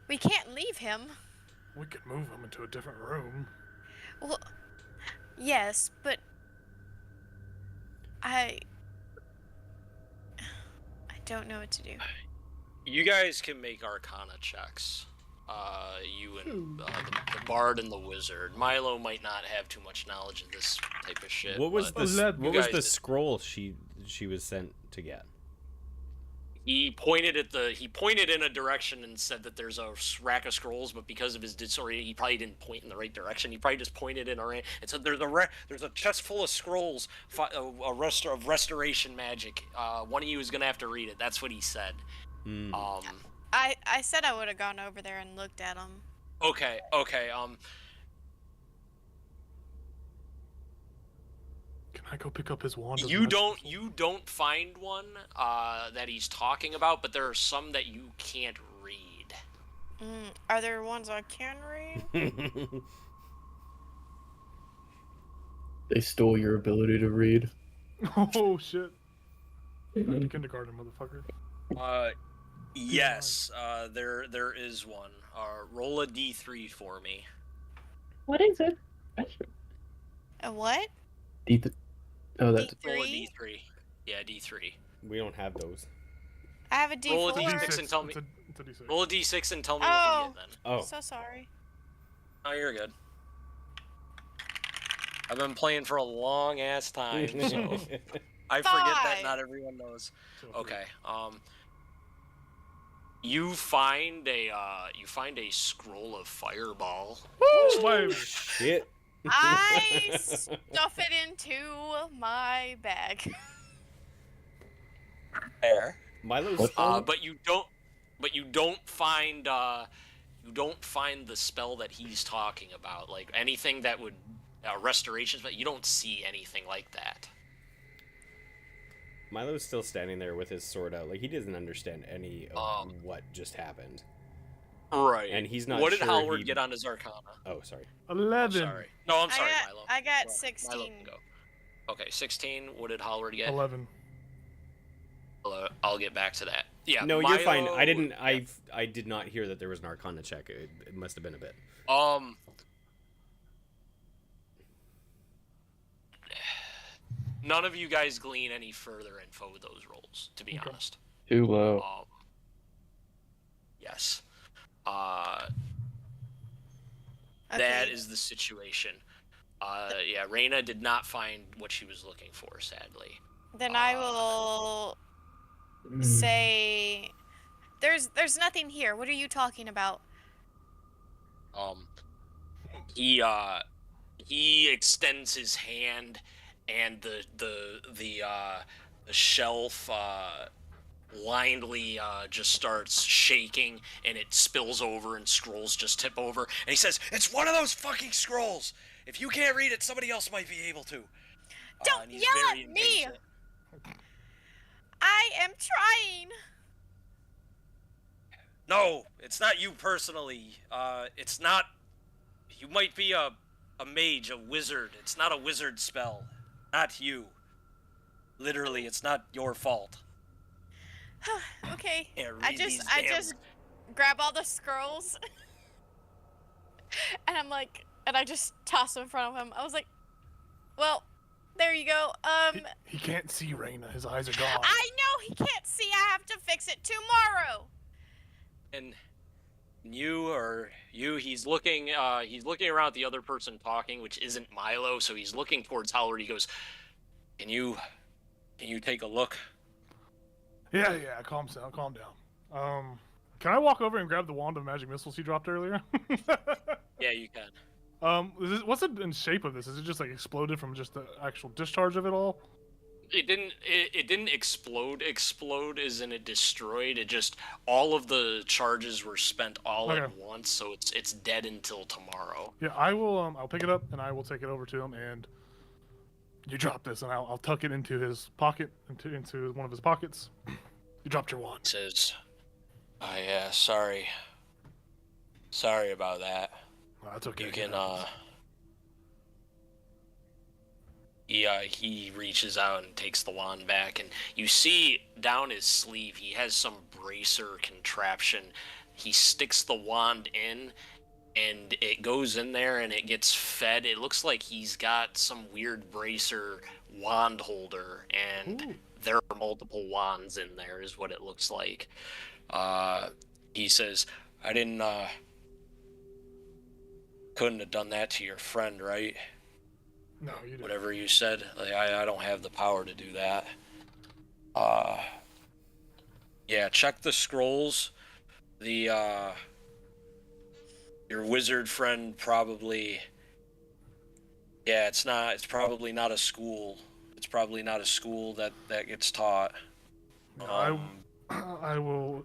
We can't leave him. We could move him into a different room. Well, yes, but I don't know what to do. You guys can make Arcana checks. You and the Bard and the Wizard. Milo might not have too much knowledge in this type of shit. What was but the guys did. scroll she was sent to get? He pointed in a direction and said that there's a rack of scrolls, but because of his disorient, he probably didn't point in the right direction. He probably just pointed in a and said there's a chest full of scrolls, of restoration magic. One of you is gonna have to read it. That's what he said. I said I would have gone over there and looked at them. Okay. Can I go pick up his wand? You don't find one that he's talking about, but there are some that you can't read. Are there ones I can read? They stole your ability to read. Oh shit. Kindergarten, motherfucker. Yes. There is one. Roll a d3 for me. What is it? A what? Oh, that's Roll a D3? d3. Yeah, d3. We don't have those. I have a D4. Roll a D6 and tell me. It's a D6. Roll a d6 and tell me what Oh. you get then. Oh. So sorry. Oh, you're good. I've been playing for a long ass time, so I forget that 5. not everyone knows. So Okay. You find a scroll of fireball. Woo! Shit. I stuff it into my bag. There. Milo's What? But you don't find the spell that he's talking about, like anything that would restorations, but you don't see anything like that. Milo's still standing there with his sword out, like he doesn't understand any of what just happened. Right. And he's not What did sure Howard he- get on his Arcana? Oh, sorry. 11. Sorry. No, I'm sorry, Milo. I got Milo 16. can go. Okay, 16. What did Howard get? 11. I'll get back to that. Yeah. No, you're fine. Milo- I didn't. yeah. I did not hear that there was an Arcana check. It must have been a bit. None of you guys glean any further info with those rolls, to be honest. Too low. Yes. Okay. That is the situation. Yeah, Reyna did not find what she was looking for, sadly. Then I will say, there's nothing here. What are you talking about? He extends his hand, and the shelf blindly just starts shaking, and it spills over, and scrolls just tip over. And he says, "It's one of those fucking scrolls. If you can't read it, somebody else might be able to." Don't and he's yell very at me! impatient. I am trying. No, it's not you personally. It's not. You might be a mage, a wizard. It's not a wizard spell. Not you. Literally, it's not your fault. Okay. Can't I read these just grab all the scrolls and I just toss them in front of him. I was like, well, there you go. He can't see Reyna. His eyes are gone. I know he can't see. I have to fix it tomorrow. And he's looking around at the other person talking, which isn't Milo, so he's looking towards Howard. He goes, Can you take a look? Yeah, calm down. Can I walk over and grab the wand of magic missiles he dropped earlier? Yeah, you can. What's it in shape of this? Is it just like exploded from just the actual discharge of it all? It didn't explode. Explode as in it destroyed. It just, all of the charges were spent all at once, so it's dead until tomorrow. Yeah, I will. I'll pick it up and I will take it over to him. And you drop this, and I'll tuck it into his pocket, into one of his pockets. You dropped your wand. He says, "Oh yeah, sorry about that. Oh, that's okay. You can he reaches out and takes the wand back, and you see down his sleeve he has some bracer contraption. He sticks the wand in, and it goes in there and it gets fed. It looks like he's got some weird bracer wand holder, and Ooh. there are multiple wands in there is what it looks like. He says, I didn't couldn't have done that to your friend, right? No, you didn't. Whatever you said, like, I don't have the power to do that. Yeah, check the scrolls. Your wizard friend probably, yeah, it's probably not a school. It's probably not a school that gets taught. I will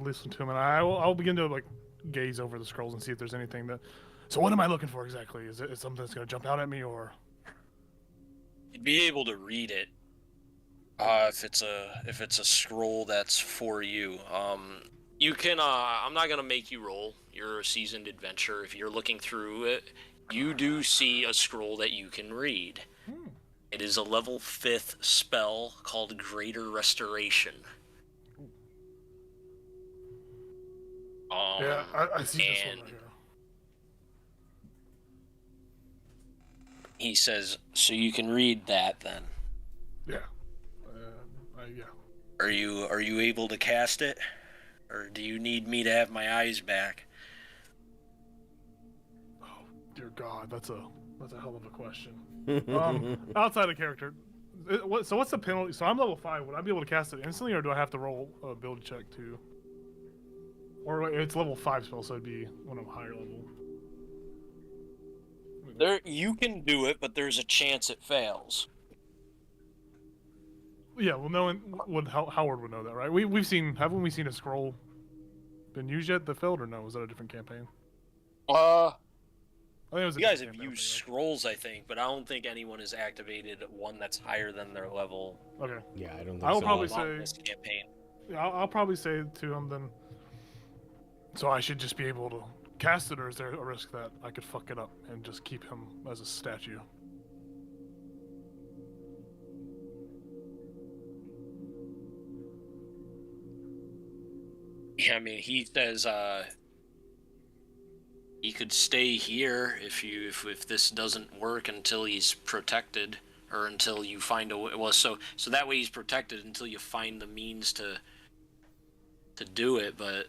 listen to him, and I'll begin to like gaze over the scrolls and see if there's anything that. So what am I looking for exactly? Is it something that's gonna jump out at me, or? You'd be able to read it if it's a scroll that's for you. You can, I'm not gonna make you roll. You're a seasoned adventurer. If you're looking through it, you do see a scroll that you can read. It is a level 5th spell called Greater Restoration. Yeah, I see this one right here. He says, so you can read that then. Yeah. Yeah. Are you able to cast it? Or do you need me to have my eyes back? Oh, dear God, that's a hell of a question. Outside of character, so what's the penalty? So I'm level 5. Would I be able to cast it instantly, or do I have to roll a ability check too? Or it's level 5 spell, so it'd be when I'm higher level. There, you can do it, but there's a chance it fails. Yeah, well, Howard would know that, right? Haven't we seen a scroll been used yet that failed, or no? Was that a different campaign? I think it was. You guys have used scrolls, I think, but I don't think anyone has activated one that's higher than their level. Okay. Yeah, I don't think I'll so. probably on say. this campaign. Yeah, I'll probably say to him then. So I should just be able to cast it, or is there a risk that I could fuck it up and just keep him as a statue? Yeah, I mean, he says he could stay here if this doesn't work until he's protected, or until you find a way. Well, so that way he's protected until you find the means to do it. But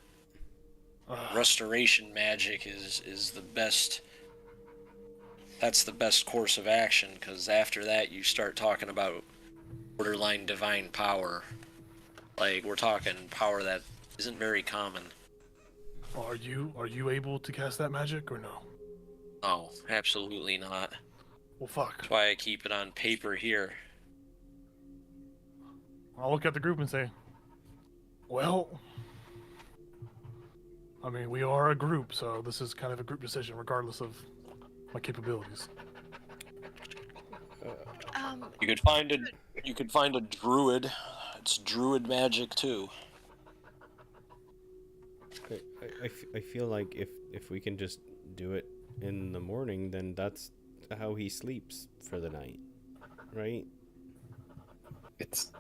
restoration magic is the best. That's the best course of action, because after that you start talking about borderline divine power. Like, we're talking power that isn't very common. Are you able to cast that magic, or no? No, absolutely not. Well, fuck. That's why I keep it on paper here. I'll look at the group and say, well, I mean, we are a group, so this is kind of a group decision, regardless of my capabilities. You could find a druid. It's druid magic too. I feel like if we can just do it in the morning, then that's how he sleeps for the night, right? It's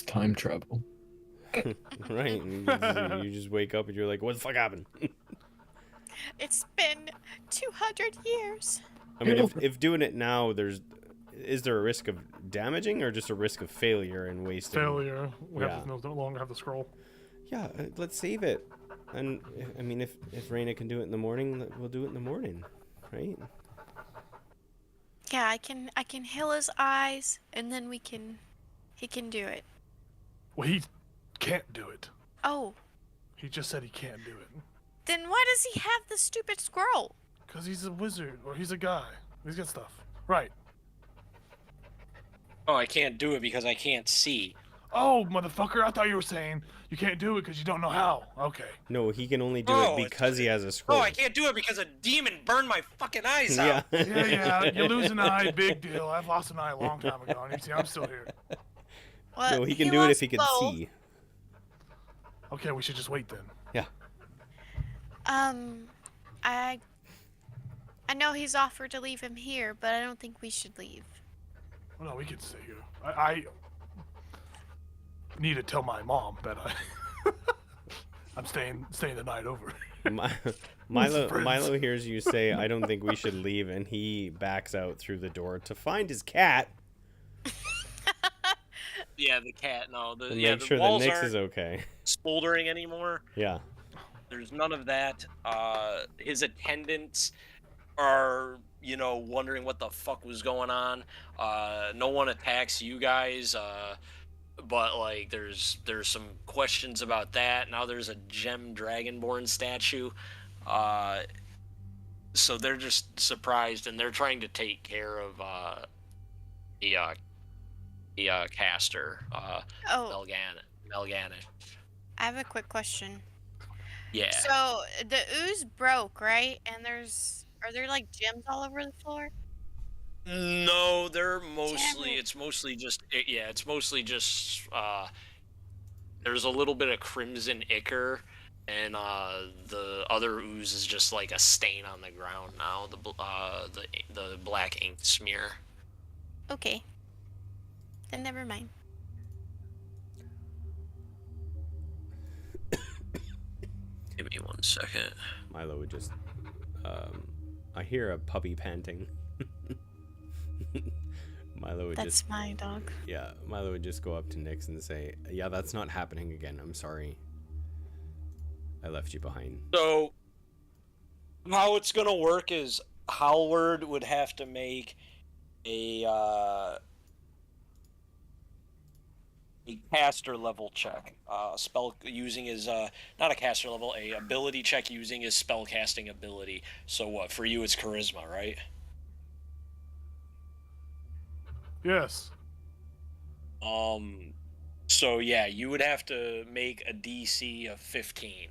time travel. Right. You just wake up and you're like, what the fuck happened? It's been 200 years. I mean, if doing it now, is there a risk of damaging, or just a risk of failure and wasting? Failure. We have to no longer have the scroll. Yeah, let's save it. And I mean, if Raina can do it in the morning, we'll do it in the morning, right? Yeah, I can heal his eyes, and then he can do it. Well, he can't do it. Oh. He just said he can't do it. Then why does he have the stupid scroll? Because he's a wizard, or he's a guy. He's got stuff. Right. Oh, I can't do it because I can't see. Oh, motherfucker, I thought you were saying you can't do it because you don't know how. Okay. No, he can only do it because he has a scroll. Oh, I can't do it because a demon burned my fucking eyes out. Yeah, you lose an eye, big deal. I've lost an eye a long time ago, and you see, I'm still here. Well, no, he can do it if he can see. Okay, we should just wait then. Yeah. I know he's offered to leave him here, but I don't think we should leave. Well, no, we can stay here. I need to tell my mom that I'm staying the night over. Milo hears you say, I don't think we should leave, and he backs out through the door to find his cat. Yeah, the cat. No, and make sure that walls Nyx aren't is okay. smoldering anymore. Yeah. There's none of that. His attendants are, wondering what the fuck was going on. No one attacks you guys. But like, there's some questions about that. Now there's a gem dragonborn statue. So they're just surprised, and they're trying to take care of the caster. Melganish. I have a quick question. Yeah. So the ooze broke, right? And are there like gems all over the floor? No, they're mostly. It's mostly just. It's mostly just there's a little bit of crimson ichor, and the other ooze is just like a stain on the ground now. The black ink smear. Okay. Then never mind. Give me 1 second. Milo would just, I hear a puppy panting. Milo would That's just, my dog. yeah, Milo would just go up to Nyx and say, yeah, that's not happening again. I'm sorry. I left you behind. So, how it's gonna work is Howard would have to make a caster level check. Spell using his not a caster level, a ability check using his spell casting ability. So what for you? It's charisma, right? Yes. So yeah, you would have to make a DC of 15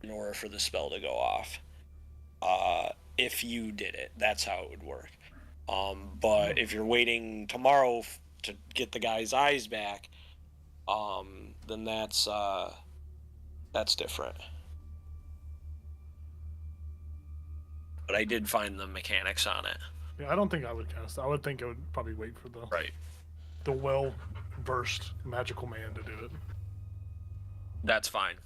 in order for the spell to go off. If you did it, that's how it would work. But if you're waiting tomorrow to get the guy's eyes back, then that's different. But I did find the mechanics on it. Yeah, I don't think I would cast. I would think I would probably wait for Right. the well-versed magical man to do it. That's fine.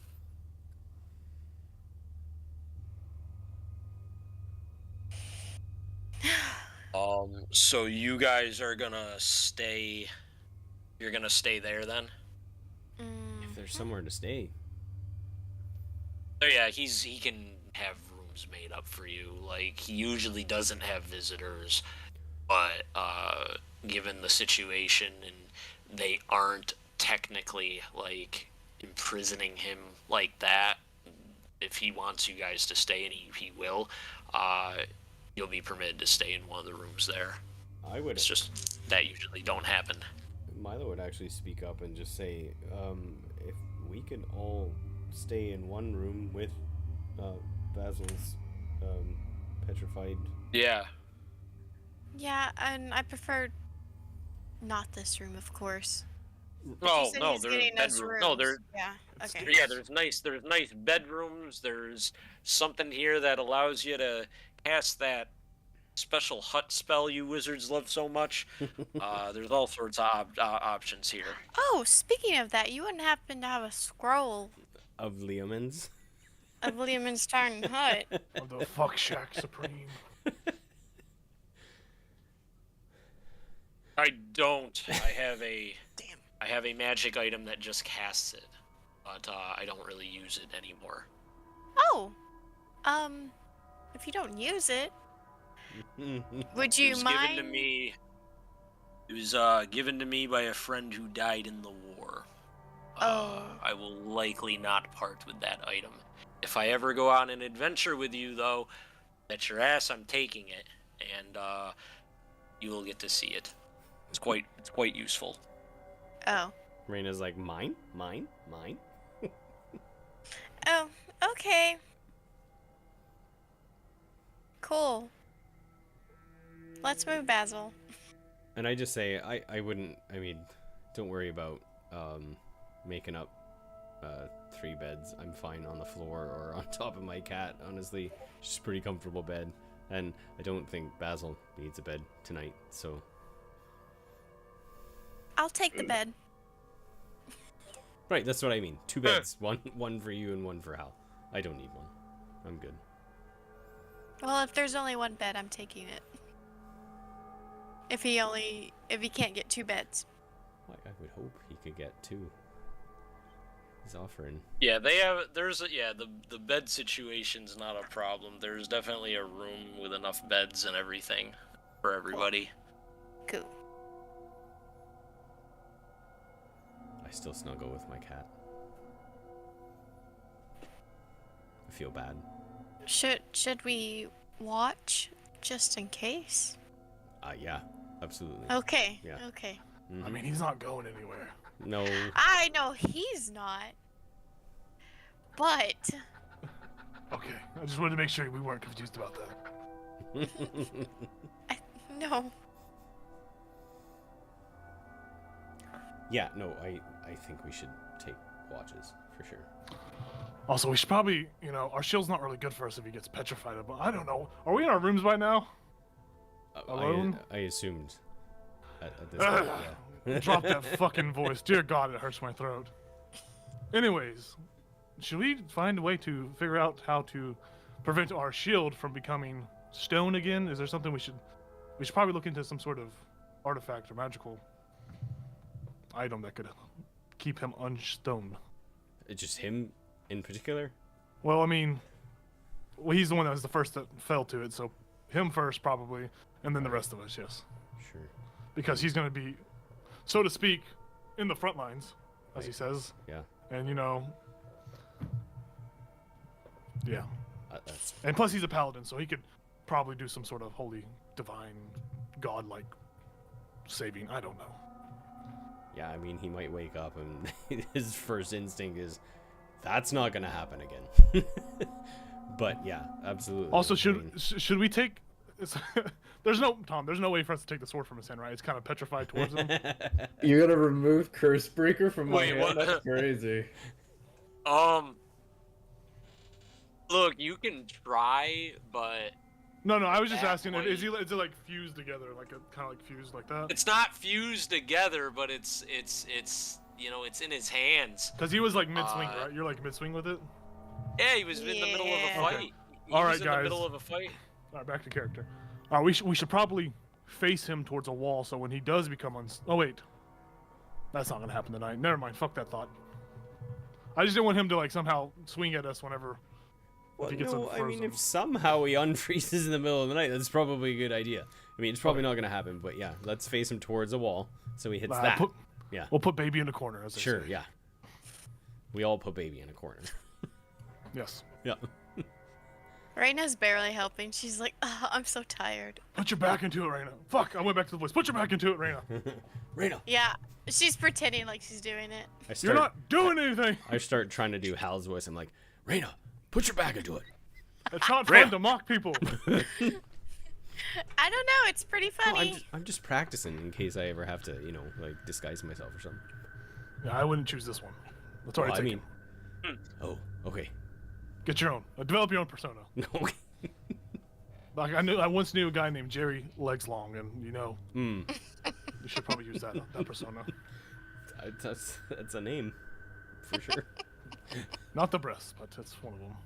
So you guys are gonna stay. You're gonna stay there then? If there's somewhere to stay. So yeah, he can have rooms made up for you. Like, he usually doesn't have visitors, but given the situation, and they aren't technically like imprisoning him like that, if he wants you guys to stay, and he will, you'll be permitted to stay in one of the rooms there. I would. It's just that usually don't happen. Milo would actually speak up and just say, if we could all stay in one room with Basil's petrified. Yeah. Yeah, and I prefer not this room, of course. Oh You said no, he's there's getting us bedroom. No, rooms. there. Yeah. Okay. Yeah, there's nice bedrooms. There's something here that allows you to cast that special hut spell you wizards love so much. There's all sorts of options here. Oh, speaking of that, you wouldn't happen to have a scroll Of Leomans. of William's Tarn Hut? Of the fuck shack supreme. I don't. I have a magic item that just casts it, but I don't really use it anymore. Oh, if you don't use it, would It you was mind? given to me. It was given to me by a friend who died in the war. Oh. I will likely not part with that item. If I ever go on an adventure with you, though, bet your ass I'm taking it, and you will get to see it. It's quite useful. Oh. Raina's like, mine? Oh. Okay. Cool. Let's move Basil. And I just say, I wouldn't, I mean, don't worry about making up 3 beds. I'm fine on the floor or on top of my cat, honestly. She's a pretty comfortable bed. And I don't think Basil needs a bed tonight, so... I'll take the bed. Right, that's what I mean. 2 beds. One for you and one for Hal. I don't need one. I'm good. Well, if there's only one bed, I'm taking it. If he can't get 2 beds. I would hope he could get 2. He's offering. Yeah, the bed situation's not a problem. There's definitely a room with enough beds and everything for everybody. Cool. I still snuggle with my cat. I feel bad. Should we watch just in case? Yeah, absolutely. Okay. Yeah. Okay. Mhm. I mean, he's not going anywhere. No. I know he's not. But Okay, I just wanted to make sure we weren't confused about that. no. Yeah, no, I think we should take watches for sure. Also, we should probably, our shield's not really good for us if he gets petrified. But I don't know. Are we in our rooms by now? Alone? I assumed at this point, yeah. Drop that fucking voice. Dear God, it hurts my throat. Anyways, should we find a way to figure out how to prevent our shield from becoming stone again? Is there something we should probably look into, some sort of artifact or magical item that could keep him unstoned? It's just him in particular? Well, I mean, he's the one that was the first that fell to it, so him first probably, and then the rest of us, yes. Sure. Because he's going to be, so to speak, in the front lines, as he says. Yeah. And, yeah. That's... And plus he's a paladin, so he could probably do some sort of holy, divine, godlike saving. I don't know. Yeah, I mean, he might wake up and his first instinct is, that's not going to happen again. But yeah, absolutely. Also, should we take... there's no way for us to take the sword from his hand, right? It's kind of petrified towards him. You're gonna remove Curse Breaker from my Wait, hand? what? That's crazy. Look, you can try, but No, I was just That asking, point- is it like fused together, like kind of like fused like that? it's not fused together. But it's it's in his hands. Because he was like mid-swing, Uh, right? You're like mid-swing with it? Yeah, he was in the middle of a Yeah. fight. Okay. He All was right, in guys. the middle of a fight. Alright, back to character. Alright, we should probably face him towards a wall, so when he does become oh wait. That's not gonna happen tonight. Never mind, fuck that thought. I just didn't want him to like somehow swing at us whenever if he gets no, I mean, unfrozen. if somehow he unfreezes in the middle of the night, that's probably a good idea. I mean, it's probably not going to happen, but yeah, let's face him towards a wall so he hits that. Yeah. We'll put baby in the corner, as they Sure, say. yeah. We all put baby in a corner. Yes. Yeah. Raina's barely helping. She's like, oh, I'm so tired. Put your back into it, Raina. Fuck, I went back to the voice. Put your back into it, Raina. Raina. Yeah, she's pretending like she's doing it. You're not doing anything. I start trying to do Hal's voice. I'm like, Raina, put your back into it. It's not fun to mock people. I don't know. It's pretty No, funny. I'm just practicing in case I ever have to, like disguise myself or something. Yeah, I wouldn't choose this one. That's Well, already I taken. mean, oh, okay. Get your own. Develop your own persona. Okay. Like I once knew a guy named Jerry Legs Long, and Mm. you should probably use that persona. That's a name, for sure. Not the breasts, but that's one of them.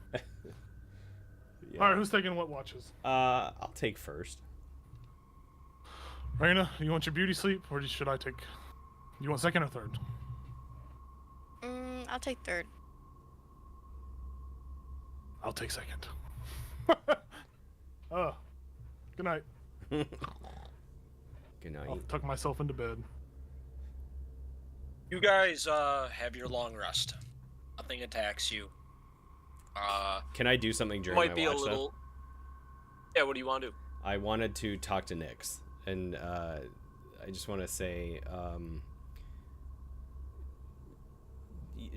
Yeah. All right, who's taking what watches? I'll take first. Raina, you want your beauty sleep, or should I take? You want second or third? I'll take third. I'll take second. Good night. Good night. I'll tuck myself into bed. You guys have your long rest. Nothing attacks you. Can I do something during Might my be a watch, though? little. Yeah, what do you want to do? I wanted to talk to Nyx, and I just want to say,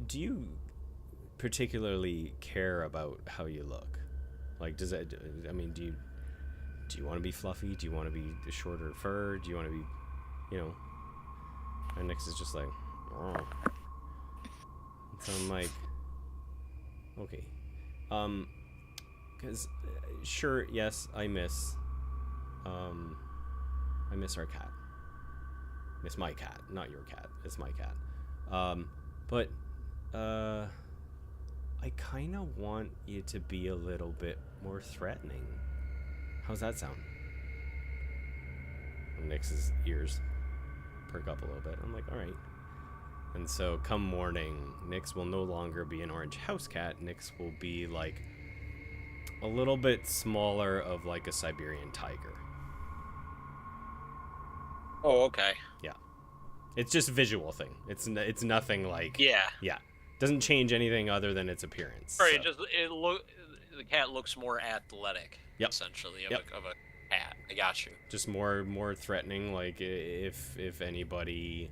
do you particularly care about how you look? Like, does that? I mean, do you want to be fluffy? Do you want to be shorter fur? Do you want to be, And Nyx is just like, oh. So I'm like, okay, because sure, yes, I miss our cat. Miss my cat, not your cat. It's my cat. But I kind of want you to be a little bit more threatening. How's that sound? Nyx's ears perk up a little bit. I'm like, all right. And so come morning, Nyx will no longer be an orange house cat. Nyx will be like a little bit smaller of like a Siberian tiger. Oh, okay. Yeah. It's just a visual thing. It's nothing like... Yeah. Yeah. Doesn't change anything other than its appearance. Right. so. The cat looks more athletic. Yep. Essentially, of, Yep. of a cat. I got you. Just more threatening. Like if anybody...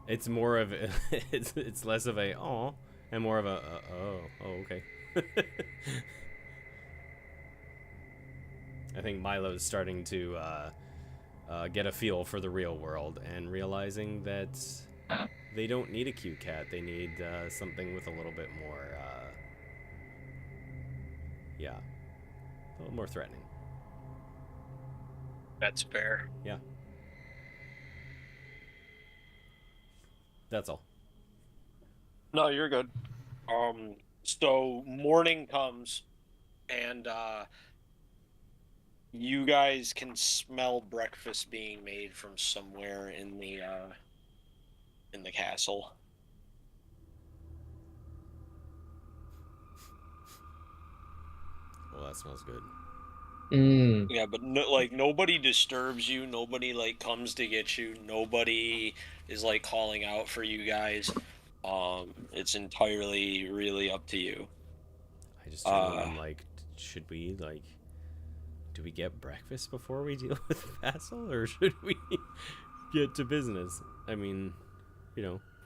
It's more of it's less of a oh and more of a oh okay. I think Milo's starting to get a feel for the real world, and realizing that they don't need a cute cat. They need something with a little bit more, a little more threatening. That's fair. Yeah. That's all. No, you're good. So morning comes, and you guys can smell breakfast being made from somewhere in the castle. Well, that smells good. Yeah, but nobody disturbs you. Nobody comes to get you. Nobody is calling out for you guys. It's entirely really up to you. I just told him, I'm like, should we do we get breakfast before we deal with Vassal, or should we get to business? I mean,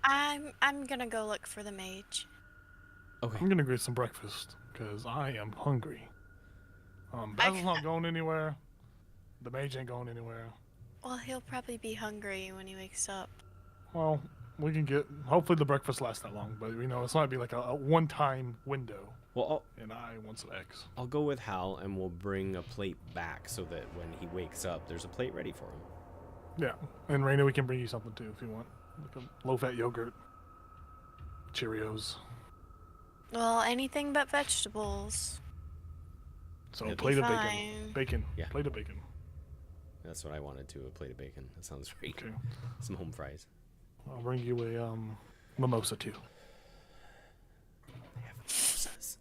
I'm gonna go look for the mage. Okay. I'm gonna get some breakfast because I am hungry. Basil's not going anywhere. The mage ain't going anywhere. Well, he'll probably be hungry when he wakes up. Well, we can get. Hopefully, the breakfast lasts that long, but it's not be like a one-time window. Well, and I want some eggs. I'll go with Hal, and we'll bring a plate back so that when he wakes up, there's a plate ready for him. Yeah, and Raina, we can bring you something too if you want, like a low-fat yogurt, Cheerios. Well, anything but vegetables. So Yeah, a plate of bacon. fine. Bacon. Yeah. Plate of bacon. That's what I wanted too, a plate of bacon. That sounds great. Okay. Some home fries. I'll bring you a mimosa too. They have mimosas.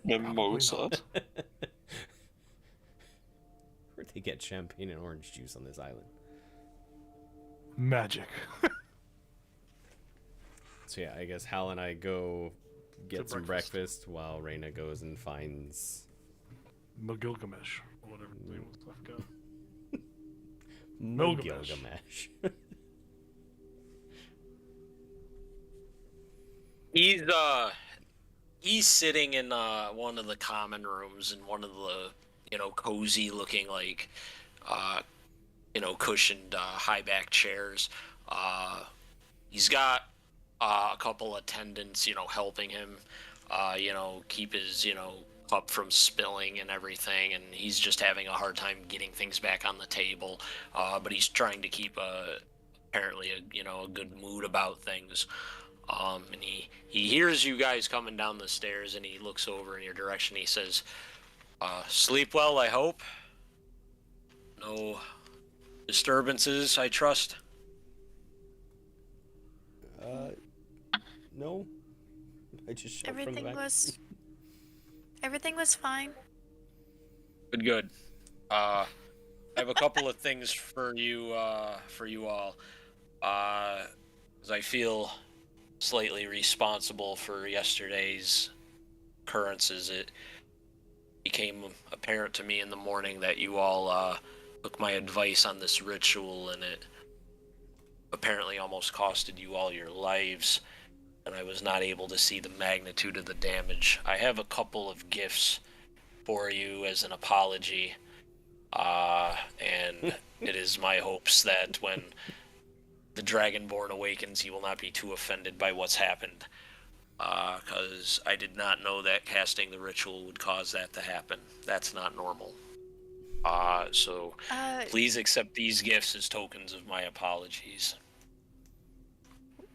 Mimosa. Where'd they get champagne and orange juice on this island? Magic. So yeah, I guess Hal and I go get To some breakfast. breakfast while Raina goes and finds Gilgamesh. Or whatever his name was. I forgot. Gilgamesh. He's sitting in one of the common rooms in one of the cozy looking cushioned high back chairs. He's got a couple attendants helping him keep his cup from spilling and everything, and he's just having a hard time getting things back on the table, but he's trying to keep apparently a good mood about things. And he hears you guys coming down the stairs, and he looks over in your direction. He says, sleep well, I hope. No disturbances, I trust. No. I just shot from the back. Everything was fine. Good. I have a couple of things for you all. As I feel slightly responsible for yesterday's occurrences, it became apparent to me in the morning that you all took my advice on this ritual, and it apparently almost costed you all your lives, and I was not able to see the magnitude of the damage. I have a couple of gifts for you as an apology, and it is my hopes that when the Dragonborn awakens, he will not be too offended by what's happened, because I did not know that casting the ritual would cause that to happen. That's not normal. So please accept these gifts as tokens of my apologies.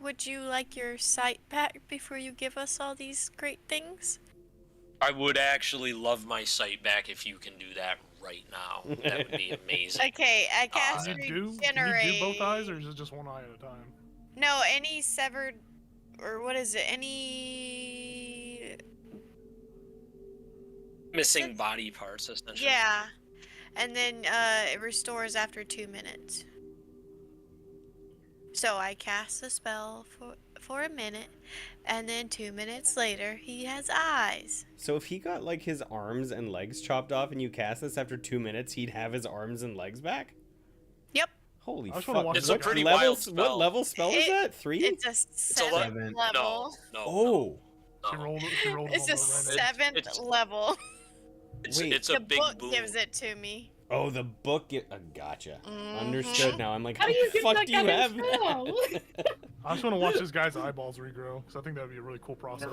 Would you like your sight back before you give us all these great things? I would actually love my sight back if you can do that right now. That would be amazing. Okay, I cast Can you regenerate. do both eyes, or is it just one eye at a time? No, any severed, or what is it? Any Missing body parts, essentially. Yeah, and then it restores after 2 minutes. So I cast the spell for a minute, and then 2 minutes later, he has eyes. So if he got like his arms and legs chopped off and you cast this after 2 minutes, he'd have his arms and legs back? Yep. Holy I just wanna fuck. watch It's this a guy. pretty level, wild spell. what level spell is that? 3? It's a It's a 7th level. No. Oh. She no. rolled It's a on the random. 7th level. It's Wait. it's a The big book boom. gives it to me. Oh, the book. Gotcha. Mhm. Understood now. I'm like, How how do you the get fuck that do you kind of have spell? that? I just want to watch this guy's eyeballs regrow, because I think that would be a really cool process.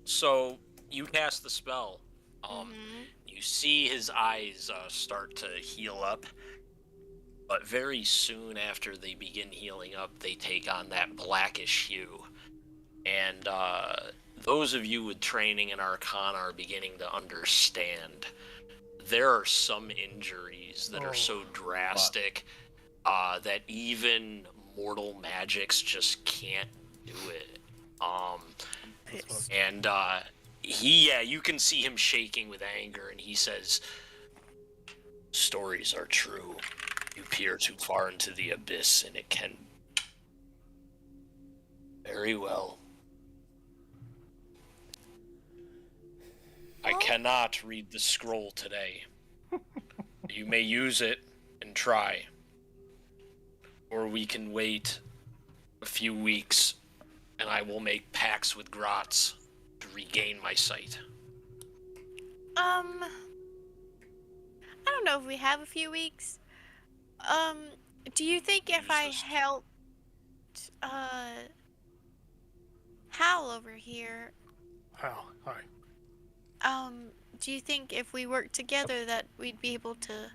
So you cast the spell. Mhm. You see his eyes start to heal up, but very soon after they begin healing up, they take on that blackish hue. And those of you with training in Arcana are beginning to understand. There are some injuries that are so drastic that even mortal magics just can't do it. And you can see him shaking with anger, and he says, "Stories are true. You peer too far into the abyss, and it can..." Very well. I cannot read the scroll today. You may use it and try. Or we can wait a few weeks, and I will make pacts with Gratz to regain my sight. I don't know if we have a few weeks. Do you think if I helped, Hal over here, Hal, hi. do you think if we worked together that we'd be able to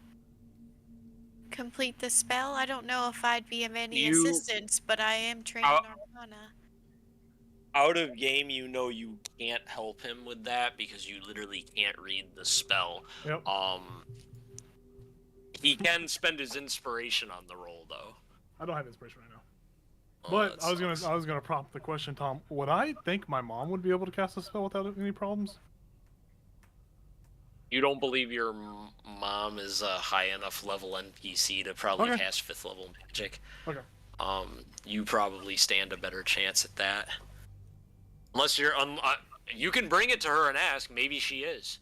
complete the spell? I don't know if I'd be of any assistance, but I am trained in Arcana. Out of game, you know you can't help him with that because you literally can't read the spell. Yep. He can spend his inspiration on the roll, though. I don't have inspiration right now. Oh, But that I was gonna prompt the question, Tom. Would I think my mom would be able to cast a spell without any problems? You don't believe your mom is a high enough level NPC to probably cast 5th level magic. Okay. You probably stand a better chance at that. Unless you're you can bring it to her and ask. Maybe she is.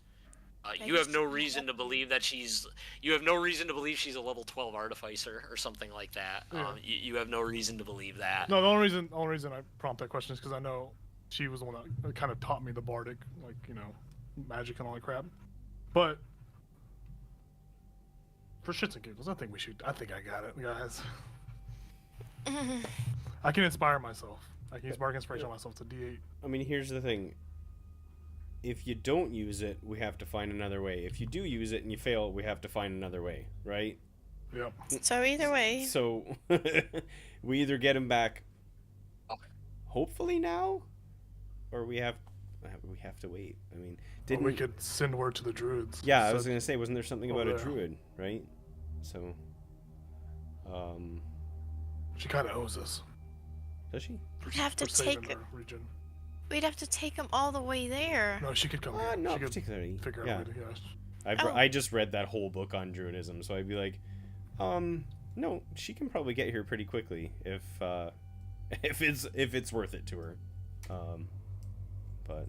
You have no reason to believe that she's. You have no reason to believe she's a level 12 artificer or something like that. Yeah. You have no reason to believe that. No, the only reason I prompt that question is because I know she was the one that kind of taught me the bardic, like, you know, magic and all that crap. But for shits and giggles, I think I got it, guys. I can inspire myself. I can use bardic inspiration on myself to D8. I mean, here's the thing. If you don't use it, we have to find another way. If you do use it and you fail, we have to find another way, right? Yep. So either way. So we either get him back, hopefully now, or we have to wait. I mean, didn't we could send word to the druids? Yeah, I was gonna say, wasn't there something about a yeah. druid, right? So, she kind of owes us. does she? We'd have to for saving take. our region. We'd have to take him all the way there. No, she could come here. Not She could particularly. figure out Yeah. a way to, yes. I just read that whole book on druidism, so I'd be like, no, she can probably get here pretty quickly if it's worth it to her. But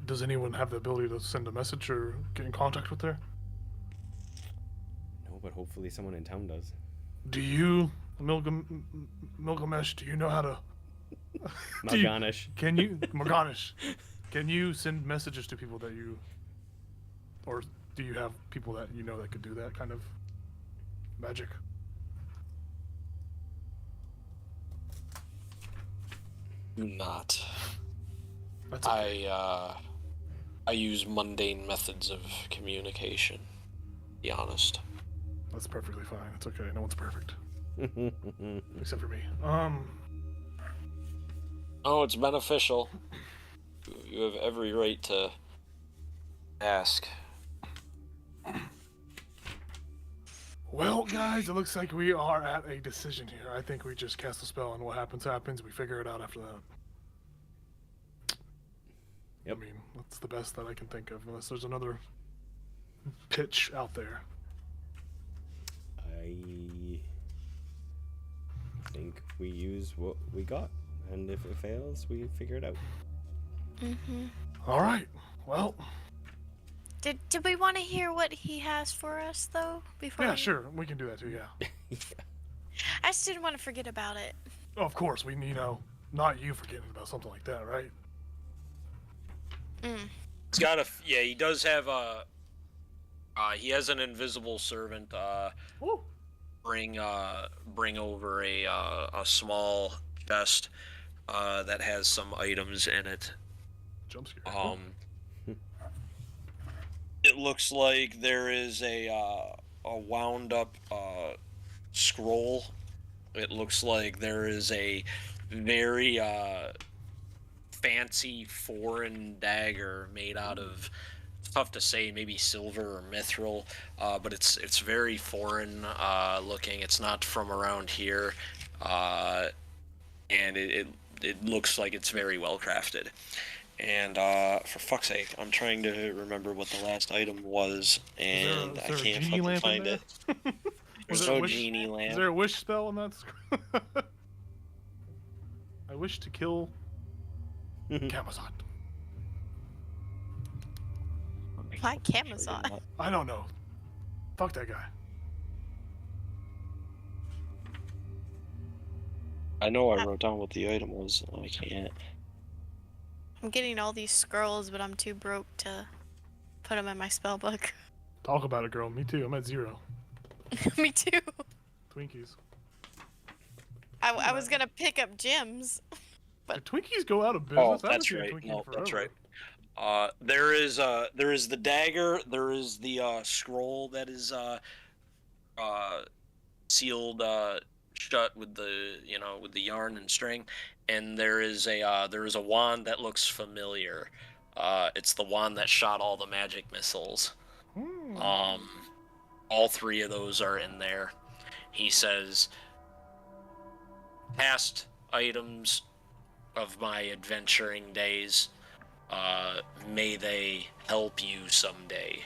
Does anyone have the ability to send a message or get in contact with her? no, but hopefully someone in town does. Do you, Milgamesh, do you know how to... Malganish. Can you, Morganish, can you send messages to people that you... Or do you have people that you know that could do that kind of magic? Do not. That's okay. I use mundane methods of communication. To be honest. That's perfectly fine. It's okay. No one's perfect. Except for me. Oh, it's beneficial. You have every right to ask. Well, guys, it looks like we are at a decision here. I think we just cast a spell, and what happens, happens. We figure it out after that. Yep. I mean, that's the best that I can think of, unless there's another pitch out there. I think we use what we got, and if it fails, we figure it out. All right. Well, Did we want to hear what he has for us though? Before yeah, we... sure. We can do that too, yeah. I just didn't want to forget about it. Oh, of course, not you forgetting about something like that, right? He's got a yeah. He does have a. He has an invisible servant. Ooh. Bring over a small chest that has some items in it. Jump scare. It looks like there is a wound up scroll. It looks like there is a very fancy foreign dagger made out of, tough to say, maybe silver or mithril, but it's very foreign looking. It's not from around here, and it looks like it's very well crafted. And for fuck's sake, I'm trying to remember what the last item was, and I can't fucking find it. There's no genie lamp. Is there a wish spell on that screen? I wish to kill Camazot. Why Camazot? I don't know. Fuck that guy. I know I wrote down what the item was. I can't. I'm getting all these scrolls, but I'm too broke to put them in my spell book. Talk about it, girl. Me too. I'm at 0. Me too. Twinkies. I was gonna pick up gems. Did Twinkies go out of business? Oh, that's right. No, that's right. There is the dagger. There is the scroll that is sealed shut with the yarn and string, and there is a wand that looks familiar. It's the wand that shot all the magic missiles. All 3 of those are in there. He says, past items of my adventuring days, may they help you someday.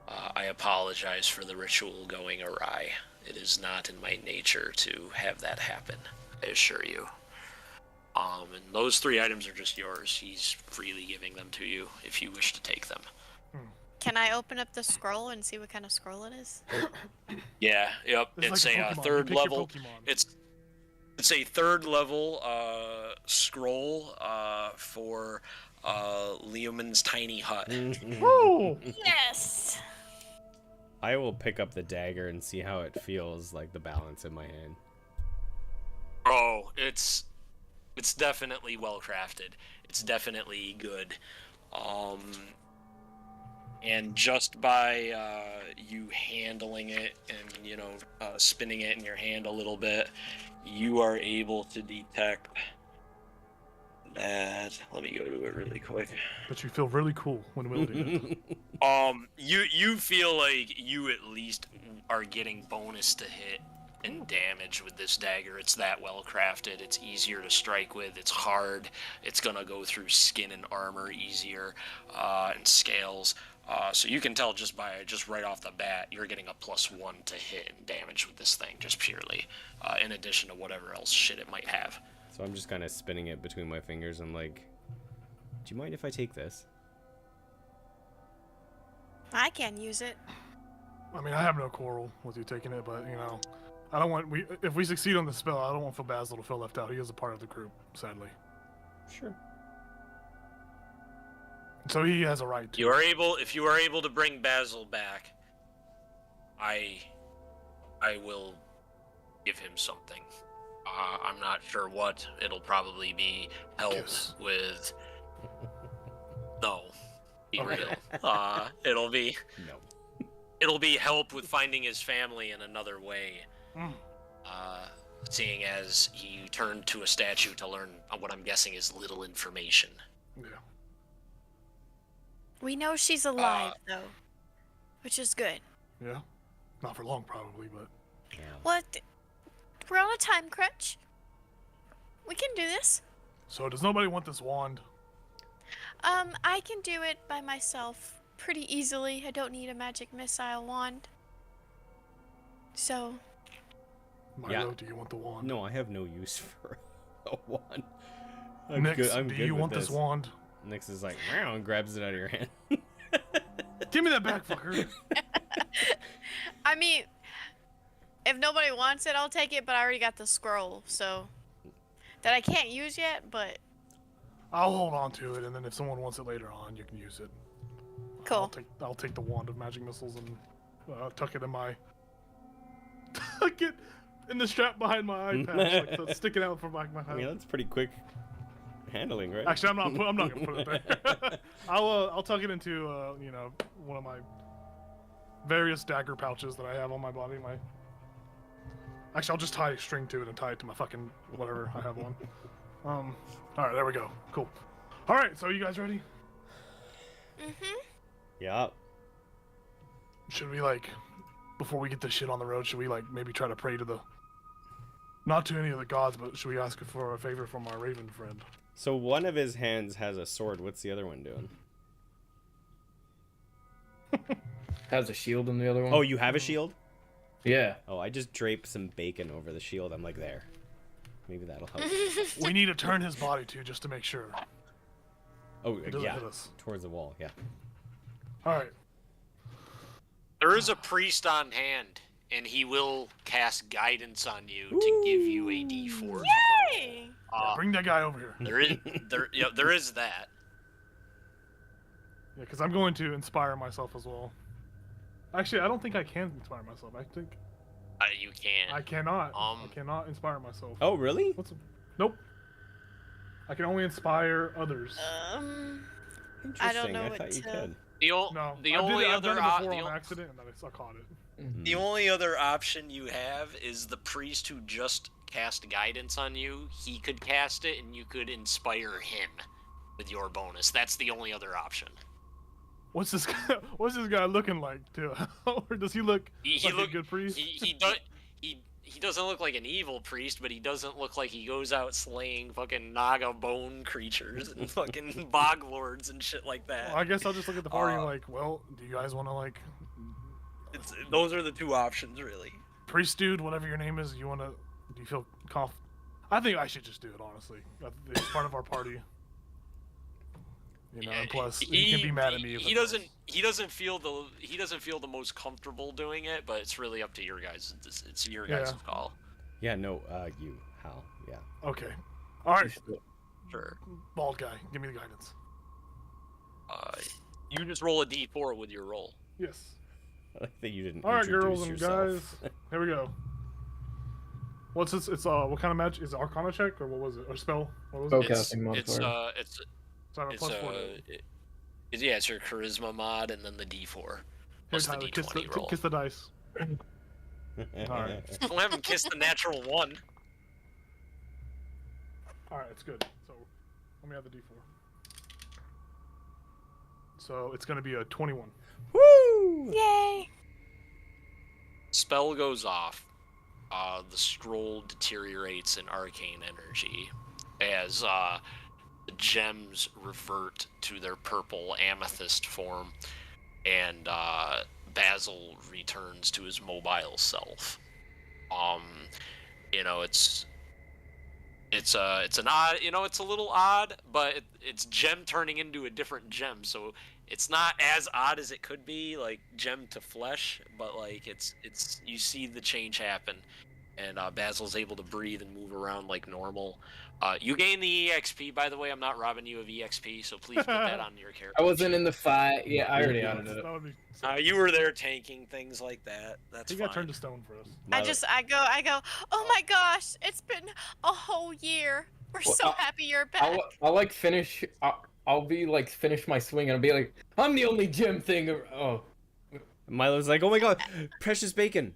I apologize for the ritual going awry. It is not in my nature to have that happen, I assure you. And those 3 items are just yours. He's freely giving them to you if you wish to take them. Can I open up the scroll and see what kind of scroll it is? Yeah, yep. It's like a third level. It's a third level scroll for Leoman's tiny hut. Woo! Yes. I will pick up the dagger and see how it feels, like the balance in my hand. Oh, it's definitely well crafted. It's definitely good. And just by you handling it and spinning it in your hand a little bit, you are able to detect that. Let me go to it really quick. But you feel really cool when wielding it. You feel like you at least are getting bonus to hit and damage with this dagger. It's that well crafted. It's easier to strike with. It's hard. It's gonna go through skin and armor easier, and scales. So you can tell just right off the bat, you're getting a +1 to hit and damage with this thing, just purely, in addition to whatever else shit it might have. So I'm just kind of spinning it between my fingers. I'm like, do you mind if I take this? I can use it. I mean, I have no quarrel with you taking it, but I don't want if we succeed on the spell, I don't want Basil to feel left out. He is a part of the group, sadly. Sure. So he has a right to. If you are able to bring Basil back, I will give him something. I'm not sure what. It'll probably be help with. No, be real. It'll be. No. It'll be help with finding his family in another way. Seeing as he turned to a statue to learn what I'm guessing is little information. Yeah. We know she's alive, though, which is good. Yeah. Not for long, probably, but. Yeah. What? We're on a time crunch. We can do this. So does nobody want this wand? I can do it by myself pretty easily. I don't need a magic missile wand. So. Milo, do you want the wand? No, I have no use for a wand. I'm Nix, good. I'm do good you with want this wand? Nix is like, meow, and grabs it out of your hand. Give me that back, fucker. I mean, if nobody wants it, I'll take it, but I already got the scroll, so. That I can't use yet, but. I'll hold on to it, and then if someone wants it later on, you can use it. Cool. I'll take the wand of magic missiles and tuck it in my tuck it in the strap behind my eye patch, like, so it's sticking out from back of my head. I mean, that's pretty quick handling, right? Actually, I'm not gonna put it there. I'll tuck it into one of my various dagger pouches that I have on my body. Actually, I'll just tie a string to it and tie it to my fucking whatever I have on. All right, there we go. Cool. All right, so you guys ready? Mhm. Yeah. Should we, like, before we get this shit on the road, should we, like, maybe try to pray to not to any of the gods, but should we ask for a favor from our raven friend? So one of his hands has a sword. What's the other one doing? Has a shield in the other one. Oh, you have a shield? Yeah. Oh, I just draped some bacon over the shield. I'm like, there. Maybe that'll help. We need to turn his body to just to make sure Oh, it doesn't yeah. hit us. Towards the wall, yeah. All right. There is a priest on hand, and he will cast guidance on you to give you a D4. Yay! Bring that guy over here. There is that. Yeah, because I'm going to inspire myself as well. Actually, I don't think I can inspire myself. I think You can. I cannot. I Um, cannot inspire myself. Oh, really? Nope. I can only inspire others. Interesting. know I what thought you to- could. No, the I've only done other it op- before the on o- accident, and then I caught it. Mm-hmm. The only other option you have is the priest who just cast guidance on you. He could cast it, and you could inspire him with your bonus. That's the only other option. What's this guy? What's this guy looking like, too? Or does he look like a good priest? He doesn't look like an evil priest, but he doesn't look like he goes out slaying fucking Naga bone creatures and fucking bog lords and shit like that. Well, I guess I'll just look at the party and like, well, do you guys want to like, Those are the two options, really. priest dude, whatever your name is, do you feel I think I should just do it, honestly. It's part of our party. And plus he can be mad at me. If He doesn't feel the most comfortable doing it, but it's really up to your guys. It's your guys' call. Yeah, no, you, Hal, yeah. Okay. All right. Sure. Bald guy, give me the guidance. You just roll a D4 with your roll. Yes. I like that you didn't All right, introduce girls and yourself. guys. Here we go. What's this? It's what kind of magic? Is it Arcana check or what was it? Or spell? What was it? Spellcasting modifier. So I have a plus 4 to it. It's your charisma mod and then the D4 Here, plus the Tyler, D20 roll. kiss the dice. Alright. Don't have him kiss the natural one. Alright, it's good. So let me have the D4. So it's gonna be a 21. Woo! Yay! Spell goes off. The scroll deteriorates in arcane energy as the gems revert to their purple amethyst form, and Basil returns to his mobile self. It's an odd, it's a little odd, but it's gem turning into a different gem, so it's not as odd as it could be, like gem to flesh, but like it's you see the change happen, and Basil's able to breathe and move around like normal. You gain the EXP, by the way. I'm not robbing you of EXP, so please put that on your character. I wasn't in the fight. Yeah, I already added it. That would be You were there tanking things like that. That's he fine. got turned to stone for us. I go, oh my gosh, it's been a whole year. We're Well, so happy you're back. I'll like finish. I'll be like finish my swing and I'll be like, I'm the only gem thing. Oh, Milo's like, oh my god, precious bacon.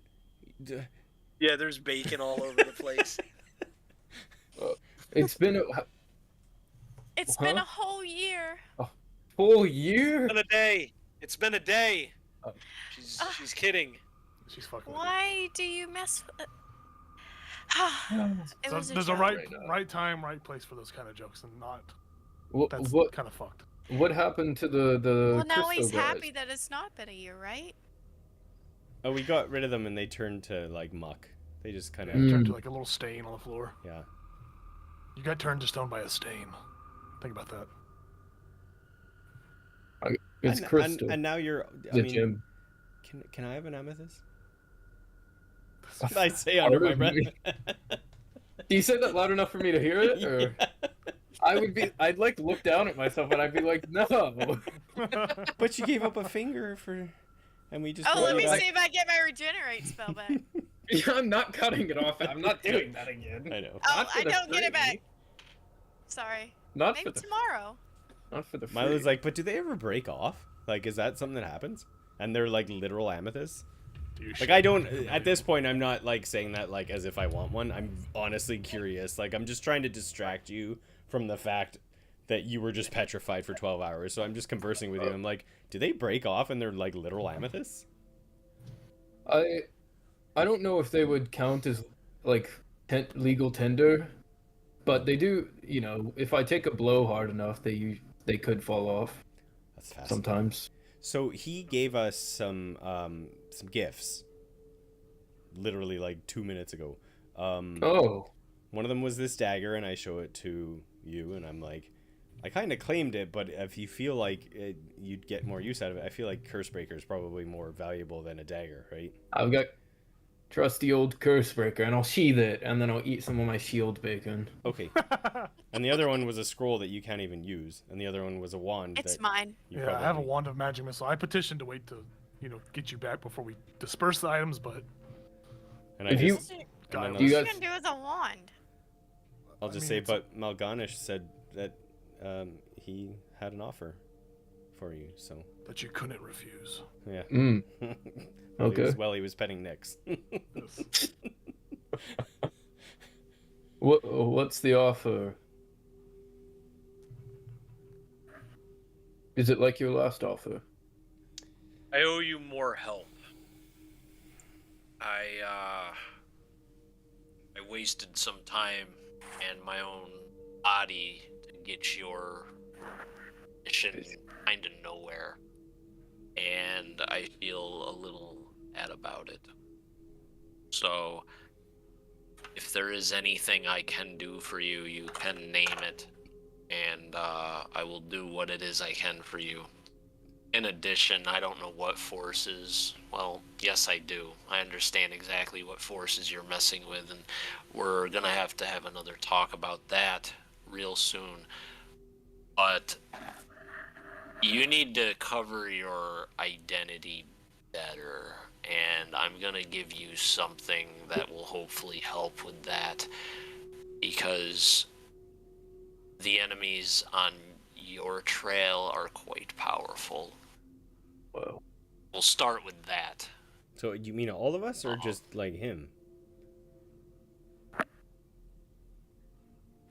Yeah, there's bacon all over the place. it's been It's been a whole year. a full year. It's been a day. It's been a day. Oh. She's kidding. She's fucking. Why do you mess with it? So Was a there's a joke. right time, right place for those kind of jokes, and not. That's What kind of fucked. what happened to the Well, now crystal he's guys? happy that it's not been a year, right? Oh, we got rid of them and they turned to like muck. They just kind of, Turned to like a little stain on the floor. yeah. You got turned to stone by a stain. Think about that. It's and, crystal. And now you're, I the mean, gem. can I have an amethyst? That's what I say under my breath. Do you say that loud enough for me to hear it? Or? I'd like look down at myself and I'd be like, no. But you gave up a finger for, and we just. Oh, brought let you me back. see if I get my regenerate spell back. Yeah, I'm not cutting it off. I'm not doing that again. I know. Oh, Not for I the don't get it free. back. Sorry. Not Maybe for the tomorrow. Not for the free. Milo's like, but do they ever break off? Like, is that something that happens? And they're like literal amethysts. Like, I don't. At this point, I'm not like saying that like as if I want one. I'm honestly curious. Like, I'm just trying to distract you from the fact that you were just petrified for 12 hours. So I'm just conversing with you. I'm like, do they break off and they're like literal amethysts? I don't know if they would count as like legal tender, but they do. You know, if I take a blow hard enough, they could fall off. That's fascinating. Sometimes. So he gave us some gifts. Literally like 2 minutes ago. Oh. One of them was this dagger, and I show it to you, and I'm like, I kind of claimed it, but if you feel like you'd get more use out of it, I feel like Cursebreaker is probably more valuable than a dagger, right? I've got trusty old Cursebreaker, and I'll sheath it, and then I'll eat some of my shield bacon. Okay. And the other one was a scroll that you can't even use, and the other one was a wand. It's that mine. you Yeah, I probably have a wand of magic missile. I petitioned to wait to, get you back before we disperse the items, but And If I you- just, guy Do you was- What you guys- can do with a wand? I'll just I say, mean, but Malganish said that he had an offer for you, so that you couldn't refuse. yeah. Mm. Well, Okay. he was petting Nyx. Yes. What's the offer? Is it like your last offer? I owe you more help. I wasted some time and my own body to get your mission kind of nowhere, and I feel a little bad about it. So, if there is anything I can do for you, you can name it, and I will do what it is I can for you. In addition, I don't know what forces. Well, yes, I do. I understand exactly what forces you're messing with, and we're gonna have to have another talk about that real soon. But you need to cover your identity better, and I'm gonna give you something that will hopefully help with that, because the enemies on your trail are quite powerful. Well, We'll start with that. So you mean all of us, or just like him?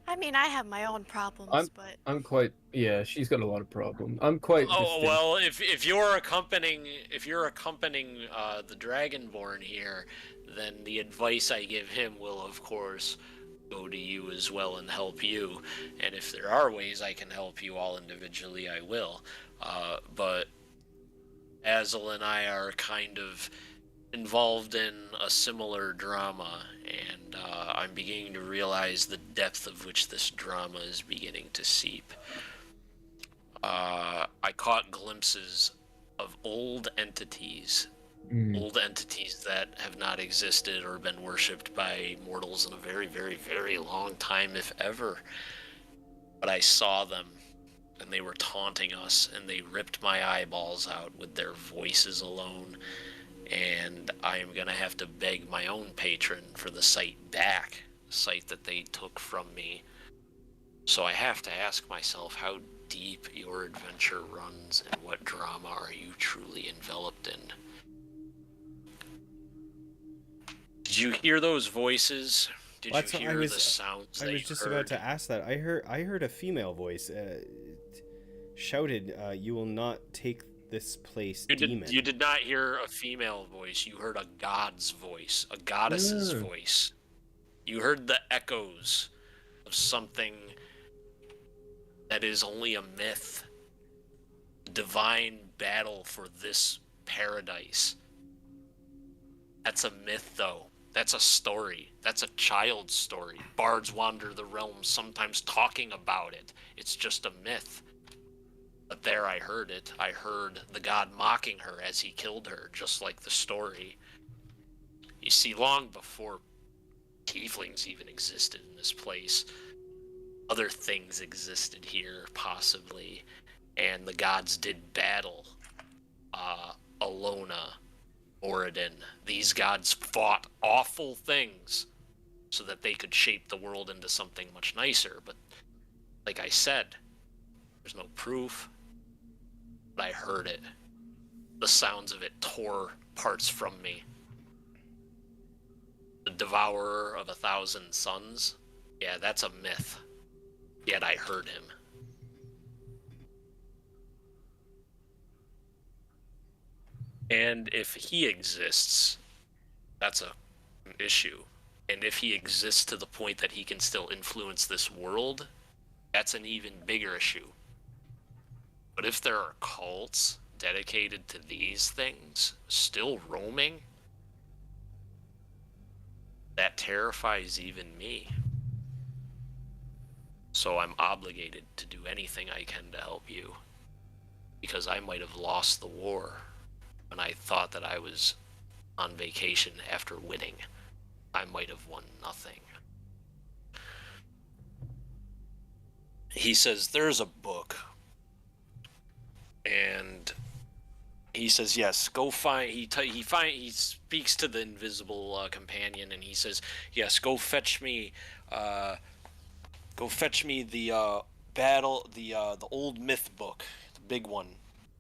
I mean, I have my own problems, but I'm quite. Yeah, she's got a lot of problems. I'm quite. Oh distinct. well, if you're accompanying the Dragonborn here, then the advice I give him will of course go to you as well and help you. And if there are ways I can help you all individually, I will. But Azel and I are kind of involved in a similar drama, and I'm beginning to realize the depth of which this drama is beginning to seep. I caught glimpses of old entities that have not existed or been worshipped by mortals in a very, very, very long time, if ever. But I saw them, and they were taunting us, and they ripped my eyeballs out with their voices alone. And I am going to have to beg my own patron for the sight back, the sight that they took from me. So I have to ask myself how deep your adventure runs, and what drama are you truly enveloped in? Did you hear those voices? Did Well, you that's what hear the sounds I that was you just heard? about to ask that. I heard a female voice shouted, "You will not take this place, demon." You did not hear a female voice. You heard a god's voice, a goddess's voice. You heard the echoes of something that is only a myth. Divine battle for this paradise. That's a myth, though. That's a story. That's a child's story. Bards wander the realms, sometimes talking about it. It's just a myth. But there I heard it. I heard the god mocking her as he killed her, just like the story. You see, long before tieflings even existed in this place, other things existed here, possibly, and the gods did battle. Alona, Moradin. These gods fought awful things so that they could shape the world into something much nicer. But like I said, there's no proof. But I heard it. The sounds of it tore parts from me. The devourer of 1,000 suns? Yeah, that's a myth. Yet I heard him. And if he exists, that's an issue. And if he exists to the point that he can still influence this world, that's an even bigger issue. But if there are cults dedicated to these things still roaming, that terrifies even me. So I'm obligated to do anything I can to help you. Because I might have lost the war when I thought that I was on vacation after winning. I might have won nothing. He says, there's a book. And he says, yes, go find, he speaks to the invisible companion, and he says, yes, go fetch me the old myth book, the big one,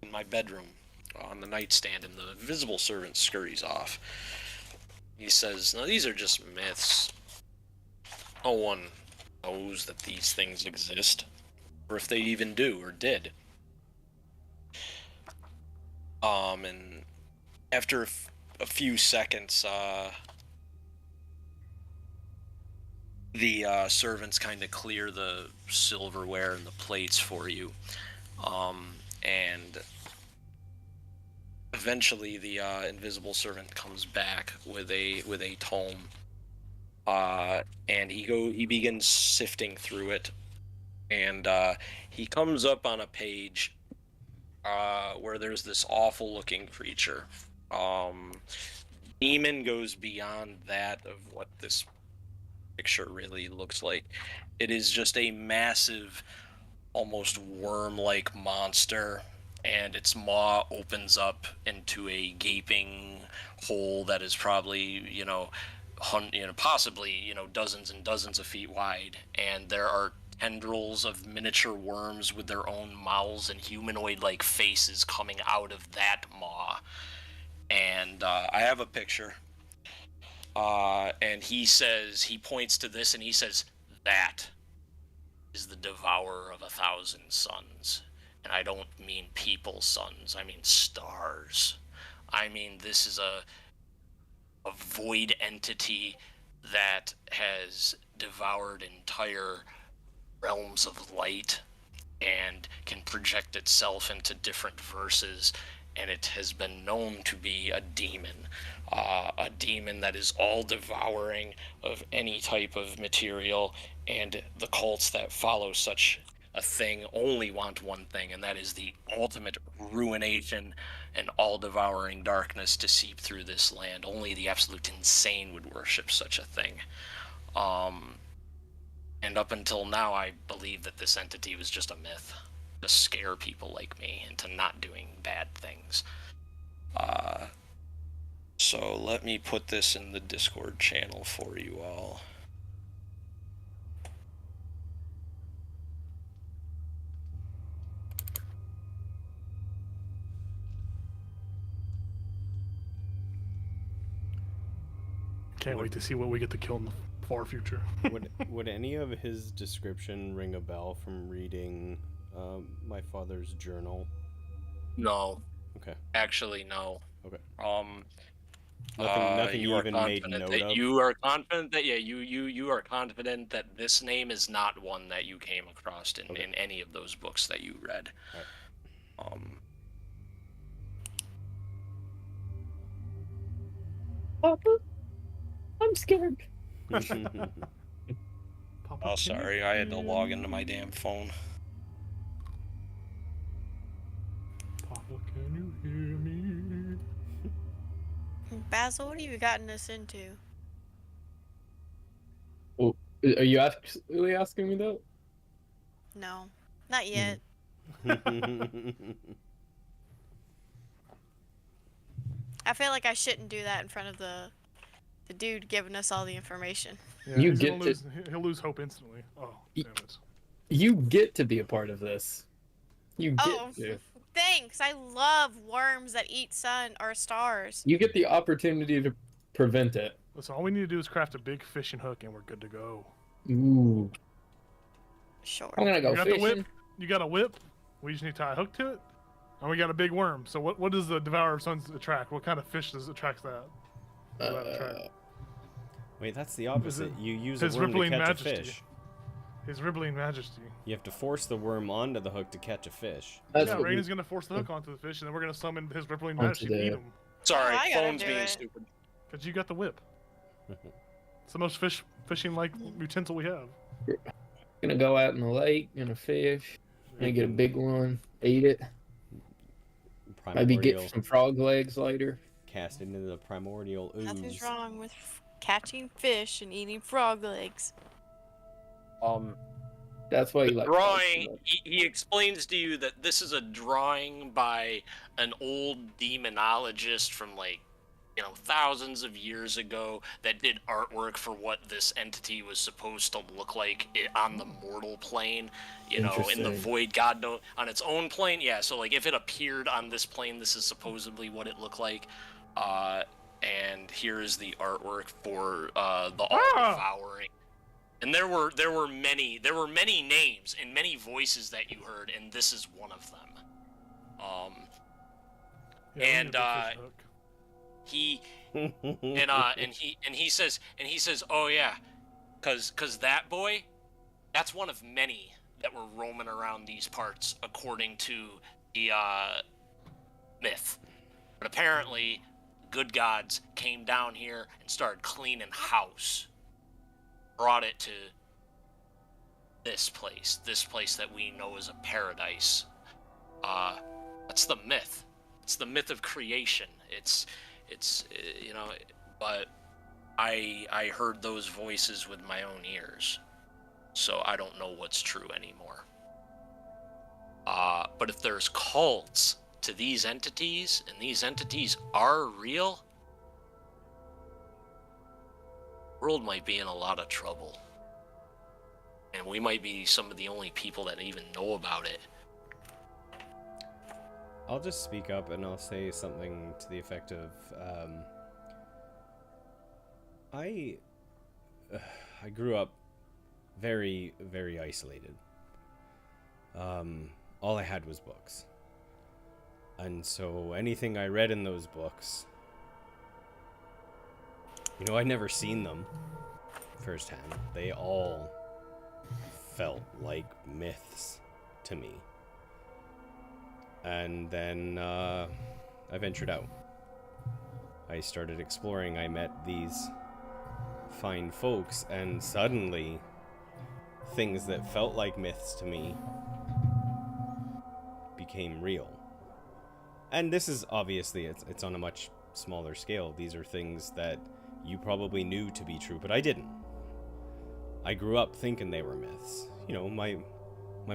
in my bedroom on the nightstand, and the invisible servant scurries off. He says, now these are just myths. No one knows that these things exist, or if they even do or did. And after a few seconds, the servants kind of clear the silverware and the plates for you. And eventually the invisible servant comes back with a tome. And he begins sifting through it. And he comes up on a page where there's this awful looking creature. Demon goes beyond that of what this picture really looks like. It is just a massive, almost worm-like monster, and its maw opens up into a gaping hole that is probably, possibly, dozens and dozens of feet wide, and there are tendrils of miniature worms with their own mouths and humanoid-like faces coming out of that maw. And I have a picture. And he points to this and he says, that is the devourer of 1,000 suns. And I don't mean people's suns, I mean stars. I mean, this is a void entity that has devoured entire realms of light and can project itself into different verses, and it has been known to be a demon that is all devouring of any type of material, and the cults that follow such a thing only want one thing, and that is the ultimate ruination and all-devouring darkness to seep through this land. Only the absolute insane would worship such a thing. And up until now, I believe that this entity was just a myth to scare people like me into not doing bad things. So let me put this in the Discord channel for you all. Can't wait to see what we get to kill in the far future. Would any of his description ring a bell from reading my father's journal? No. Okay. Actually, no. Okay. Nothing you even made note of? You are confident that you are confident that this name is not one that you came across in any of those books that you read. All right. Papa, I'm scared. Papa, Oh, sorry, I had to log into my damn phone. Papa, can you hear me? Basil, what have you gotten us into? Oh, are you actually asking me that? No, not yet. I feel like I shouldn't do that in front of the dude giving us all the information. Yeah, You he's get gonna lose. He'll lose hope instantly. Oh, damn it. You get to be a part of this. You get Oh, to. thanks. I love worms that eat sun or stars. You get the opportunity to prevent it. Listen, all we need to do is craft a big fishing hook, and we're good to go. Ooh. Sure. I'm gonna go You got the fishing. whip. You got a whip. We just need to tie a hook to it, and we got a big worm. So what does the Devourer of Suns attract? What kind of fish does it attract that? What does that attract? Wait, that's the opposite. You use His a worm to rippling catch majesty. a fish. His rippling majesty. You have to force the worm onto the hook to catch a fish. That's Yeah, what Rain is gonna force the hook onto the fish, and then we're gonna summon his rippling Onto majesty to eat the- him. Sorry, I gotta phone's do being it. stupid. Cause you got the whip. It's the most fishing-like utensil we have. Gonna go out in the lake, gonna fish, gonna get a big one, eat it. Maybe get Primordial, some frog legs later. cast into the primordial ooze. Nothing's wrong with catching fish and eating frog legs. That's why you like Drawing. He explains to you that this is a drawing by an old demonologist from thousands of years ago that did artwork for what this entity was supposed to look like on the mortal plane, in the Interesting. void god on its own plane. Yeah, so if it appeared on this plane, this is supposedly what it looked like. And here is the artwork for the all-devouring. And there were many names and many voices that you heard, and this is one of them. Yeah, we need a big fishing hook. He says, oh yeah, cause that boy, that's one of many that were roaming around these parts according to the myth. But apparently, good gods came down here and started cleaning house, brought it to this place that we know as a paradise. That's the myth. It's the myth of creation. It's but I heard those voices with my own ears, so I don't know what's true anymore. But if there's cults to these entities, and these entities are real, the world might be in a lot of trouble. And we might be some of the only people that even know about it. I'll just speak up and I'll say something to the effect of, I grew up very, very isolated. All I had was books. And so anything I read in those books, I'd never seen them firsthand. They all felt like myths to me. And then I ventured out. I started exploring. I met these fine folks, and suddenly things that felt like myths to me became real. And this is obviously, it's on a much smaller scale. These are things that you probably knew to be true, but I didn't. I grew up thinking they were myths. My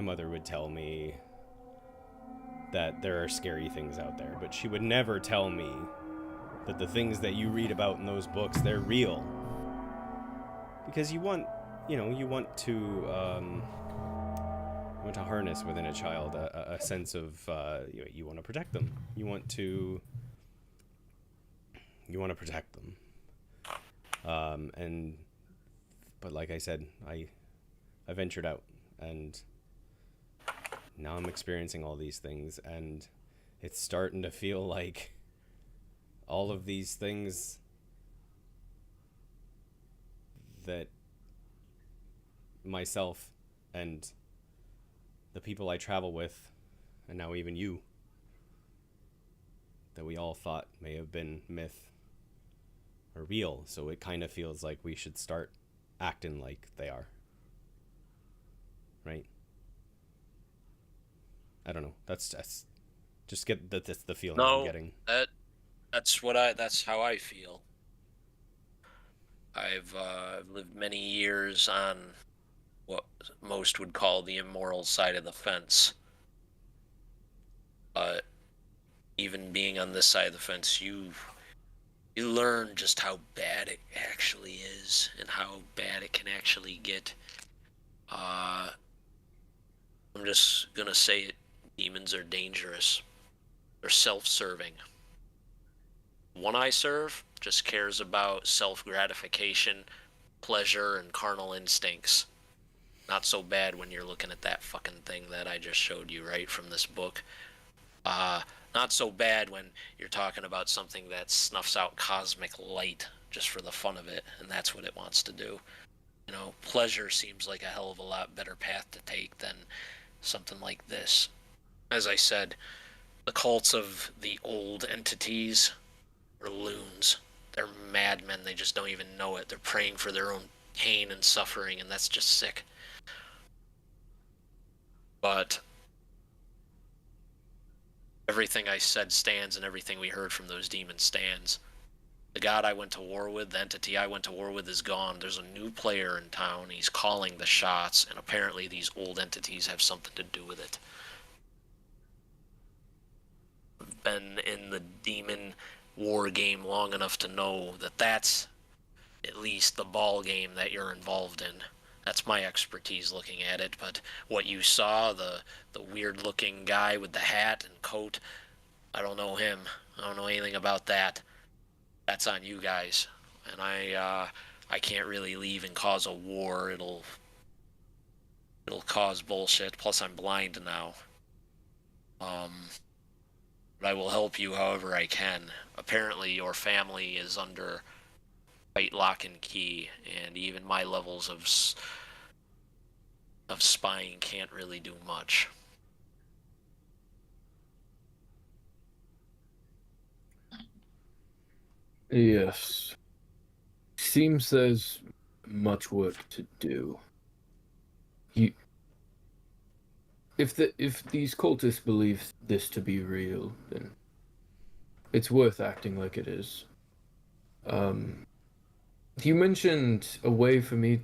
mother would tell me that there are scary things out there, but she would never tell me that the things that you read about in those books, they're real. Because you want to harness within a child a sense of, you want to protect them. You want to protect them. But like I said, I ventured out, and now I'm experiencing all these things, and it's starting to feel like all of these things that myself and the people I travel with, and now even you, that we all thought may have been myth, are real. So it kind of feels like we should start acting like they are. Right? I don't know. That's just get that's the feeling I'm getting. That's how I feel. I've lived many years on what most would call the immoral side of the fence. But even being on this side of the fence, you learn just how bad it actually is and how bad it can actually get. I'm just gonna say it. Demons are dangerous. They're self-serving. One I serve just cares about self-gratification, pleasure, and carnal instincts. Not so bad when you're looking at that fucking thing that I just showed you, right, from this book. Not so bad when you're talking about something that snuffs out cosmic light just for the fun of it, and that's what it wants to do. You know, pleasure seems like a hell of a lot better path to take than something like this. As I said, the cults of the old entities are loons. They're madmen, they just don't even know it. They're praying for their own pain and suffering, and that's just sick. But everything I said stands, and everything we heard from those demons stands. The god I went to war with, the entity I went to war with is gone. There's a new player in town. He's calling the shots, and apparently these old entities have something to do with it. I've been in the demon war game long enough to know that that's at least the ball game that you're involved in. That's my expertise looking at it, but what you saw, the weird-looking guy with the hat and coat, I don't know him. I don't know anything about that. That's on you guys. And I can't really leave and cause a war. It'll cause bullshit. Plus, I'm blind now. But I will help you however I can. Apparently, your family is under tight lock and key, and even my levels of spying can't really do much. Yes. Seems there's much work to do. If these cultists believe this to be real, then it's worth acting like it is. You mentioned a way for me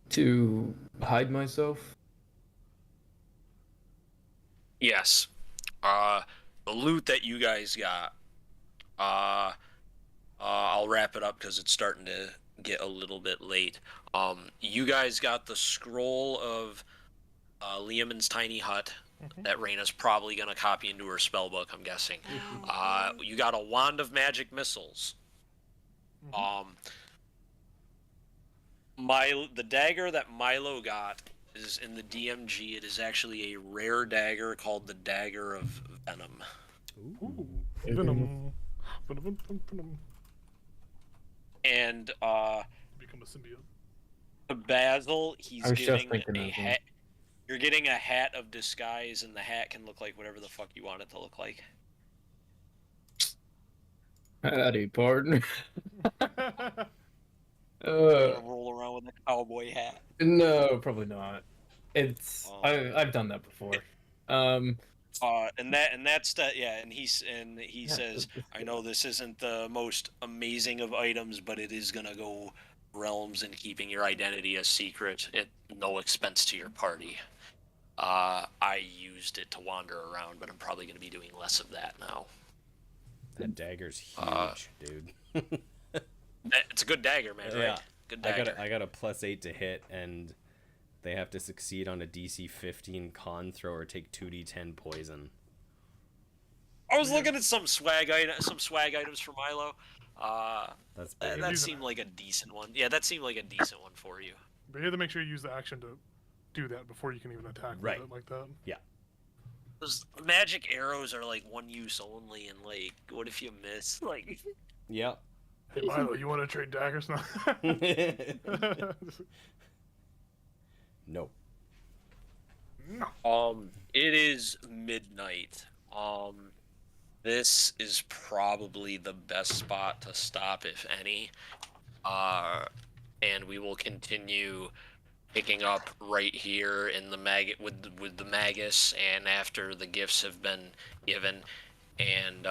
to hide myself. Yes. The loot that you guys got. I'll wrap it up because it's starting to get a little bit late. You guys got the scroll of Liamon's tiny hut that Reyna's probably gonna copy into her spellbook, I'm guessing. You got a wand of magic missiles. The dagger that Milo got is in the DMG. It is actually a rare dagger called the Dagger of Venom. Ooh. Venom. Venom. And Become a symbiote. to Basil, he's I was just getting thinking a of hat. You're getting a hat of disguise, and the hat can look like whatever the fuck you want it to look like. Howdy, partner. You're gonna roll around with a cowboy hat. No, probably not. It's I've done that before. And that's that. Yeah, and he says, I know this isn't the most amazing of items, but it is gonna go realms in keeping your identity a secret at no expense to your party. I used it to wander around, but I'm probably gonna be doing less of that now. That dagger's huge, dude. It's a good dagger, man. Yeah. Right? Good dagger. I got a +8 to hit, and they have to succeed on a DC 15 con throw or take 2d10 poison. I was looking at some swag items for Milo. That's big. That seemed like a decent one. Yeah, that seemed like a decent one for you. But you have to make sure you use the action to do that before you can even attack with it like that. Yeah. Those magic arrows are like one use only, and like, what if you miss? Like, yeah. Hey Milo, you want to trade daggers now? No. No. It is midnight. This is probably the best spot to stop, if any. And we will continue picking up right here in the with the Magus, and after the gifts have been given, and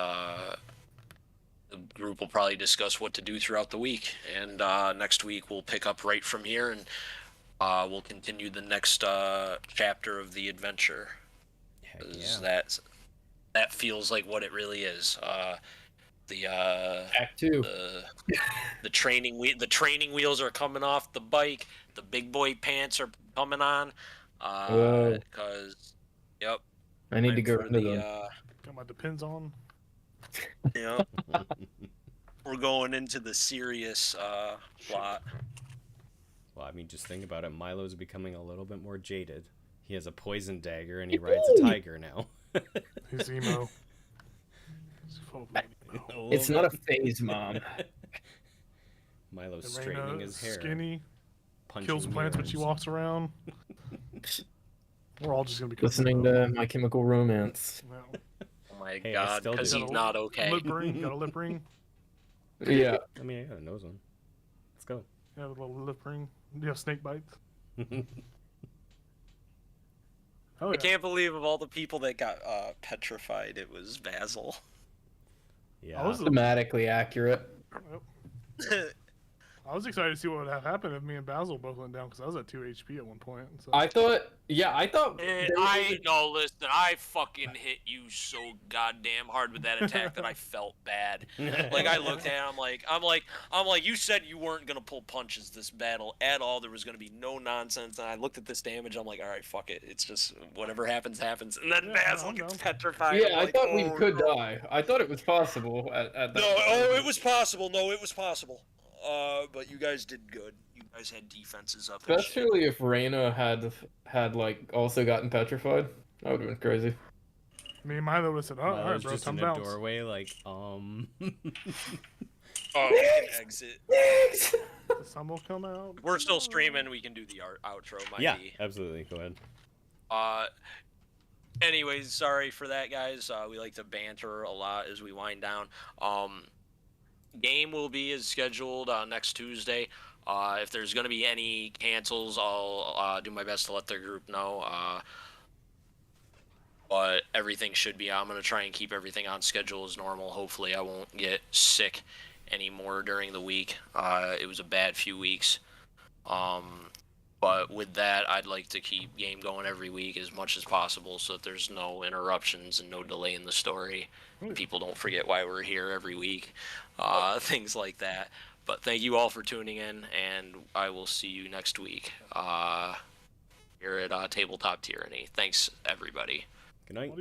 the group will probably discuss what to do throughout the week. And next week we'll pick up right from here and we'll continue the next chapter of the adventure. Heck 'Cause yeah. that feels like what it really is. Act 2. The training wheels are coming off the bike. The big boy pants are coming on. Whoa. Because yep. I need to time go for into the them. Got my depends on. yep. We're going into the serious plot. Well, I mean, just think about it. Milo's becoming a little bit more jaded. He has a poison dagger and he rides a tiger now. He's emo. He's full of emo. It's not a phase, Mom. Milo's And straightening Raina, his hair. skinny, punching kills plants when she mirrors. walks around. We're all just gonna be Listening to My Chemical Romance. No. Oh my Hey, I god, still because do. he's not okay. Lip ring, got a lip ring. Yeah. I mean, I got a nose one. Let's go. Yeah, a little lip ring. You have snake bites. Oh I yeah. can't believe of all the people that got petrified, it was Basil. Yeah. I was, Thematically accurate. I was excited to see what would have happened if me and Basil both went down because I was at 2 HP at one point. So. I thought No, listen, I fucking hit you so goddamn hard with that attack that I felt bad. Like I looked at it, I'm like, you said you weren't gonna pull punches this battle at all. There was gonna be no nonsense. And I looked at this damage. I'm like, all right, fuck it. It's just whatever happens, happens. And then Basil gets petrified. Yeah, I'm I like, thought we oh, could no. die. I thought it was possible at that No, time. it was possible. No, it was possible. But you guys did good. You guys had defenses up. and shit. Especially if Raina had like also gotten petrified. That would have been crazy. Me and Milo would have said, "Oh, all right, Milo's bro, just time in to a bounce." doorway, like, Oh, we can exit. The sun will come out. We're still streaming. We can do the outro. yeah, absolutely. Go ahead. Anyways, sorry for that, guys. We like to banter a lot as we wind down. Game will be as scheduled next Tuesday. If there's going to be any cancels, I'll do my best to let the group know. But everything should be. I'm going to try and keep everything on schedule as normal. Hopefully, I won't get sick anymore during the week. It was a bad few weeks. But with that, I'd like to keep game going every week as much as possible so that there's no interruptions and no delay in the story. People don't forget why we're here every week. Things like that. But thank you all for tuning in, and I will see you next week here at Tabletop Tyranny. Thanks, everybody. Good night.